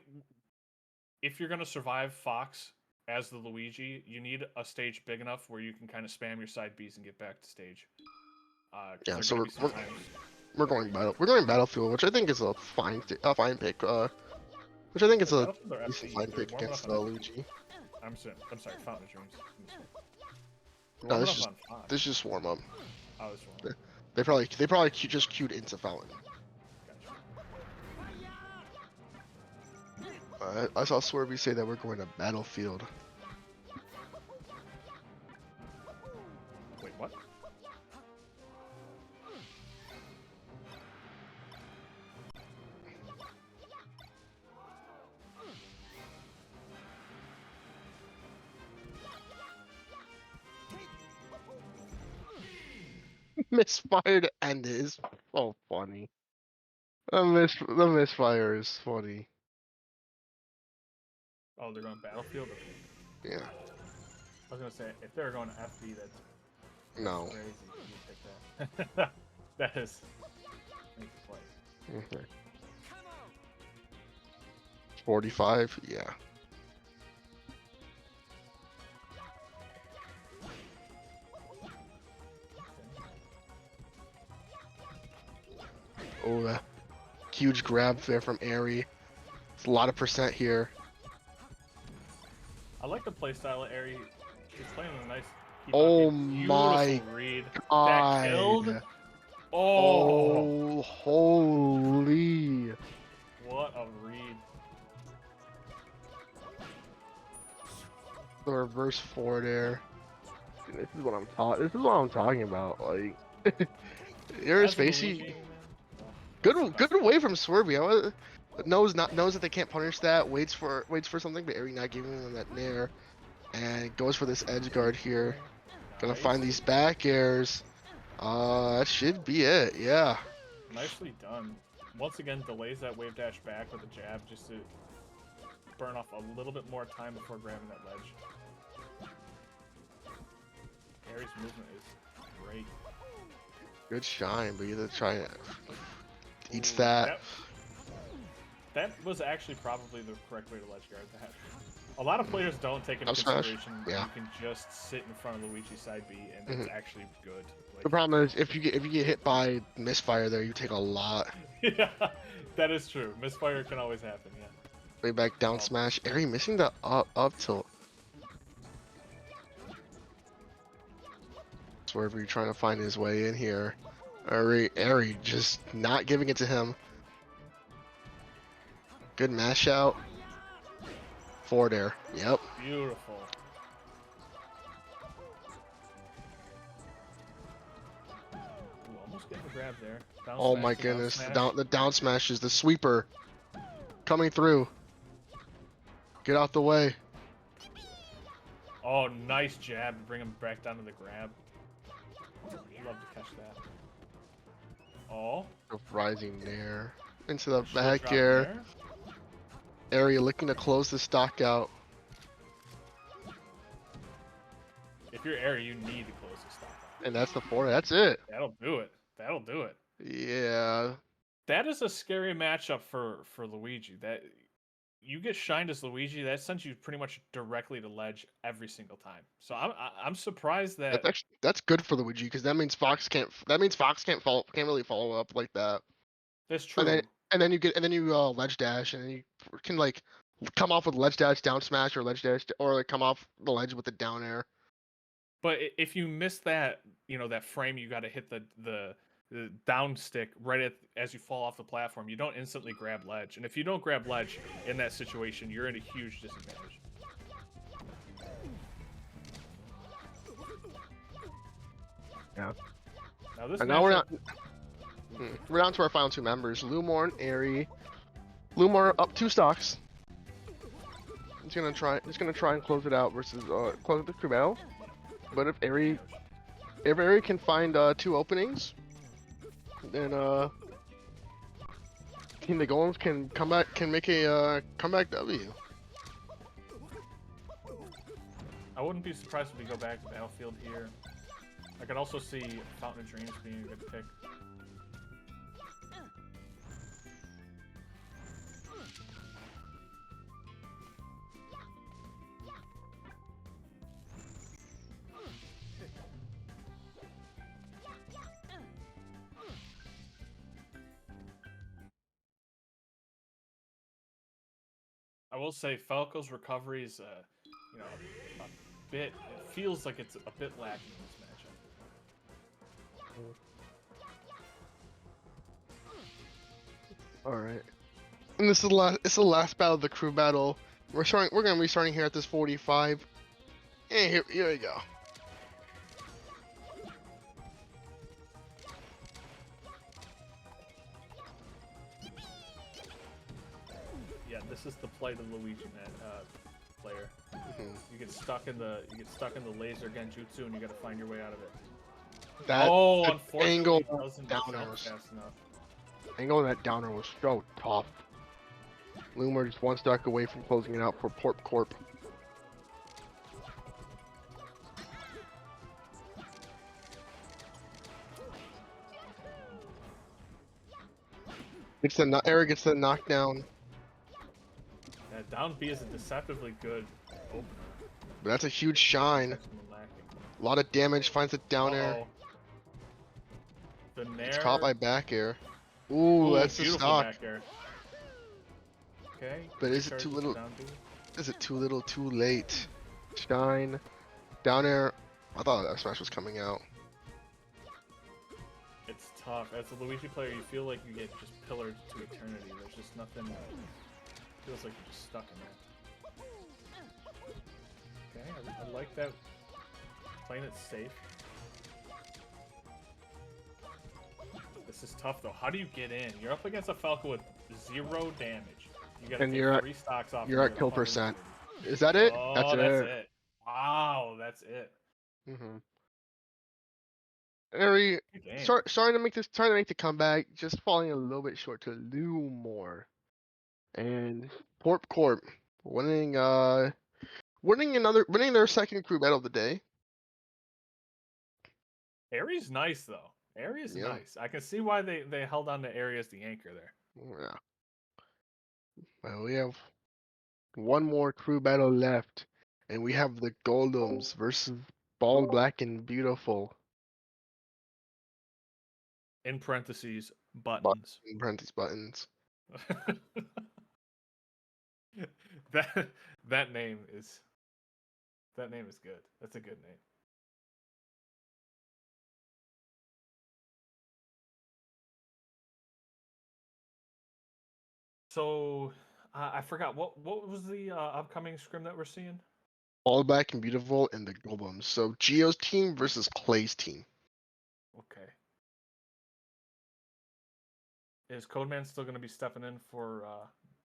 if you're gonna survive Fox, as the Luigi, you need a stage big enough where you can kind of spam your side Bs and get back to stage. Yeah, There's so gonna be some times. we're going Battlefield, which I think is a fine pick. Which I think is a Battlefield or decent FB? fine They're pick warming against up on FB. Luigi. I'm sorry, Fountain of Dreams. They're No, warming this up on 5. is just warm up. Oh, this one. They probably just queued into Fountain. Gotcha. I saw Swervy say that we're going to Battlefield. Wait, what? Misfire to end it is so funny. The misfire is funny. Oh, they're going Battlefield? Yeah. I was gonna say, if they're going to FB, that's No. crazy. You pick that. That is... Make the play. Okay. 45? Yeah. Oh, huge grab there from Airy. It's a lot of percent here. I like the playstyle of Airy. He's playing a nice... Oh beautiful my read. God. That killed? Oh, holy. What a read. The reverse forward air. This is what I'm talking about. Like, Air's As a basically Luigi, good away from Swervy. Knows that they can't punish that. Waits for something, but Airy not giving them that nair, and goes for this edge guard here. Gonna find these back airs. That should be it. Yeah. Nicely done. Once again, delays that wave dash back with a jab just to burn off a little bit more time before grabbing that ledge. Airy's movement is great. Good shine, but either try it. Eats Ooh, that. That was actually probably the correct way to ledge guard that. A lot of players don't take into Up smash? consideration Yeah. you can just sit in front of Luigi's side B and it's actually good. The problem is if you get hit by misfire there, you take a lot. Yeah, that is true. Misfire can always happen, yeah. Way back down smash. Airy missing the up tilt. So wherever you're trying to find his way in here. Airy just not giving it to him. Good mash out. Forward air. Yep. Beautiful. Ooh, almost getting the grab there. Down Oh smash my to goodness. smash. The down smash is the sweeper. Coming through. Get out the way. Oh, nice jab to bring him back down to the grab. Love to catch that. Oh. Rising there. Into the Short back drop air. there. Airy looking to close the stock out. If you're Airy, you need to close the stop. And that's the forward. That's it. That'll do it. That'll do it. Yeah. That is a scary matchup for Luigi. That you get shined as Luigi, that sends you pretty much directly to ledge every single time. So I'm surprised that That's good for Luigi because that means Fox can't can't really follow up like that. that's true. And then you ledge dash and then you can like come off with ledge dash down smash or ledge dash or like come off the ledge with the down air. But if you miss that, that frame, you got to hit the down stick right as you fall off the platform. You don't instantly grab ledge, and if you don't grab ledge in that situation, you're in a huge disadvantage. Yeah. Now this. And now we're down to our final two members, Lumor and Airy. Lumor up 2 stocks. He's gonna try and close it out versus close the crew battle. But if Airy can find 2 openings, then Team the Golems can make a comeback W. I wouldn't be surprised if we go back to Battlefield here. I could also see Fountain of Dreams being a good pick. I will say Falco's recovery is, you know, a bit. It feels like it's a bit lacking in this matchup. All right. And this is the last. It's the last battle of the crew battle. We're starting. We're gonna be starting here at this 45. And here we go. Yeah, this is the plight of Luigi player. You get stuck in the laser genjutsu, and you got to find your way out of it. That Unfortunately, angle it doesn't jump downers. fast enough. Angle on that downer was so tough. Loomer just one stock away from closing it out for Porp Corp. Eric gets the knockdown. Yeah, down B is a deceptively good opener. But that's a huge shine. A lot of damage, finds it down air. The nair. It's caught by back air. Ooh, that's the stock. Back air. Okay. But is it too little? Is it too little, too late? Shine. Down air. I thought that smash was coming out. It's tough. As a Luigi player, you feel like you get just pillared to eternity. There's just nothing. Feels like you're just stuck in there. Okay, I like that. Playing it safe. This is tough though. How do you get in? You're up against a Falco with 0 damage. You gotta take 3 stocks off. You're at kill percent. Is that it? Oh, that's it. Wow, that's it. Ari, trying to make the comeback, just falling a little bit short to Lumore. And Porp Corp winning their second crew battle of the day. Ari's nice though. Ari's nice. I can see why they held on to Ari as the anchor there. Yeah. Well, we have one more crew battle left, and we have the Golems versus Bald Black and Beautiful. In parentheses, buttons. In parentheses, buttons. that name is good. That's a good name. So I forgot what was the upcoming scrim that we're seeing. Bald Black and Beautiful and the Golems. So Geo's team versus Clay's team. Okay. Is Codeman still going to be stepping in for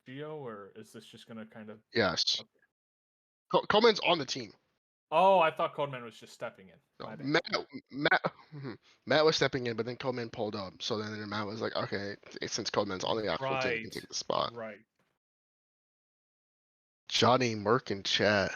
Geo, or is this just going to kind of? Yes. Okay. Codeman's on the team. Oh, I thought Codeman was just stepping in. No, Matt was stepping in, but then Codeman pulled up. So then Matt was like, okay, since Codeman's on the actual team, he can take the spot. Right. Johnny Merck in chat.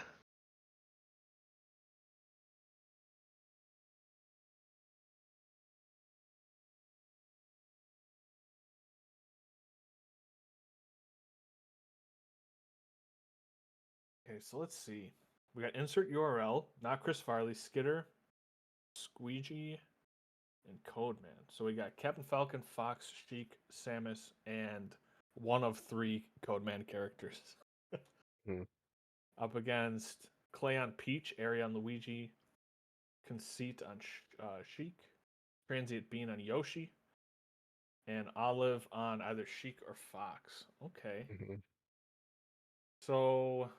Okay, so let's see. We got insert URL, not Chris Farley, Skitter, Squeegee, and Codeman. So we got Captain Falcon, Fox, Sheik, Samus, and one of 3 Codeman characters. Up against Clay on Peach, Ari on Luigi, Conceit on Sheik, Transient Bean on Yoshi, and Olive on either Sheik or Fox. Okay. So,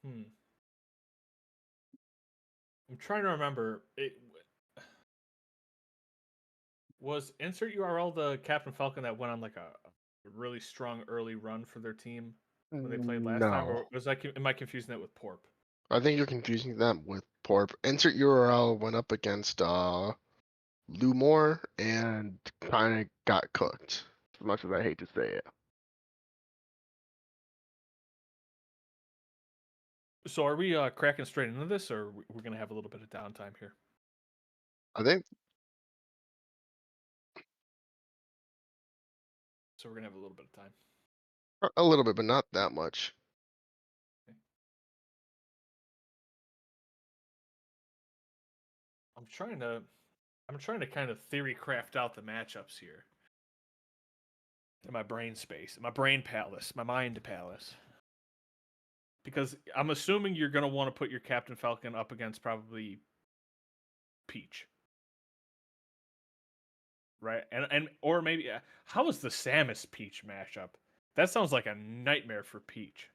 I'm trying to remember. Was insert URL the Captain Falcon that went on like a really strong early run for their team when they played last time? Or am I confusing it with Porp? I think you're confusing them with Porp. Insert URL went up against Lumore and kind of got cooked. As much as I hate to say it. So are we cracking straight into this, or we're going to have a little bit of downtime here? I think. So we're going to have a little bit of time. A little bit, but not that much. Okay. I'm trying to kind of theory craft out the matchups here. In my brain space, my brain palace, my mind palace. Because I'm assuming you're gonna want to put your Captain Falcon up against probably Peach. Right? And or maybe how is the Samus Peach mashup? That sounds like a nightmare for Peach.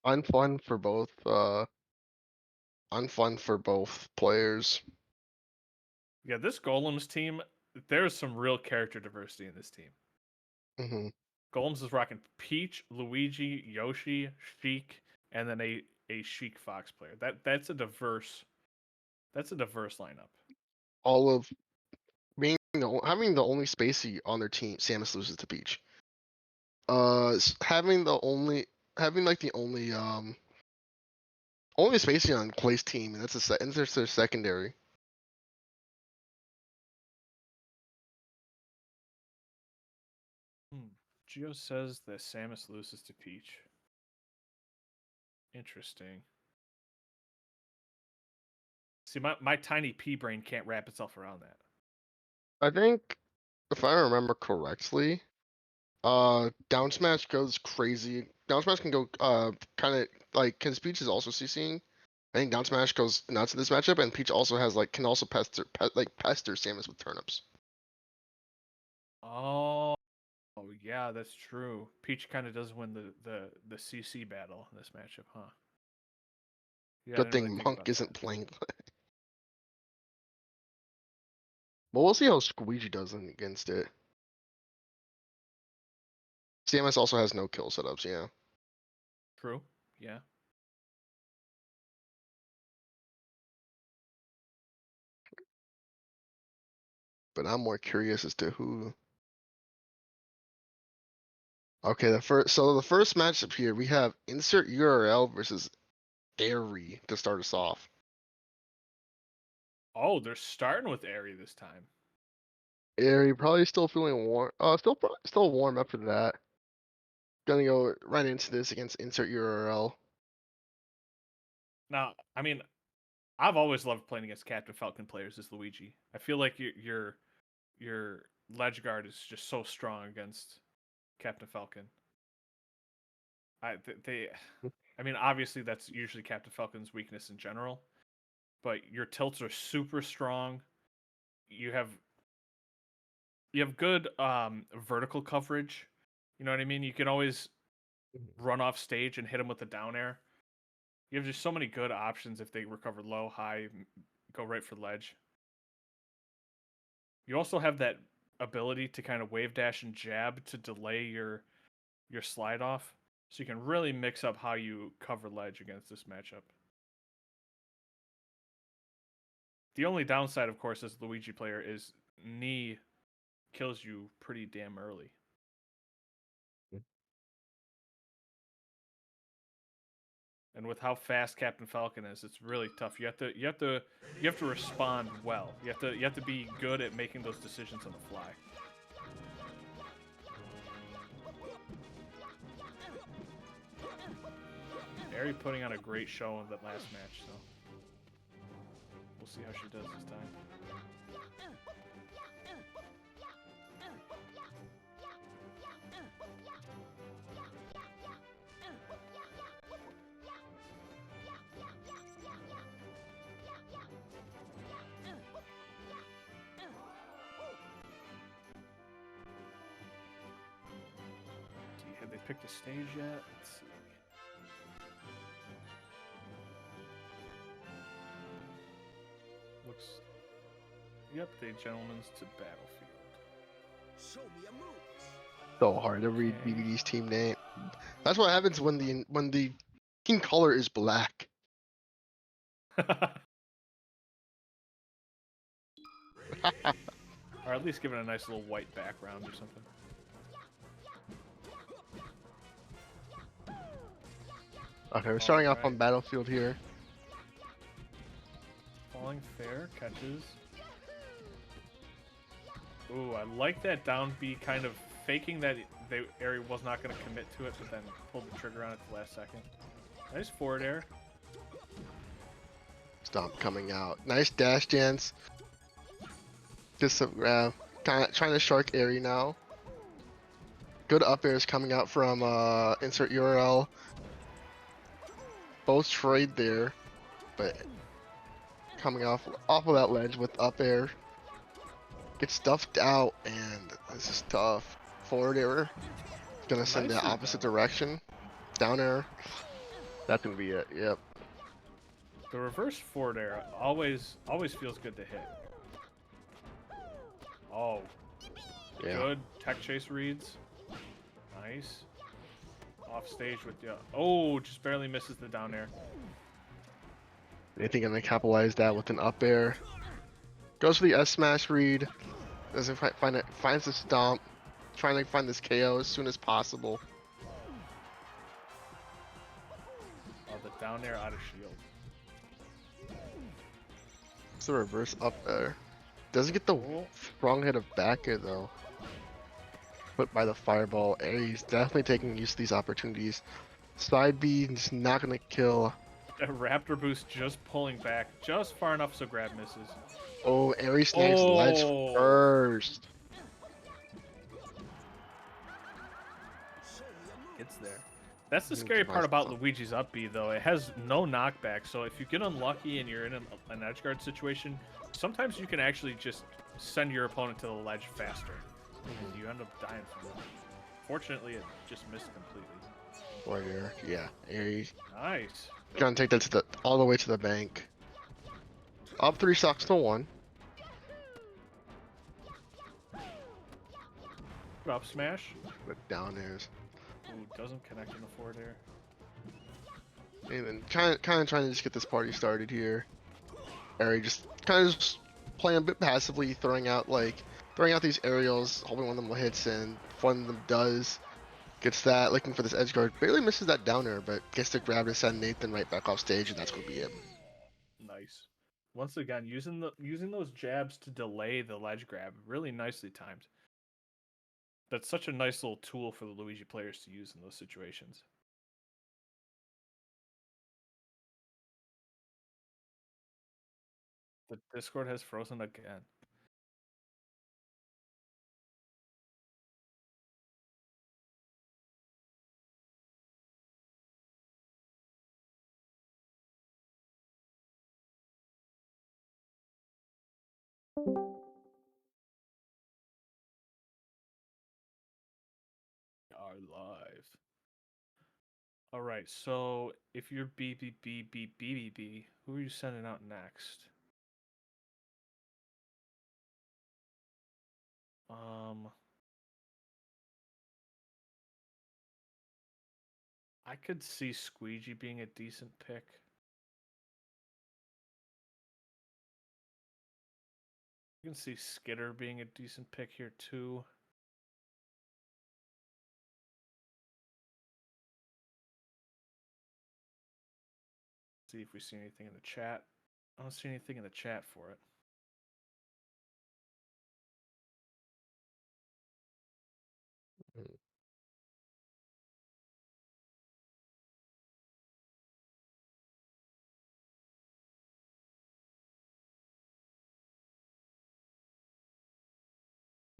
Unfun for both. Unfun for both players. Yeah, this Golems team, there's some real character diversity in this team. Hmm. Golems is rocking Peach, Luigi, Yoshi, Sheik, and then a Sheik Fox player. That's a diverse lineup. All of having the only Spacey on their team, Samus loses to Peach. Having like the only Spacey on Clay's team, and that's their secondary. Geo says that Samus loses to Peach. Interesting. See, my tiny pea brain can't wrap itself around that. I think, if I remember correctly, down smash goes crazy. Down smash can go kind of like because Peach is also CCing. I think down smash goes nuts in this matchup, and Peach also has can also pester Samus with turnips. Oh, yeah, that's true. Peach kind of does win the CC battle in this matchup, huh? Yeah, I Good didn't really thing think Monk about isn't that. playing. But we'll see how Squeegee does against it. Samus also has no kill setups, yeah. True. Yeah. But I'm more curious as to who. Okay, the first matchup here we have insert URL versus Airy to start us off. Oh, they're starting with Airy this time. Airy probably still feeling warm. Still warm after that. Gonna go right into this against insert URL. Now, I mean, I've always loved playing against Captain Falcon players as Luigi. I feel like your ledge guard is just so strong against Captain Falcon. I mean, obviously that's usually Captain Falcon's weakness in general, but your tilts are super strong. You have good vertical coverage. You know what I mean? You can always run off stage and hit them with the down air. You have just so many good options if they recover low, high, go right for ledge. You also have that ability to kind of wave dash and jab to delay your slide off. So you can really mix up how you cover ledge against this matchup. The only downside, of course, as a Luigi player is knee kills you pretty damn early. And with how fast Captain Falcon is, it's really tough. You have to respond well. You have to be good at making those decisions on the fly. Airy putting on a great show in that last match, so we'll see how she does this time. Have they picked a stage yet? Let's see. Looks. Yep, they gentlemen's to battlefield. Show me a move. So hard to read Okay. BBD's team name. That's what happens when the team color is black. Or at least give it a nice little white background or something. Okay, we're starting off on Alright. battlefield here. Falling fair, catches. Ooh, I like that down B kind of faking that Airy was not going to commit to it, but then pulled the trigger on it at the last second. Nice forward air. Stomp coming out. Nice dash dance. Just kind of trying to shark Airy now. Good up airs coming out from insert URL. both trade there, but coming off of that ledge with up air, gets stuffed out, and this is tough. Forward air, gonna send the Nicely opposite done. direction. Down air, that's gonna be it. Yep. The reverse forward air always feels good to hit. Oh, Yeah. good tech chase reads. Nice. Off stage with the. Oh, just barely misses the down air. Anything gonna capitalize that with an up air? Goes for the S smash read. Doesn't find it. Finds the stomp. Trying to find this KO as soon as possible. Oh, the down air out of shield. It's the reverse up air. Doesn't get the Oh, strong hit of back air though. Put by the fireball. He's definitely taking use of these opportunities. Side B is not gonna kill. that raptor boost just pulling back just far enough so grab misses. Oh, Aries snags ledge Oh. first. Gets there. That's the Mm, scary part nice about pump. Luigi's up B, though. It has no knockback, so if you get unlucky and you're in an edge guard situation, sometimes you can actually just send your opponent to the ledge faster, and you end up dying from it. Fortunately, it just missed completely. Warrior, yeah. Aries Nice. gonna take that to the all the way to the bank. Up 3 stocks to 1. Up smash. But down airs. Ooh, doesn't connect in the forward air. And then kind of trying to just get this party started here. Ari just kind of just playing a bit passively, throwing out these aerials, hoping one of them hits, and if one of them does, gets that, looking for this edge guard, barely misses that downer, but gets to grab to send Nathan right back off stage, and that's gonna be it. Nice. Once again, using those jabs to delay the ledge grab, really nicely timed. That's such a nice little tool for the Luigi players to use in those situations. The Discord has frozen again. Are live. All right, so if you're BBB, who are you sending out next? I could see Squeegee being a decent pick. You can see Skitter being a decent pick here too. See if we see anything in the chat. I don't see anything in the chat for it.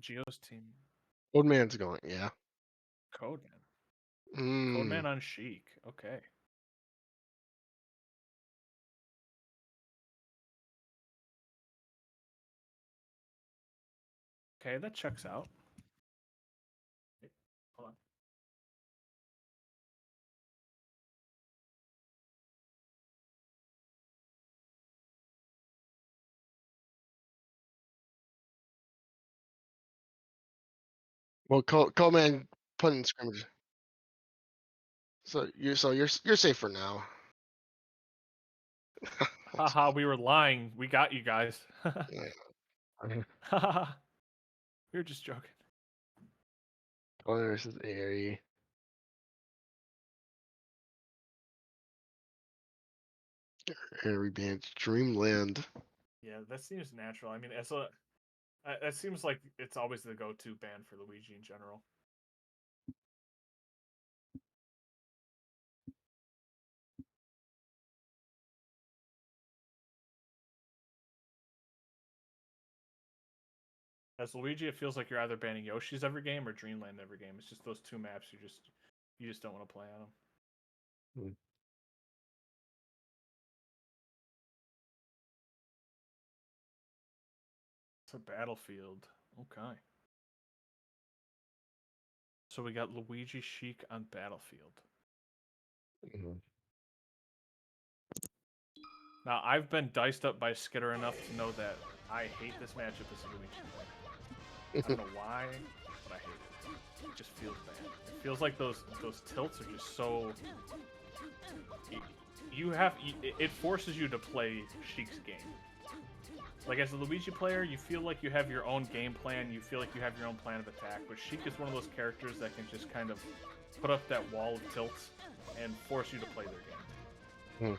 Geo's team. Old man's going, yeah. Codeman. Mm. Codeman on Sheik. Okay. Okay, that checks out. Wait, hold on. Well, Coleman put in scrimmage, so you're safe for now. Haha, we were lying. We got you guys. Yeah. Haha. We were just joking. Coleman versus Airy. Airy band Dreamland. Yeah, that seems natural. I mean, that seems like it's always the go-to band for Luigi in general. As Luigi, it feels like you're either banning Yoshi's every game or Dreamland every game. It's just those two maps you just don't want to play on them. So Battlefield. Okay. So we got Luigi Sheik on Battlefield. Mhm. Now, I've been diced up by Skitter enough to know that I hate this matchup as a Luigi player. I don't know why, but I hate it. It just feels bad. It feels like those tilts are just so... It forces you to play Sheik's game. Like, as a Luigi player, you feel like you have your own game plan, you feel like you have your own plan of attack, but Sheik is one of those characters that can just kind of put up that wall of tilts and force you to play their game.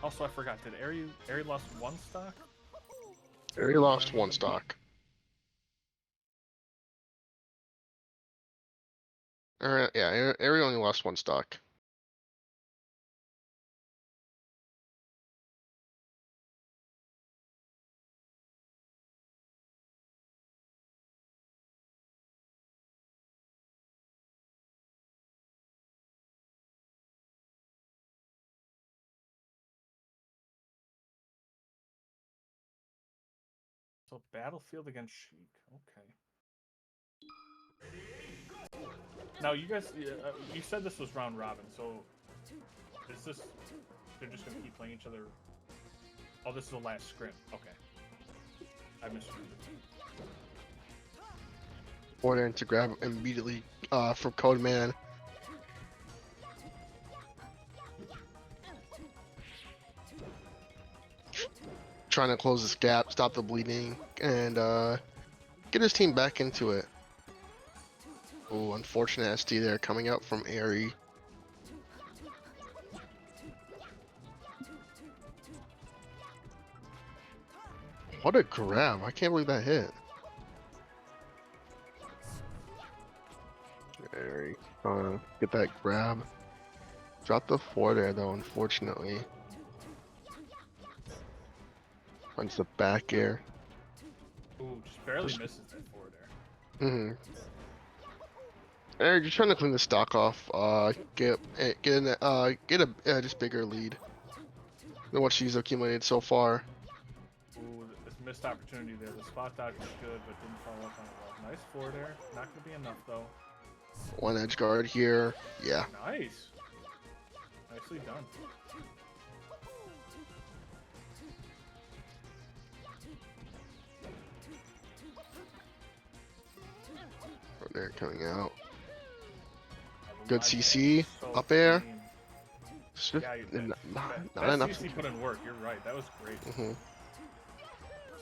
Also, I forgot, did Ari lost one stock? He lost one stock. Yeah, Ari only lost one stock. So Battlefield against Sheik. Okay. Now you guys, you said this was round robin. So is this? They're just gonna keep playing each other. Oh, this is the last scrim. Okay. I misread it. Order to grab immediately from Codeman. Trying to close this gap, stop the bleeding, and get his team back into it. Oh, unfortunate SD there coming out from Ari. What a grab. I can't believe that hit. Ari, get that grab. Drop the 4 there though, unfortunately. Finds the back air. Ooh, just barely misses that forward air. Mm-hmm. Ari, just trying to clean the stock off. Get a just bigger lead than what she's accumulated so far. Ooh, this missed opportunity there. The spot dodge was good, but didn't follow up on it well. Nice forward air. Not gonna be enough though. One edge guard here. Yeah. Nice. Nicely done. Right there coming out. Good Good CC. Up air. Yeah, Not enough. CC put in work. You're right. That was great. Mm-hmm.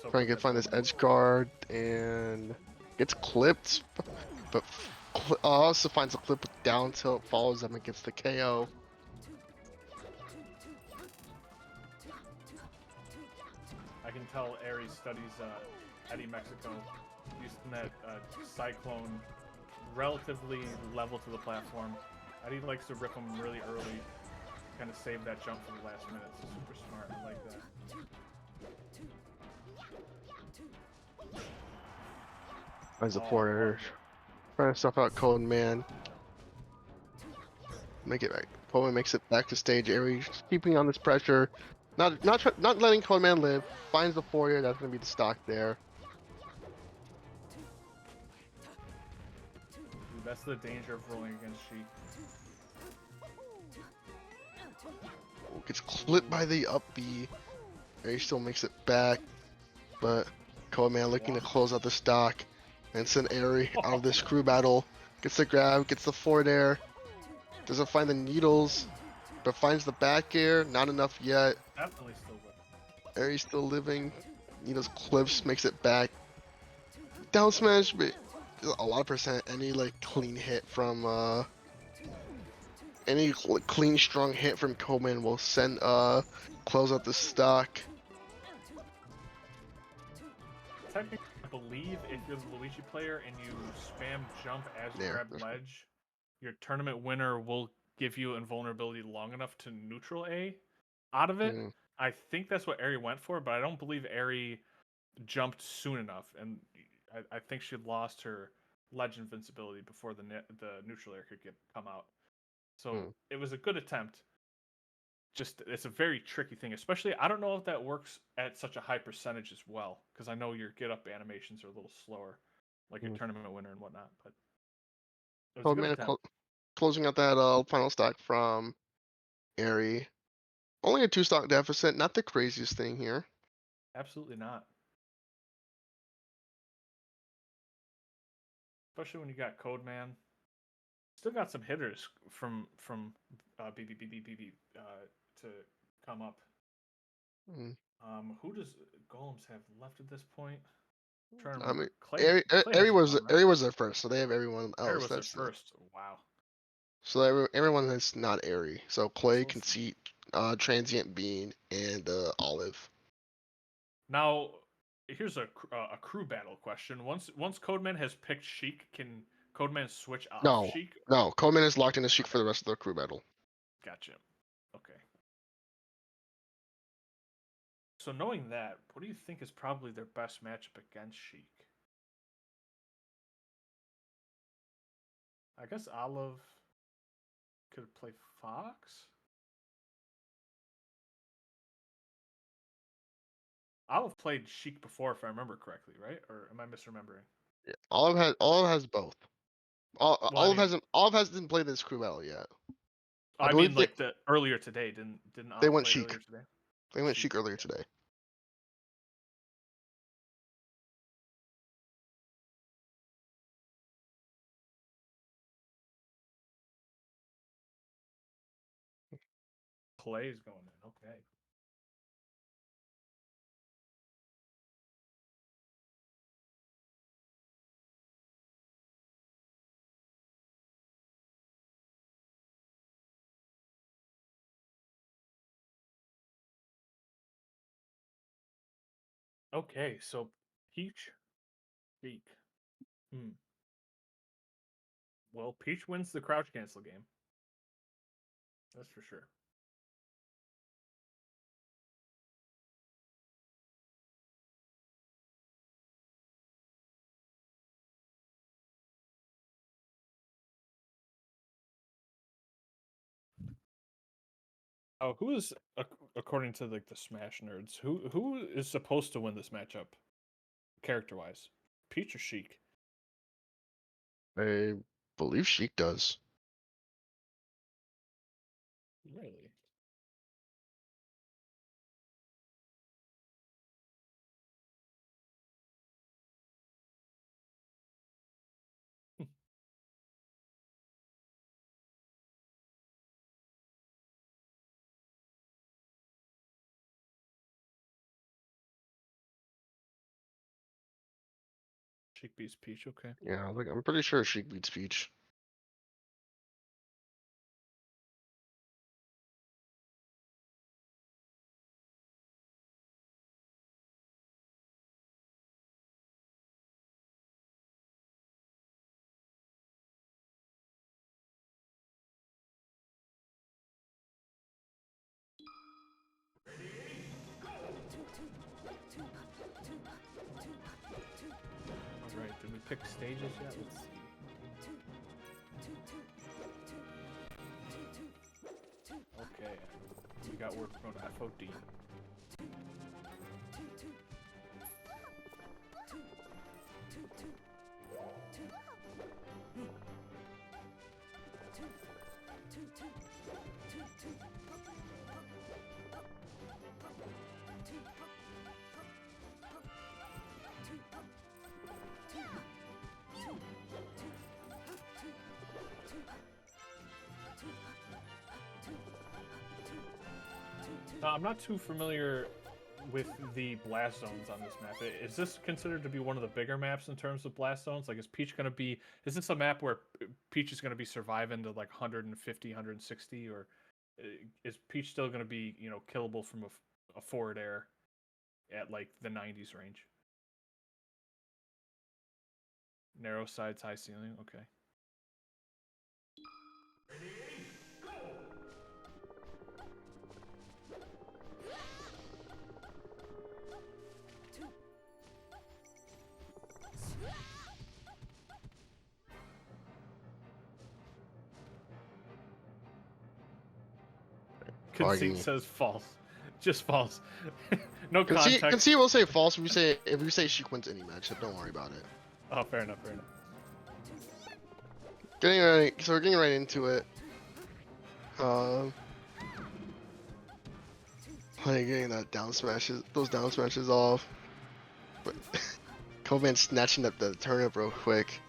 So Trying to find this edge guard and gets clipped, but also finds a clip with down tilt, follows them and gets the KO. I can tell Aries studies Eddie Mexico, using that cyclone relatively level to the platform. Eddie likes to rip them really early, kind of save that jump for the last minute. So super smart. I like that. Finds the porter. Trying to stuff out Code Man. Make it back. Coleman makes it back to stage. Aries keeping on this pressure. Not letting Code Man live. Finds the forward. That's gonna be the stock there. Dude, that's the danger of rolling against Sheik. Gets clipped by the up B. Aries still makes it back, but Code Man looking to close out the stock and send Aries out of this crew battle. Gets the grab, gets the forward air. Doesn't find the needles, but finds the back air. Not enough yet. Definitely still with. Aries still living. Needles clips, makes it back. Down smash, but a lot of percent. Any like clean hit from any clean strong hit from Coleman will send close out the stock. Technically, I believe if you're the Luigi player and you spam jump as you grab ledge, your tournament winner will give you invulnerability long enough to neutral A out of it. I think that's what Ari went for, but I don't believe Ari jumped soon enough, and I think she lost her ledge invincibility before the neutral air could come out. So Hmm. it was a good attempt. Just it's a very tricky thing, especially I don't know if that works at such a high percentage as well, because I know your get up animations are a little slower, like your Hmm. tournament winner and whatnot. But it was a Oh good man, attempt. closing out that final stack from Airy. Only a 2 stock deficit, not the craziest thing here. Absolutely not. Especially when you got Code Man. Still got some hitters from BB to come up. Hmm. Who does Golems have left at this point? I'm trying to I mean, remember. Clay Airy hasn't was gone, right? Airy was their first, so they have everyone Harry else. was their That's first. Wow. so everyone that's not Airy. So Clay, So let's Conceit, Transient Bean, and Olive. now here's a crew battle question. Once Codeman has picked Sheik, can Codeman switch off No, Sheik? no. Coleman is locked in a Sheik for Okay, the rest of the crew battle. gotcha. Okay. So knowing that, what do you think is probably their best matchup against Sheik? I guess Olive could play Fox. Olive played Sheik before, if I remember correctly, right? Or am I misremembering? Yeah. Olive has both. Well, I mean, Olive hasn't played this crew battle yet. I I mean, believe like the earlier today. Didn't they Olive went play Sheik. earlier today? They went Sheik earlier Okay. today. Clay's going in. Okay. Okay, so Peach, Sheik. Hmm. Well, Peach wins the crouch cancel game. That's for sure. Oh, who is according to like the Smash nerds? Who is supposed to win this matchup, character wise? Peach or Sheik? I believe Sheik does. Really? Sheik beats Peach. Okay. Yeah, like I'm pretty sure Sheik beats Peach. All right. Did we pick stages yet? Let's see. Okay. We got word from FOD. I'm not too familiar with the blast zones on this map. Is this considered to be one of the bigger maps in terms of blast zones? Like, is Peach going to be... Is this a map where Peach is going to be surviving to, like, 150, 160? Or is Peach still going to be, you know, killable from a forward air at, like, the 90s range? Narrow sides, high ceiling? Okay. Conceit me. says false. Just false. No context. Conceit will say false if we say she wins any matchup. Don't worry about it. Oh, fair enough. Fair enough. So we're getting right into it. Like getting those down smashes off. But Coleman snatching up the turnip real quick.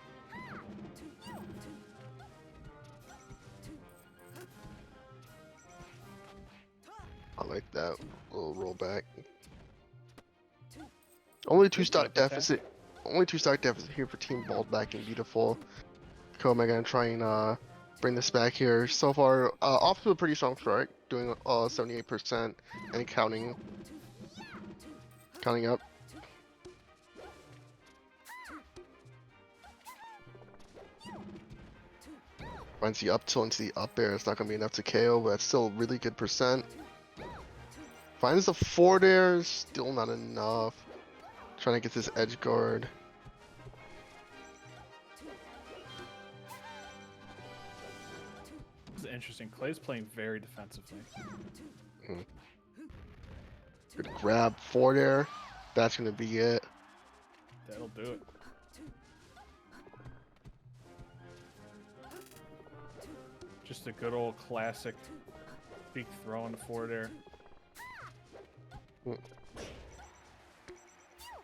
I like that little rollback. Only two Good stock jump attack. deficit. Only two stock deficit here for Team Bald Back and Beautiful. Coleman gonna try and bring this back here. So far, off to a pretty strong start, doing 78% and counting up. Finds the up tilt into the up air. It's not gonna be enough to KO, but it's still really good percent. Finds the forward air, still not enough. Trying to get this edge guard. This is interesting. Clay's playing very defensively. Good grab, forward air. That's gonna be it. That'll do it. Just a good old classic peak throw into forward air.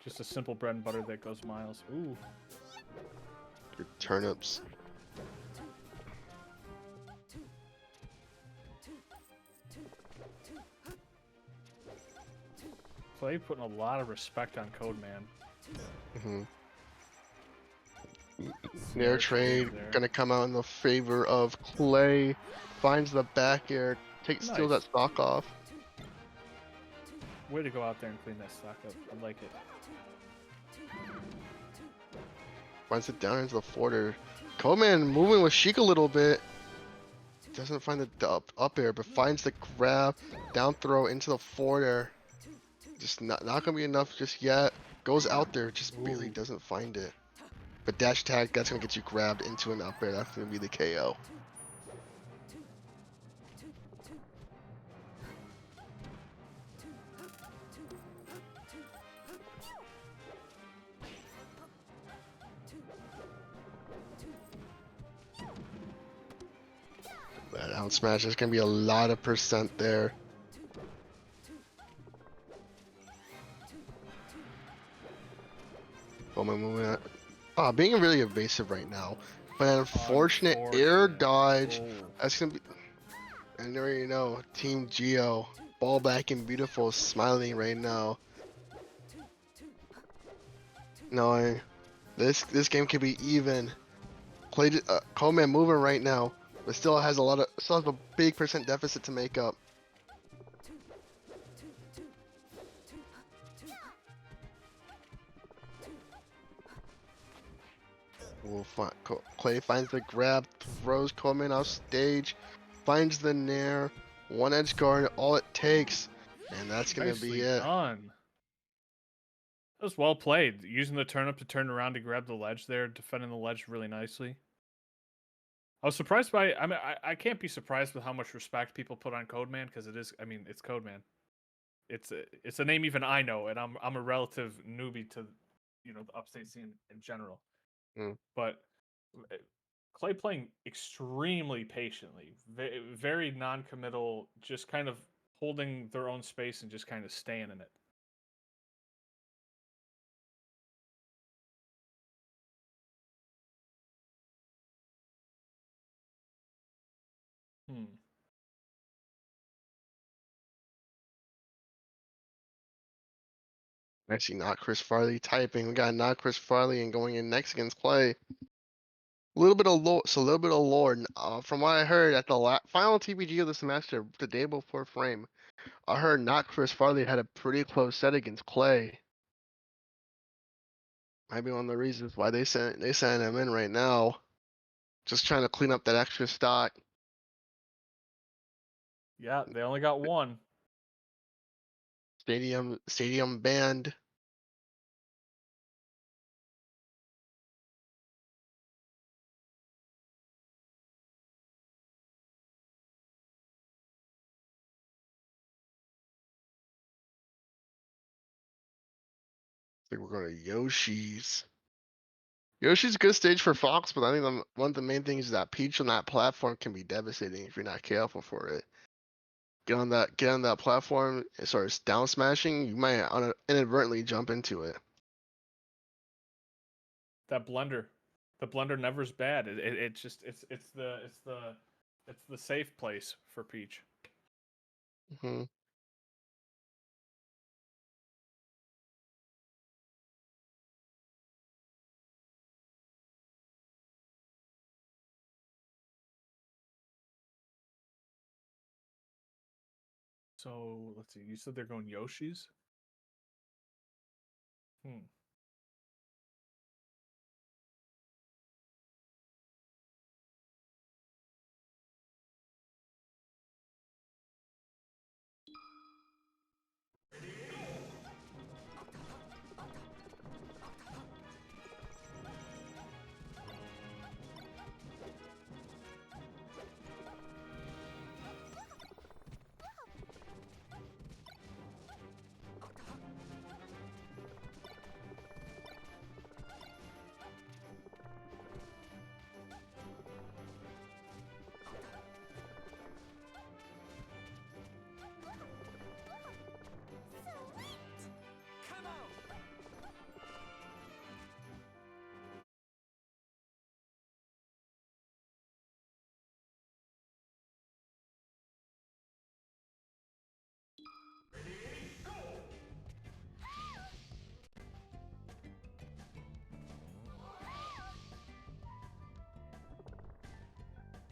Just a simple bread and butter that goes miles. Ooh. Good turnips. Clay putting a lot of respect on Code Man. Nair trade there. gonna come out in the favor of Clay. Finds the back air. Steals that Nice. stock off. Way to go out there and clean that stock up. I like it. Finds it down into the forwarder. Coleman moving with Sheik a little bit. Doesn't find the up air, but finds the grab. Down throw into the forward air. Just not gonna be enough just yet. Goes out there, just barely doesn't find it. But dash tag, that's gonna get you grabbed into an up air. That's gonna be the KO. That out smash, there's gonna be a lot of percent there. Coleman moving at, being really evasive right now. But an unfortunate air dodge. That's gonna be, and there you know, Team Geo, ball back and beautiful, smiling right now. Knowing this game could be even. Played Coleman moving right now, but still has a big percent deficit to make up. Clay finds the grab, throws Coleman off stage, finds the nair, one edge guard, all it takes, and that's gonna Nicely be it. done. That was well played. Using the turnip to turn around to grab the ledge there, defending the ledge really nicely. I was surprised by. I mean, I can't be surprised with how much respect people put on Codeman because it is. I mean, it's Codeman. It's a name even I know, and I'm a relative newbie to, the upstate scene in general. But Clay playing extremely patiently, very non-committal, just kind of holding their own space and just kind of staying in it. Actually, not Chris Farley typing. We got not Chris Farley and going in next against Clay. A little bit of lore. From what I heard at the final TPG of the semester, the day before frame, I heard not Chris Farley had a pretty close set against Clay. Might be one of the reasons why they sent him in right now. Just trying to clean up that extra stock. Yeah, they only got one. Stadium banned. think we're going to Yoshi's. Yoshi's a good stage for Fox, but I think one of the main things is that Peach on that platform can be devastating if you're not careful for it. Get on that platform, it starts down smashing, you might inadvertently jump into it. That blunder, the blunder never's bad. It's just it's the safe place for Peach. Hmm. So let's see. You said they're going Yoshi's. Hmm. Come on.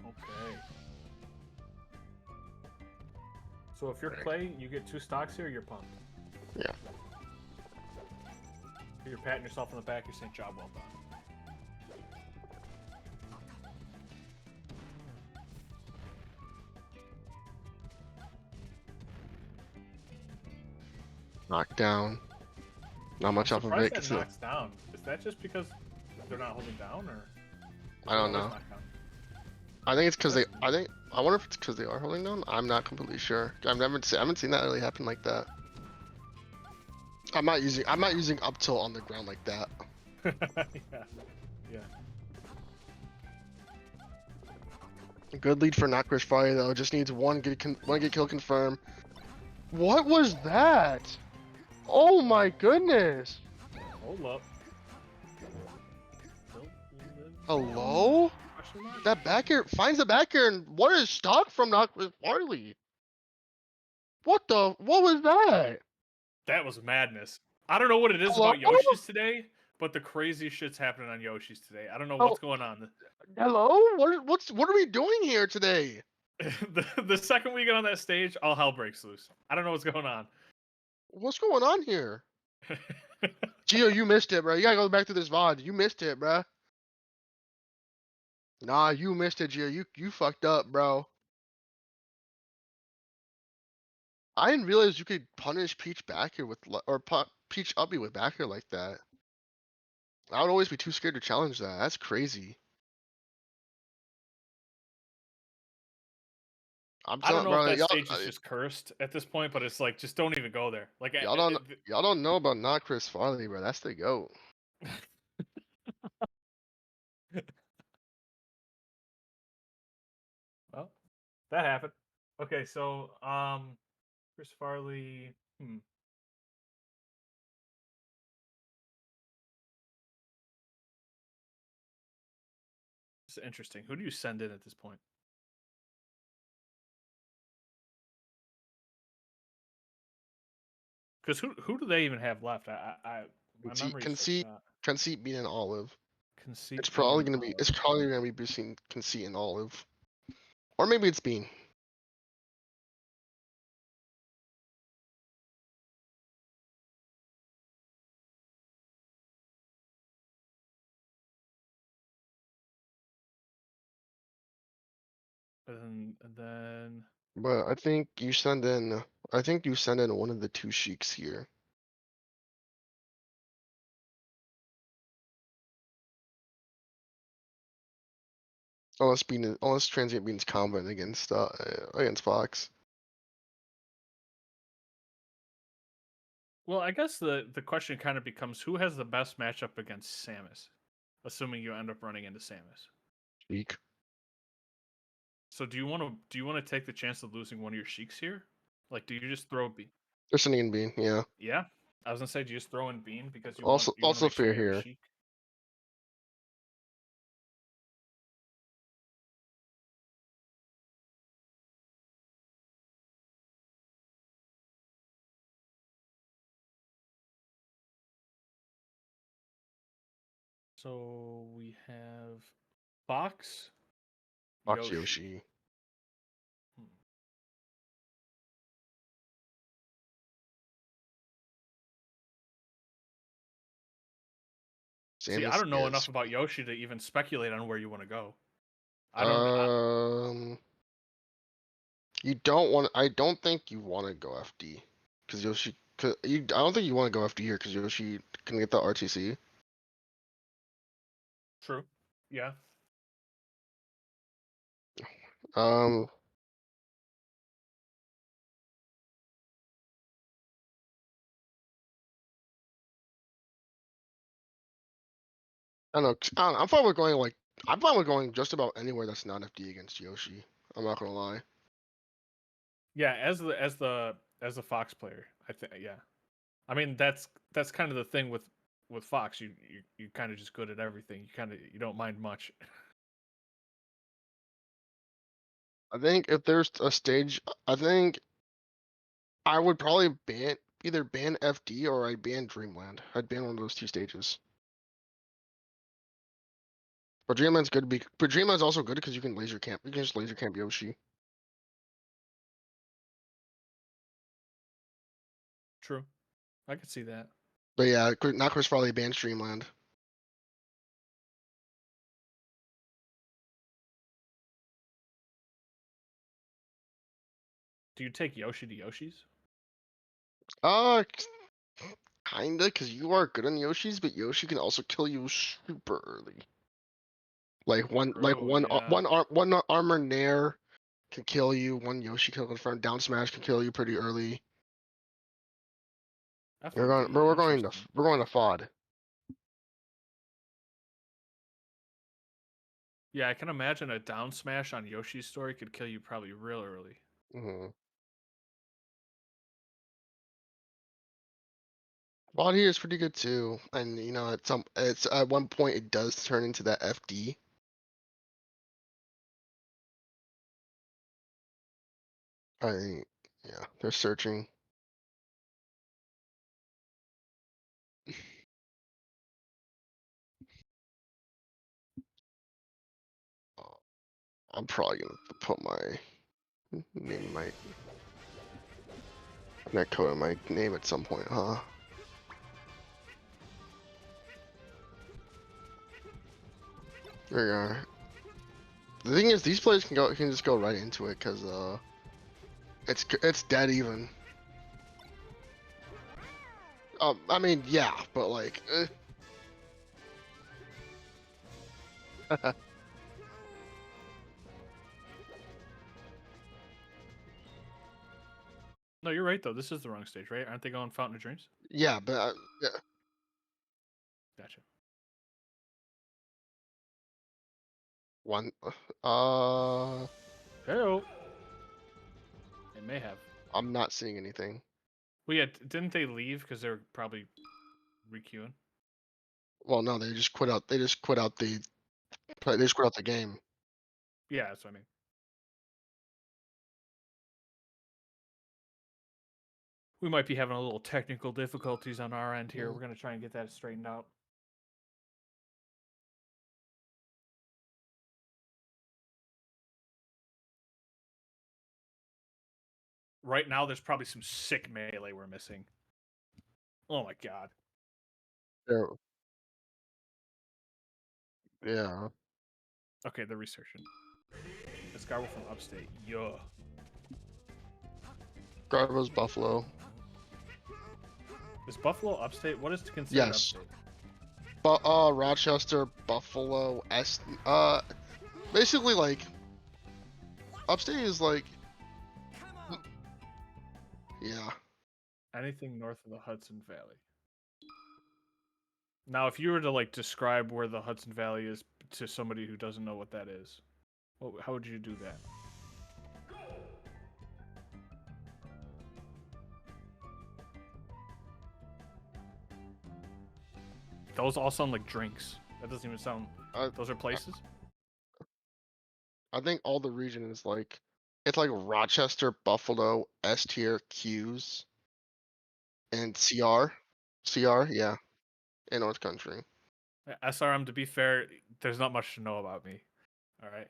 Okay. So if you're Right. Clay, you get 2 stocks here. You're pumped. Yeah. You're patting yourself on the back. You're saying, "Job well done." Knockdown. Not much I'm off of surprised it. that It's knocks down. Is that just because they're not holding down, or I don't Always know. knock down? I think it's because they. I wonder if it's because they are holding down. I'm not completely sure. I haven't seen that really happen like that. I'm not using up tilt on the ground like that. Yeah. Yeah. Good lead for not Chris Friday though. Just needs one get kill confirm. What was that? Oh my goodness! Hold up. Hello? Question mark? That back air finds the back air, and what is stock from not Chris Farley? What was that? That was madness. I don't know what it is Hello? about Yoshi's today, but the crazy shit's happening on Yoshi's today. I don't know what's going on. Hello? What are we doing here today? The second we get on that stage, all hell breaks loose. I don't know what's going on. What's going on here? Gio, you missed it, bro. You gotta go back to this VOD. You missed it, bro. Nah, you missed it, Gio. You fucked up, bro. I didn't realize you could punish Peach back here with Peach uppy with back here like that. I would always be too scared to challenge that. That's crazy. I'm I don't telling, know if bro. that stage is just cursed at this point, but it's like just don't even go there. Like Y'all don't know about not Chris Farley, bro. That's the goat. well, that happened. Okay, so Chris Farley. This is interesting. Who do you send in at this point? Because who do they even have left? My memory's so shot. Conceit being an olive. Conceit. It's probably being gonna be. Olive. It's probably gonna be boosting Conceit and Olive, or maybe it's Bean. And then But I think you send in. I think you send in one of the two Sheiks here. Unless Transient Bean's comboing against, against Fox. well, Well, I guess the question kind of becomes who has the best matchup against Samus, assuming you end up running into Samus. Sheik. So do you want to take the chance of losing one of your Sheiks here? Like, do you just throw Bean? They're sending in Bean, yeah. Yeah, I was gonna say, do you just throw in Bean because you Also, want to make sure Fear you have a here. Sheik? So we have Fox, Fox Yoshi. Yoshi. Hmm. See, I Samus don't know is. enough about Yoshi to even speculate on where you want to go. I don't. You don't want. I don't think you want to go FD, because Yoshi. I don't think you want to go FD here because Yoshi can get the RTC. True. Yeah. Um. I don't know. I'm fine with going like. I'm fine with going just about anywhere that's not FD against Yoshi. I'm not gonna lie. Yeah. As the Fox player, I think. Yeah. I mean, that's kind of the thing with Fox. You kind of just good at everything. You don't mind much. I think if there's a stage, I think I would probably either ban FD or I'd ban Dreamland. I'd ban one of those two stages. But Dreamland's also good because you can laser camp. You can just laser camp Yoshi. True. I could see that. But yeah, not Chris Farley bans Dreamland. Do you take Yoshi to Yoshi's? Uh, kinda, because you are good on Yoshi's, but Yoshi can also kill you super early. Like True, yeah. one armor Nair can kill you. One Yoshi kill confirm down smash can kill you pretty early. FOD, interesting. We're going to FOD. Yeah, I can imagine a down smash on Yoshi's story could kill you probably real early. Mm-hmm. FOD here is pretty good too, and you know it's at one point it does turn into that FD. Yeah, they're searching. I'm probably gonna put my netcode in my name at some point, huh? There you are. The thing is, these players can just go right into it because it's dead even. I mean, yeah, but like. No, you're right though. This is the wrong stage, right? Aren't they going Fountain of Dreams? Yeah, but yeah. Gotcha. One. Hello. They may have. I'm not seeing anything. Well, yeah. Didn't they leave because they're probably requeuing? Well, no, they just quit out. They just quit out the. They just quit out the game. Yeah, that's what I mean. We might be having a little technical difficulties on our end here. Mm. We're gonna try and get that straightened out. Right now, there's probably some sick melee we're missing. Oh my god. Yeah. Okay, they're researching. This guy from upstate. Yeah. Garbo's Buffalo. Is Buffalo upstate? What is considered Yes. upstate? But Rochester, Buffalo, basically like upstate is like, yeah. Anything north of the Hudson Valley. Now, if you were to like describe where the Hudson Valley is to somebody who doesn't know what that is, how would you do that? Those all sound like drinks. That doesn't even sound. Those are places. I think all the region is like, it's like Rochester, Buffalo, S tier, Q's, and CR, yeah, in North Country. SRM, to be fair, there's not much to know about me. All right,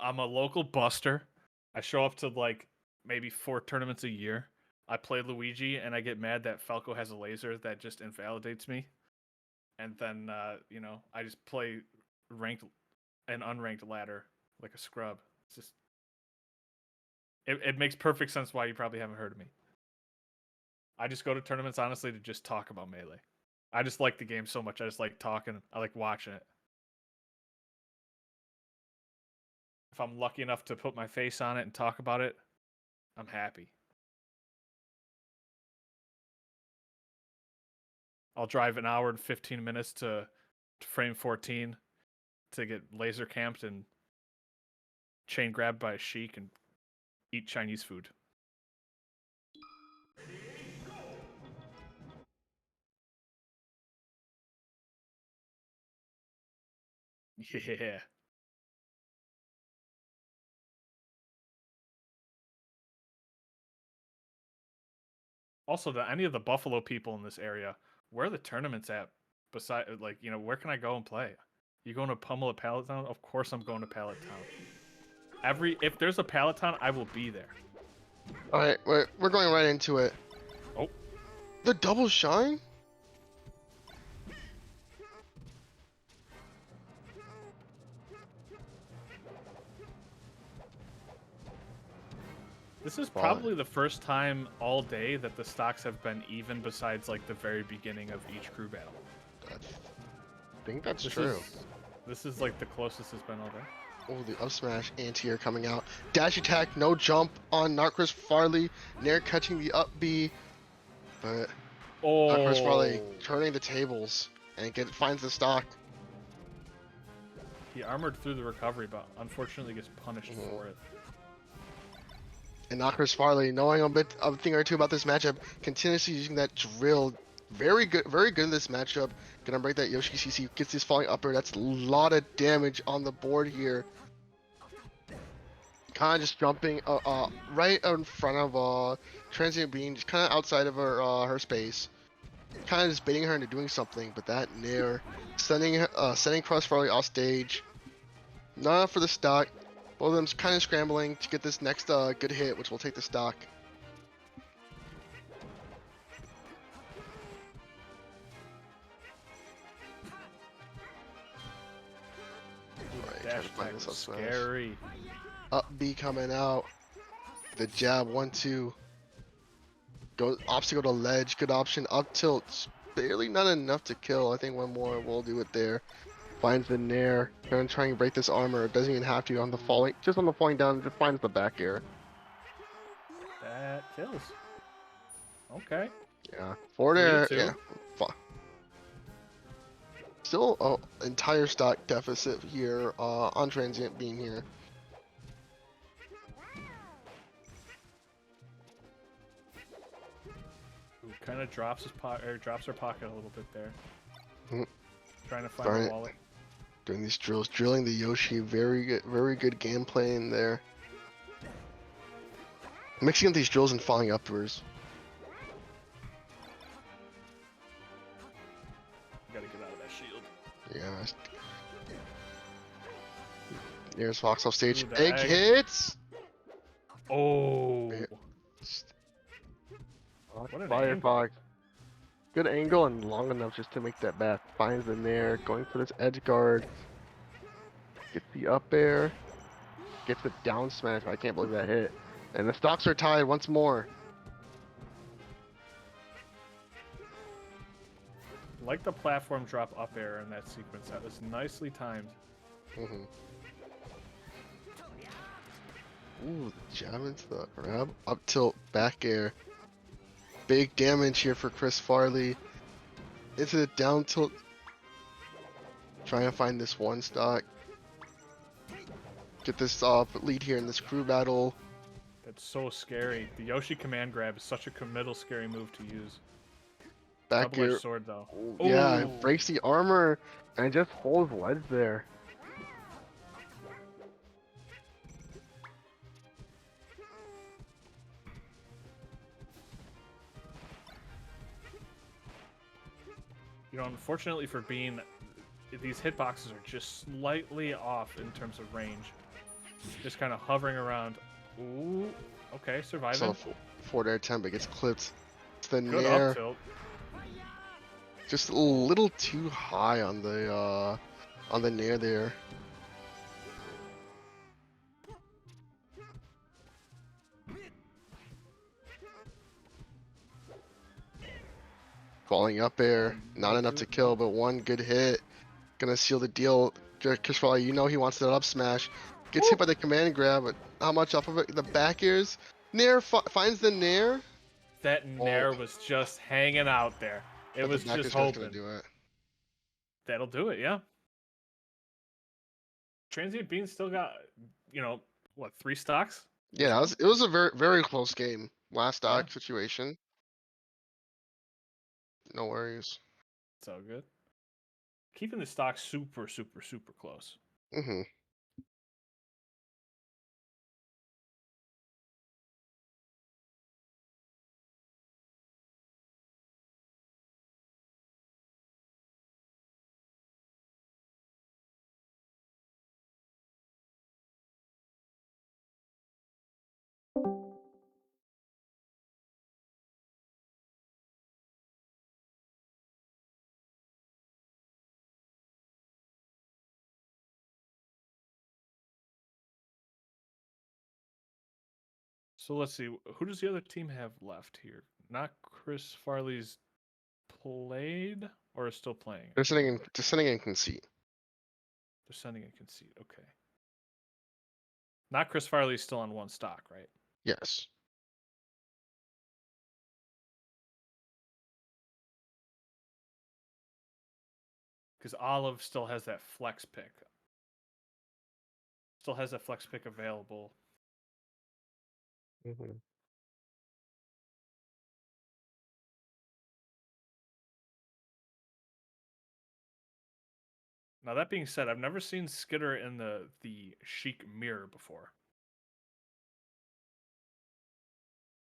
I'm a local buster. I show up to like maybe 4 tournaments a year. I play Luigi, and I get mad that Falco has a laser that just invalidates me. And then I just play ranked and unranked ladder like a scrub. It's just it makes perfect sense why you probably haven't heard of me. I just go to tournaments honestly to just talk about Melee. I just like the game so much. I just like talking. I like watching it. If I'm lucky enough to put my face on it and talk about it, I'm happy. I'll drive an hour and 15 minutes to frame 14 to get laser camped and chain grabbed by a sheik and eat Chinese food. Yeah. Also, to any of the Buffalo people in this area, where are the tournaments at? Beside, like, where can I go and play? You going to pummel a Pallet Town? Of course I'm going to Pallet Town. If there's a Pallet Town, I will be there. All right, we're going right into it. Oh. The double shine? This is probably the first time all day that the stocks have been even besides, like, the very beginning of each crew battle. I think that's true. This is, like, the closest it's been all day. Oh, the up smash anti-air coming out. Dash attack, no jump on Narcris Farley. Nair catching the up B. But Narcris Farley turning the tables and finds the stock. He armored through the recovery, but unfortunately gets punished for it. And Narcris Farley, knowing a thing or two about this matchup, continuously using that drill. Very good in this matchup. Gonna break that Yoshi CC, gets this falling upper. That's a lot of damage on the board here. Kind of just jumping right in front of Transient Being, just kind of outside of her space. Kind of just baiting her into doing something, but that Nair sending Cross Farley off stage. Not enough for the stock. Both of them kind of scrambling to get this next good hit, which will take the stock. Alright, trying to find this up smash. Scary. Up B coming out. The jab, 1-2. Go obstacle to ledge, good option. Up tilt, barely not enough to kill. I think one more will do it there. Finds the Nair. Gonna try and break this armor. Doesn't even have to on the falling, just on the falling down. Just finds the back air. That kills. Okay. Yeah. Forward air. 3-2. Yeah. Still entire stock deficit here on Transient Being here. Kind of drops his drops her pocket a little bit there. Trying to find Darn the it. wallet. Doing these drills, drilling the Yoshi. Very good gameplay in there. Mixing up these drills and falling upwards. Gotta get out of that shield. Yeah. There's Fox off stage. Ooh, the Egg egg. hits. Oh. Yeah. What an Firefox. Good angle and long enough just to make that back. Finds the Nair, going for this edge guard. Gets the up air. Gets the down smash. I can't believe that hit. And the stocks are tied once more. Like the platform drop up air in that sequence. That was nicely timed. Ooh, the jab into the grab. Up tilt, back air. Big damage here for Chris Farley. Into the down tilt. Trying to find this one stock. Get this lead here in this crew battle. That's so scary. The Yoshi command grab is such a committal scary move to use. Back Double-edged gear. sword though. Yeah, Ooh. it breaks the armor and just holds ledge there. You know, unfortunately for Bean, these hitboxes are just slightly off in terms of range. Just kind of hovering around. Ooh, okay, surviving. So forward air attempt, but gets clipped. It's the Good nair. up tilt. Just a little too high on the nair there. Falling up air, not enough to kill, but one good hit. Gonna seal the deal. Chris Farley, you know he wants that up smash. Gets hit by the command grab, but how much off of it? The back airs. Nair finds the nair. That nair was just hanging out there. It But was the back just air's hoping. gonna do it. That'll do it, yeah. Transient Bean still got, you know, what, 3 stocks? Yeah, it was a very close game. Last stock Yeah. situation. No worries. It's all good. Keeping the stock super, super, super close. Mm-hmm. So let's see. Who does the other team have left here? Not Chris Farley's played or is still playing? They're sitting in conceit. They're sending a conceit. Okay. Not Chris Farley's still on 1 stock, right? Yes. Because Olive still has that flex pick. Still has that flex pick available. Mm-hmm. Now that being said, I've never seen Skitter in the Sheik mirror before.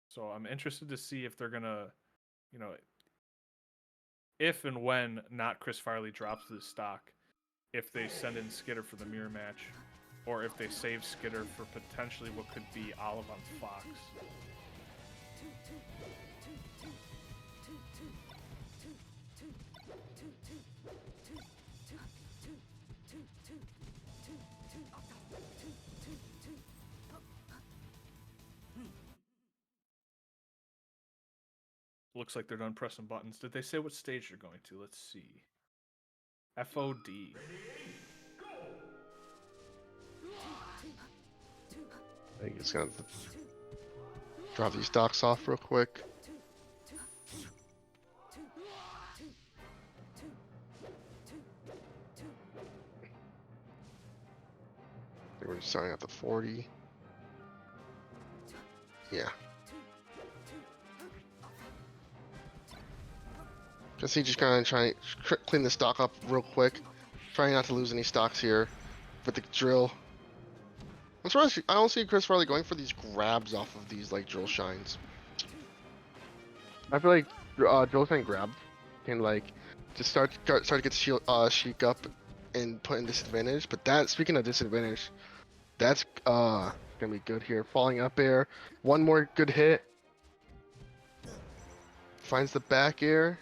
So I'm interested to see if they're gonna, you know, if and when not Chris Farley drops the stock, if they send in Skitter for the mirror match, or if they save Skitter for potentially what could be Olive on Fox. Looks like they're done pressing buttons. Did they say what stage they're going to? Let's see. FOD. I think it's gonna drop these stocks off real quick. I think we're just starting at the 40. Yeah. Guess he just kind of trying to clean the stock up real quick. Trying not to lose any stocks here with the drill. I'm surprised I don't see Chris Farley going for these grabs off of these like drill shines. I feel like drill shine grab can like just start to get Sheik up and put in disadvantage. But that, speaking of disadvantage, that's gonna be good here. Falling up air, one more good hit. Finds the back air.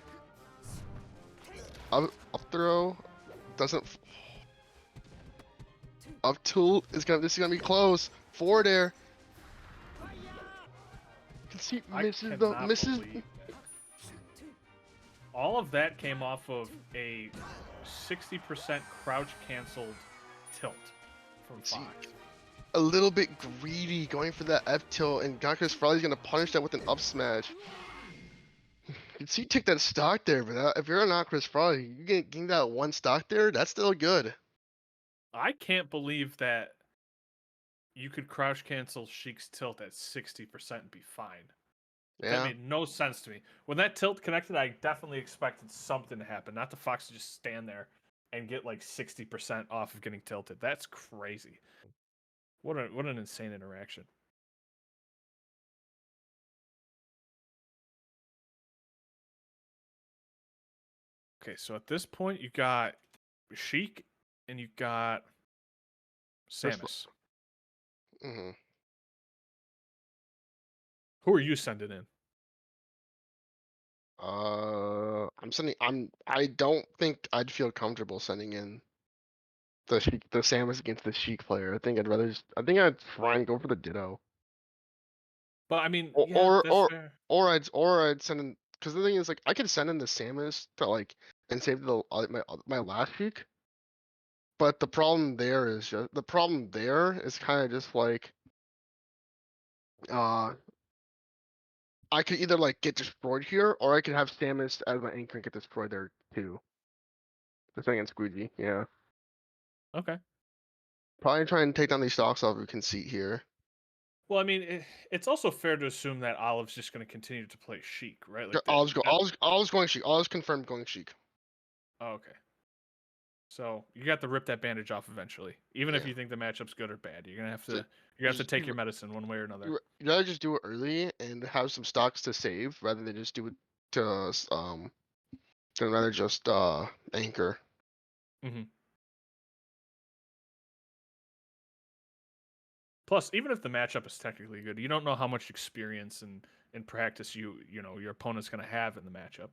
Up throw doesn't. Up tilt is gonna. This is gonna be close. Forward air. You can see misses. All of that came off of a 60% crouch canceled tilt from Fox. A little bit greedy going for that F tilt, and Chris Farley's gonna punish that with an up smash. could see take that stock there, but if you're not Chris Farley, you getting that one stock there, that's still good. I can't believe that you could crouch cancel Sheik's tilt at 60% and be fine. That Yeah. made no sense to me. When that tilt connected, I definitely expected something to happen, not the Fox to just stand there and get like 60% off of getting tilted. That's crazy. What an insane interaction. Okay, so at this point you got Sheik and you got Samus. Mm-hmm. Who are you sending in? I'm sending. I don't think I'd feel comfortable sending in the Samus against the Sheik player. I think I'd rather. I think I'd try and go for the Ditto. But I mean, Or yeah, or that's or, fair. or I'd send in, because the thing is, like, I could send in the Samus to, like, and save my last Sheik. But the problem there is kind of just like uh I could either like get destroyed here, or I could have Samus as my anchor and get destroyed there too. The thing and Squeegee, yeah. Okay. Probably try and take down these stocks off of Conceit here. Well, I mean, it's also fair to assume that Olive's just going to continue to play Sheik, right? Like Olive's going Sheik. Olive's confirmed going Sheik. Oh, okay. So you got to rip that bandage off eventually, even if Yeah. you think the matchup's good or bad. You're gonna have to So take your medicine one way or another. You'd rather just do it early and have some stocks to save rather than just do it to than rather just anchor. Mm-hmm. Plus, even if the matchup is technically good, you don't know how much experience and practice your opponent's gonna have in the matchup.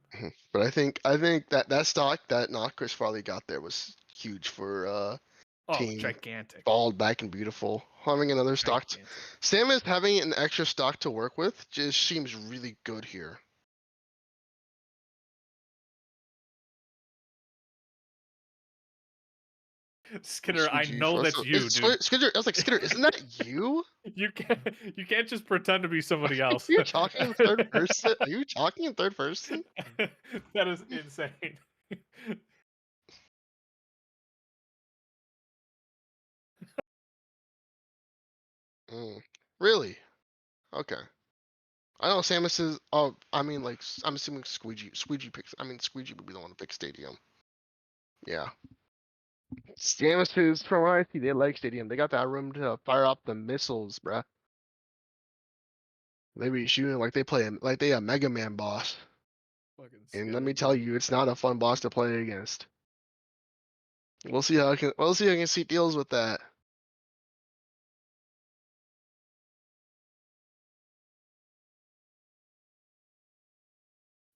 But I think that stock that not Chris Farley got there was huge for Oh, team gigantic. bald, back, and beautiful. Having another stock. Gigantic. Samus having an extra stock to work with just seems really good here. Skinner, I Squeegee, know that's you, dude. Skinner, I was like, Skinner, isn't that you? You can't just pretend to be somebody else. Are you talking in third person? Are you talking in third person? That is insane. Really? Okay. I know Samus is. Oh, I mean, like, I'm assuming Squeegee. Squeegee picks. I mean, Squeegee would be the one to pick Stadium. Yeah. Samus is, from what I see, they like Stadium. They got that room to fire up the missiles, bruh. They be shooting like they a Mega Man boss. Fucking And let Skinner, me tell dude. you, it's not a fun boss to play against. We'll see how Conceit deals with that.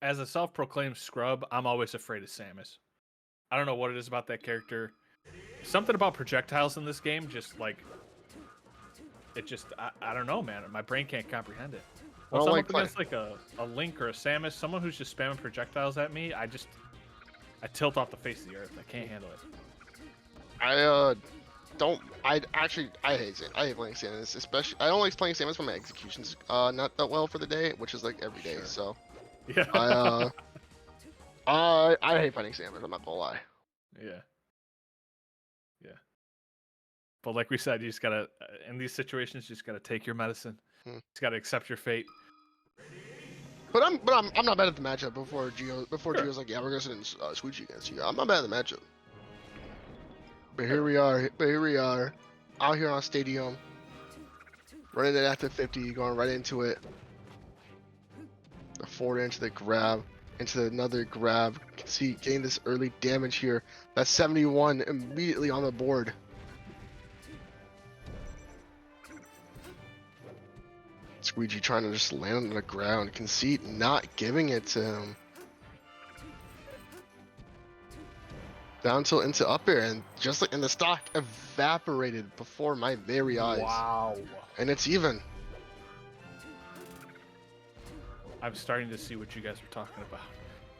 As a self-proclaimed scrub, I'm always afraid of Samus. I don't know what it is about that character. Something about projectiles in this game, just like I don't know, man. My brain can't comprehend it. Once I'm up against like a Link or a Samus, someone who's just spamming projectiles at me, I tilt off the face of the earth. I can't handle it. I hate playing Samus, especially I don't like playing Samus when my execution's not that well for the day, which is like every day. Sure. So Yeah. I hate fighting Samus. I'm not gonna lie. Yeah. Yeah. But like we said, you just gotta in these situations, you just gotta take your medicine. Just gotta accept your fate. But I'm not bad at the matchup before Gio's like, yeah, we're gonna send Squeegee against you. I'm not bad at the matchup. But here we are. Out here on Stadium. Running it after 50, going right into it. The forward into the grab, into another grab. Can see getting this early damage here. That's 71 immediately on the board. Squeegee trying to just land on the ground. Conceit not giving it to him. Down tilt into up air, and just like in the stock evaporated before my very eyes. Wow. And it's even. I'm starting to see what you guys were talking about.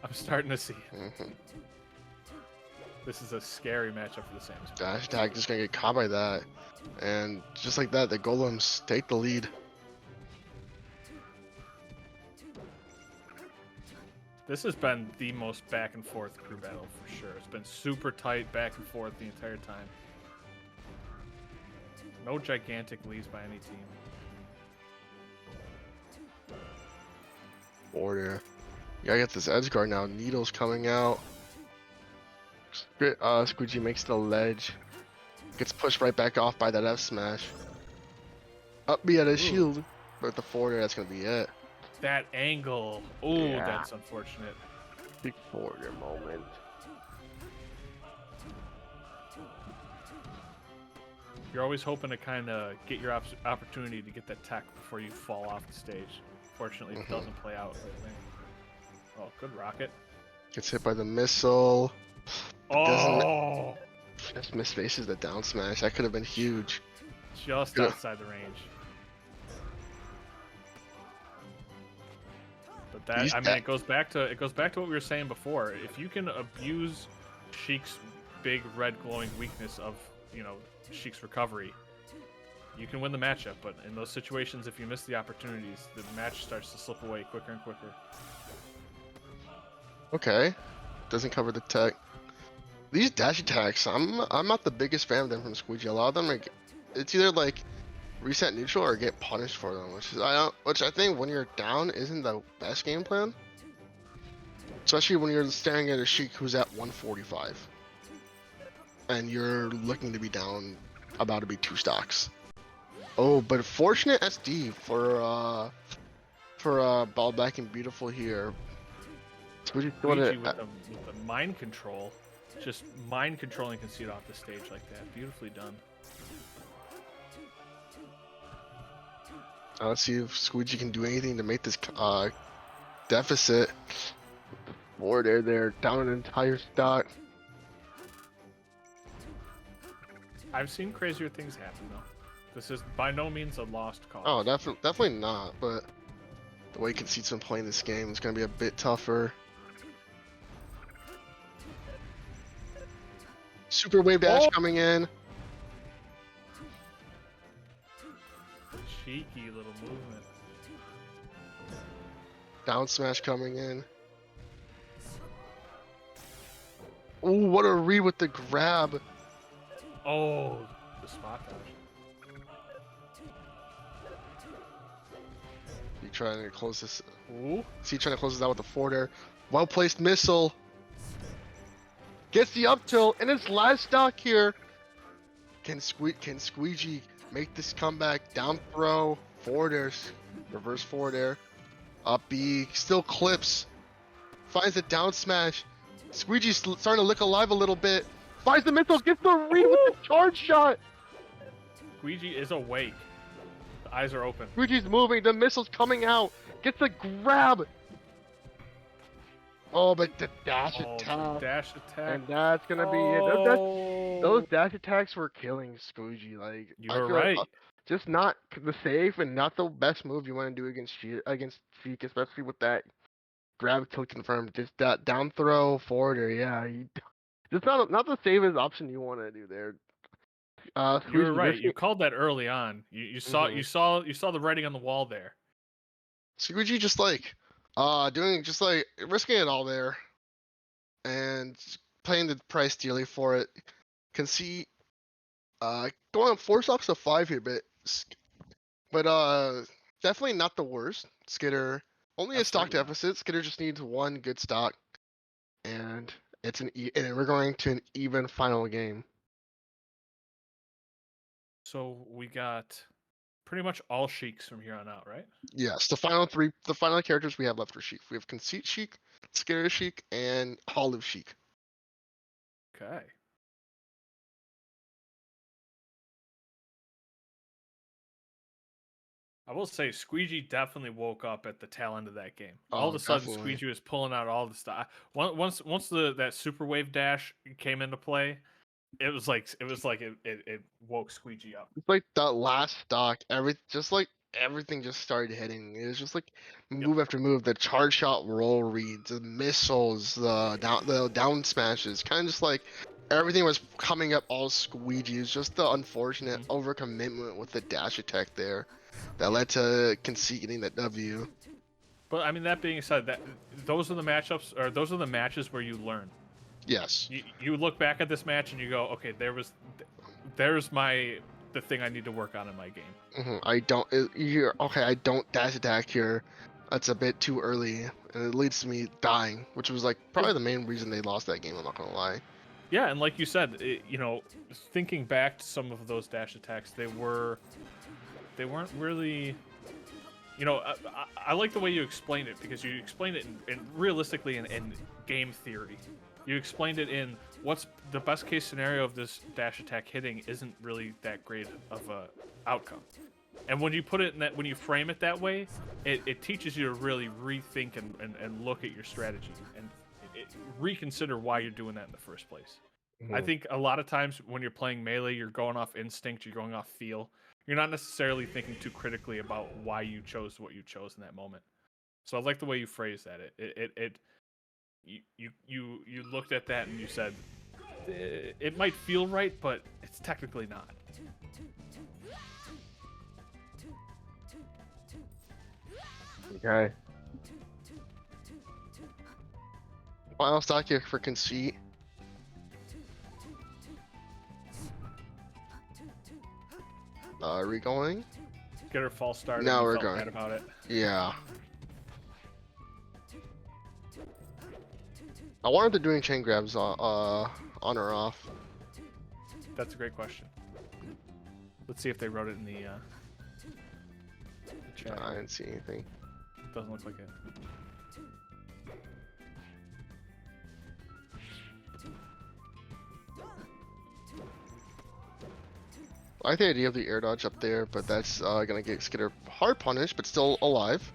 I'm starting to see it. This is a scary matchup for the Samus. Dash attack just gonna get caught by that. And just like that, the Golems take the lead. This has been the most back and forth crew battle for sure. It's been super tight back and forth the entire time. No gigantic leads by any team. Order. You gotta get this edge guard now. Needle's coming out. Squeegee makes the ledge. Gets pushed right back off by that F smash. Up B at his shield. But the forwarder, that's gonna be it. That angle. Oh, Yeah. that's unfortunate. Big forwarder moment. You're always hoping to kind of get your opportunity to get that tech before you fall off the stage. Fortunately, it doesn't play out. Oh, good rocket. Gets hit by the missile. Oh, Just misfaces the down smash. That could have been huge. just Yeah. outside the range. But that, He's I mean, back. it goes back to what we were saying before. If you can abuse Sheik's big red glowing weakness of, you know, Sheik's recovery, you can win the matchup. But in those situations, if you miss the opportunities, the match starts to slip away quicker and quicker. Okay. Doesn't cover the tech. These dash attacks, I'm not the biggest fan of them from Squeegee. A lot of them are, it's either like reset neutral or get punished for them, which I think when you're down isn't the best game plan. Especially when you're staring at a Sheik who's at 145. And you're looking to be down about to be 2 stocks. Oh, but fortunate SD for Ball Back and Beautiful here. Squeegee Luigi with the mind control, just mind controlling Conceit off the stage like that. Beautifully done. Let's see if Squeegee can do anything to make this deficit. Or they're down an entire stock. I've seen crazier things happen though. This is by no means a lost cause. Oh, definitely not. But the way Conceit's been playing this game is gonna be a bit tougher. Super wave dash coming in. Cheeky little movement. Down smash coming in. Ooh, what a read with the grab. Oh, the spot dodge. You trying to close this? Ooh. See, trying to close this out with the forwarder. Well placed missile. Gets the up tilt and it's last stock here. Can Squeegee make this comeback? Down throw, forwarder, reverse forwarder, up B, still clips. Finds a down smash. Squeegee's starting to look alive a little bit. Finds the missile, gets the read with the charge shot. Squeegee is awake. The eyes are open. Squeegee's moving, the missile's coming out. Gets a grab. Oh, but the dash Oh, attack. the dash attack. And that's gonna be it. Those dash attacks were killing Squeegee. Like I You're feel like, right. just not the safe and not the best move you want to do against Sheik, especially with that grab tilt confirmed. Just that down throw forwarder. Yeah, just not the safest option you want to do there. You Squeegee were right. risking- You called that early on. You saw Mhm. you saw the writing on the wall there. Squeegee just like risking it all there, and paying the price dearly for it. Can see going up 4 stocks to 5 here, but definitely not the worst. Skitter only a stock Absolutely not. deficit. Skitter just needs 1 good stock, and it's and we're going to an even final game. So we got pretty much all Sheiks from here on out, right? Yes, the final characters we have left are Sheik. We have Conceit Sheik, Skitter Sheik, and Olive Sheik. Okay. I will say Squeegee definitely woke up at the tail end of that game. All Oh, of a sudden, definitely. Squeegee was pulling out all the stuff. Once that super wave dash came into play, it was like it woke Squeegee up. It's like that last stock, everything just started hitting. It was just like move after move. The charge shot roll reads, the missiles, the down smashes, kind of just like everything was coming up all Squeegee. It was just the unfortunate overcommitment with the dash attack there that led to Conceit getting that W. But I mean, that being said, those are the matchups, or those are the matches where you learn. Yes. You look back at this match and you go, okay, there's the thing I need to work on in my game. I don't. You're okay. I don't dash attack here. That's a bit too early, and it leads to me dying, which was like probably the main reason they lost that game. I'm not gonna lie. Yeah, and like you said, thinking back to some of those dash attacks, they weren't really. I like the way you explained it, because you explained it in realistically in game theory. You explained it in what's the best case scenario of this dash attack hitting isn't really that great of a outcome. And when you put it in when you frame it that way, it teaches you to really rethink and look at your strategy and reconsider why you're doing that in the first place. I think a lot of times when you're playing melee, you're going off instinct, you're going off feel. You're not necessarily thinking too critically about why you chose what you chose in that moment. So I like the way you phrased that. You looked at that and you said it might feel right, but it's technically not. Okay. Final stock here for conceit. Are we going? Get her false start. Now and we're felt going. bad about it. Yeah. I wonder if they're doing chain grabs on or off. That's a great question. Let's see if they wrote it in the chat. I didn't see anything. Doesn't look like it. I like the idea of the air dodge up there, but that's gonna get Skitter hard punished, but still alive.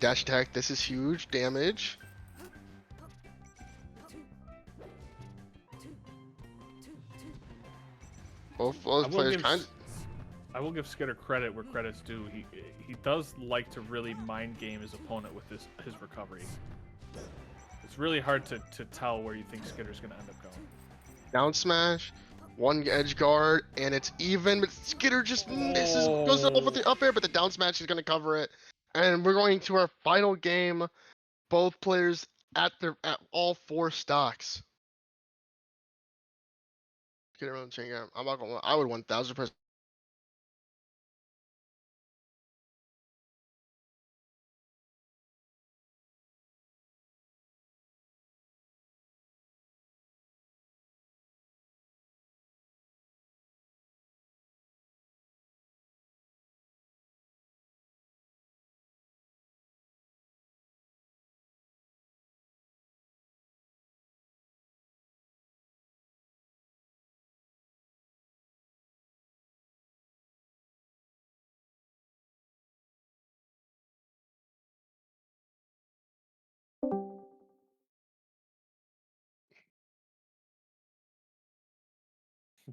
Dash attack, this is huge damage. Both players kind. I will give Skitter credit where credit's due. He does like to really mind game his opponent with his recovery. It's really hard to tell where you think Skitter's gonna end up going. Down smash, one edge guard, and it's even, but Skitter just misses, goes over the up air, but the down smash is gonna cover it. And we're going to our final game. Both players at all 4 stocks. Get around the chain grab. I'm not gonna lie, I would 1000%.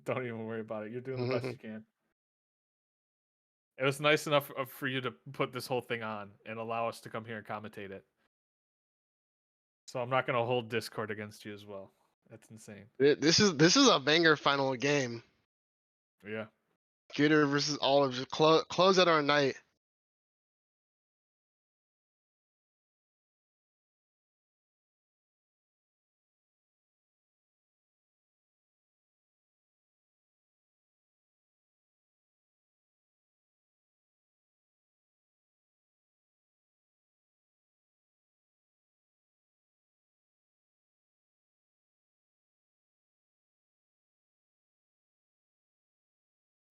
Don't even worry about it. You're doing the best you can. It was nice enough for you to put this whole thing on and allow us to come here and commentate it. So I'm not going to hold Discord against you as well. That's insane. This is a banger final game. Yeah. Gator versus Olive, just close out our night.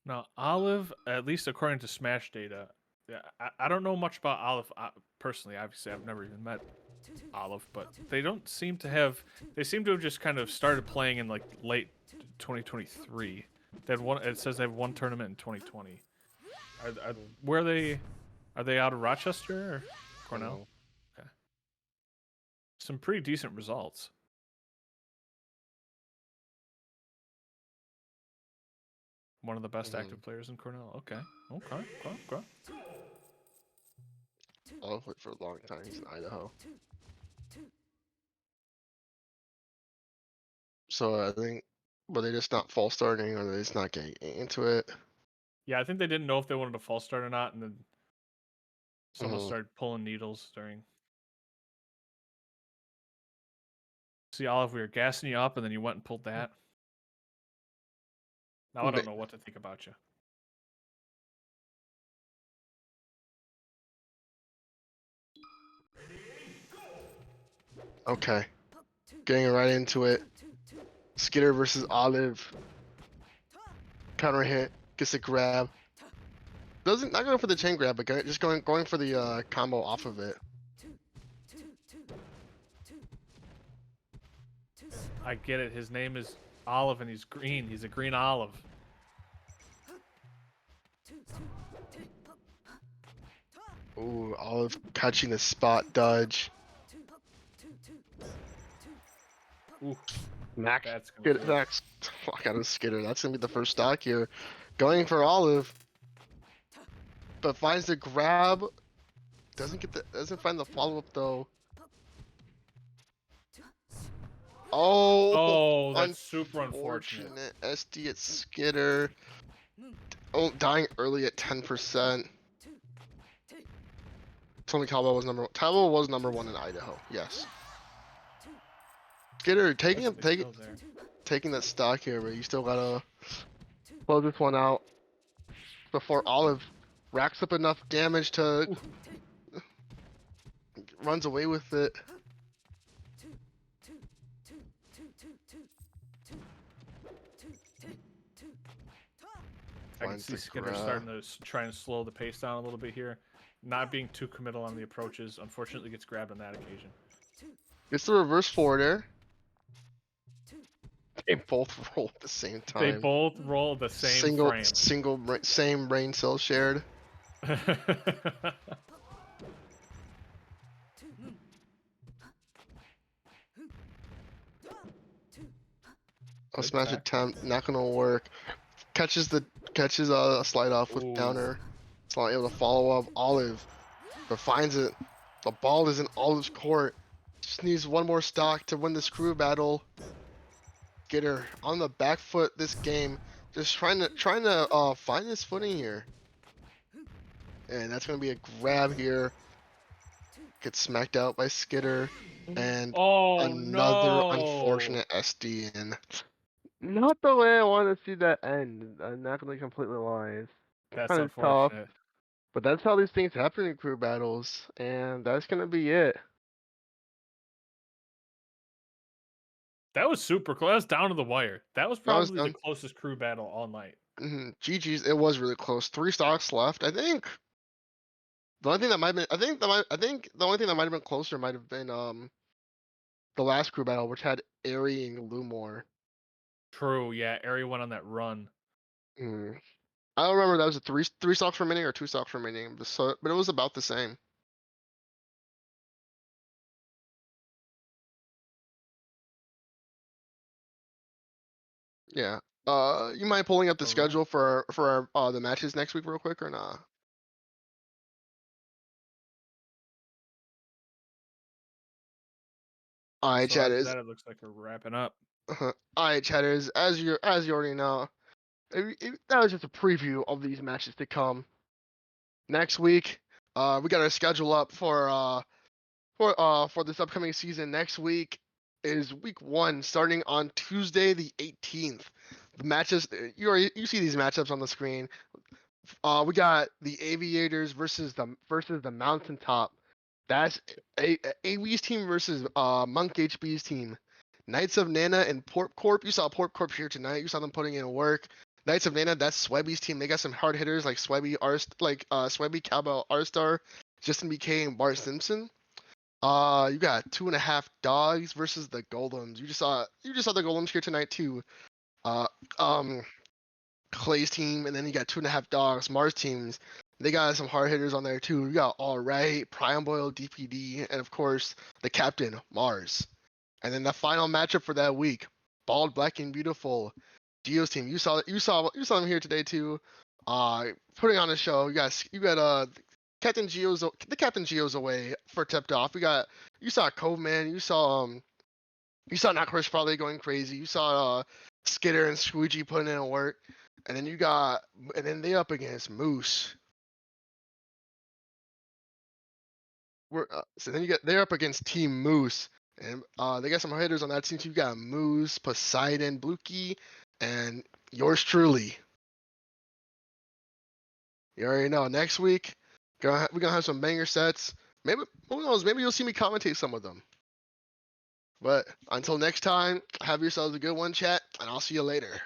Now, Olive, at least according to Smash data, I don't know much about Olive personally. Obviously, I've never even met Olive, but they don't seem to have. They seem to have just kind of started playing in like late 2023. They had one. It says they have one tournament in 2020. Where are they? Are they out of Rochester or Cornell? Okay. Some pretty decent results. One of the best active players in Cornell. Okay. Olive played for a long time. He's in Idaho. So I think, were they just not false starting, or they just not getting into it? Yeah, I think they didn't know if they wanted to false start or not, and then someone started pulling needles during See, Olive, we were gassing you up, and then you went and pulled that. Now I don't know what to think about you. Okay. Getting right into it. Skitter versus Olive. Counter hit. Gets a grab. Not going for the chain grab, but just going for the combo off of it. I get it. His name is Olive, and he's green. He's a green olive. Ooh, Olive catching the spot dodge. Ooh, Max, that's gonna hurt. Max, fuck out of Skitter. That's gonna be the first stock here. Going for Olive, but finds the grab. Doesn't find the follow up though. Oh, that's super unfortunate. SD at Skitter. Oh, dying early at 10%. Tell me Talbot was number one. Talbot was number one in Idaho. Yes. Skitter taking that stock here, but you still gotta close this one out before Olive racks up enough damage to runs away with it. I can Finds see the Skitter grab. starting to try and slow the pace down a little bit here. Not being too committal on the approaches. Unfortunately, gets grabbed on that occasion. Gets the reverse forwarder. They both roll at the same time. They both roll the same frame. Same brain cell shared. A smash attempt, not gonna work. Catches a slide off with downer. It's not able to follow up. Olive, but finds it. The ball is in Olive's court. Just needs one more stock to win this crew battle. Get her on the back foot this game. Just trying to find his footing here. And that's gonna be a grab here. Gets smacked out by Skitter. And another unfortunate SD in. Not the way I want to see that end. I'm not gonna completely lie. That's Kinda unfortunate. tough. But that's how these things happen in crew battles, and that's gonna be it. That was super close. That was down to the wire. That was That was probably the done. closest crew battle all night. GG's. It was really close. 3 stocks left. I think the only thing that might have been, I think the only thing that might have been closer might have been the last crew battle, which had Airy and Lumore. True. Yeah, Ari went on that run. I don't remember if that was a three stocks remaining or 2 stocks remaining, but it was about the same. Yeah. You mind pulling up the schedule for the matches next week real quick or not? Alright, So chat after is. that, it looks like we're wrapping up. Alright, chatters. As you already know, that was just a preview of these matches to come. Next week, we got our schedule up for this upcoming season. Next week is week 1, starting on Tuesday the 18th. The matches you see these matchups on the screen. We got the Aviators versus the Mountaintop. That's AW's team versus Monk HB's team. Knights of Nana and Porp Corp. You saw Porp Corp here tonight. You saw them putting in work. Knights of Nana, that's Swebby's team. They got some hard hitters like Swebby, Swebby, Cowbell, R-Star, Justin BK, and Bart Simpson. You got 2.5 Dogs versus the Golems. You just saw the Golems here tonight too. Clay's team, and then you got 2.5 Dogs, Mars teams. They got some hard hitters on there too. We got All Right, Prime Boyle, DPD, and of course the captain, Mars. And then the final matchup for that week, Bald, Black, and Beautiful, Gio's team. You saw them here today too. Putting on a show. You got Captain Gio's away for tipped off. You saw Cove Man. You saw Not Chris probably going crazy. You saw Skitter and Squeegee putting in work. And then they up against Moose. So then they're up against Team Moose. And they got some hitters on that team. You got Moose, Poseidon, Bluky, and yours truly. You already know. Next week, we're gonna have some banger sets. Maybe, who knows? Maybe you'll see me commentate some of them. But until next time, have yourselves a good one, chat, and I'll see you later.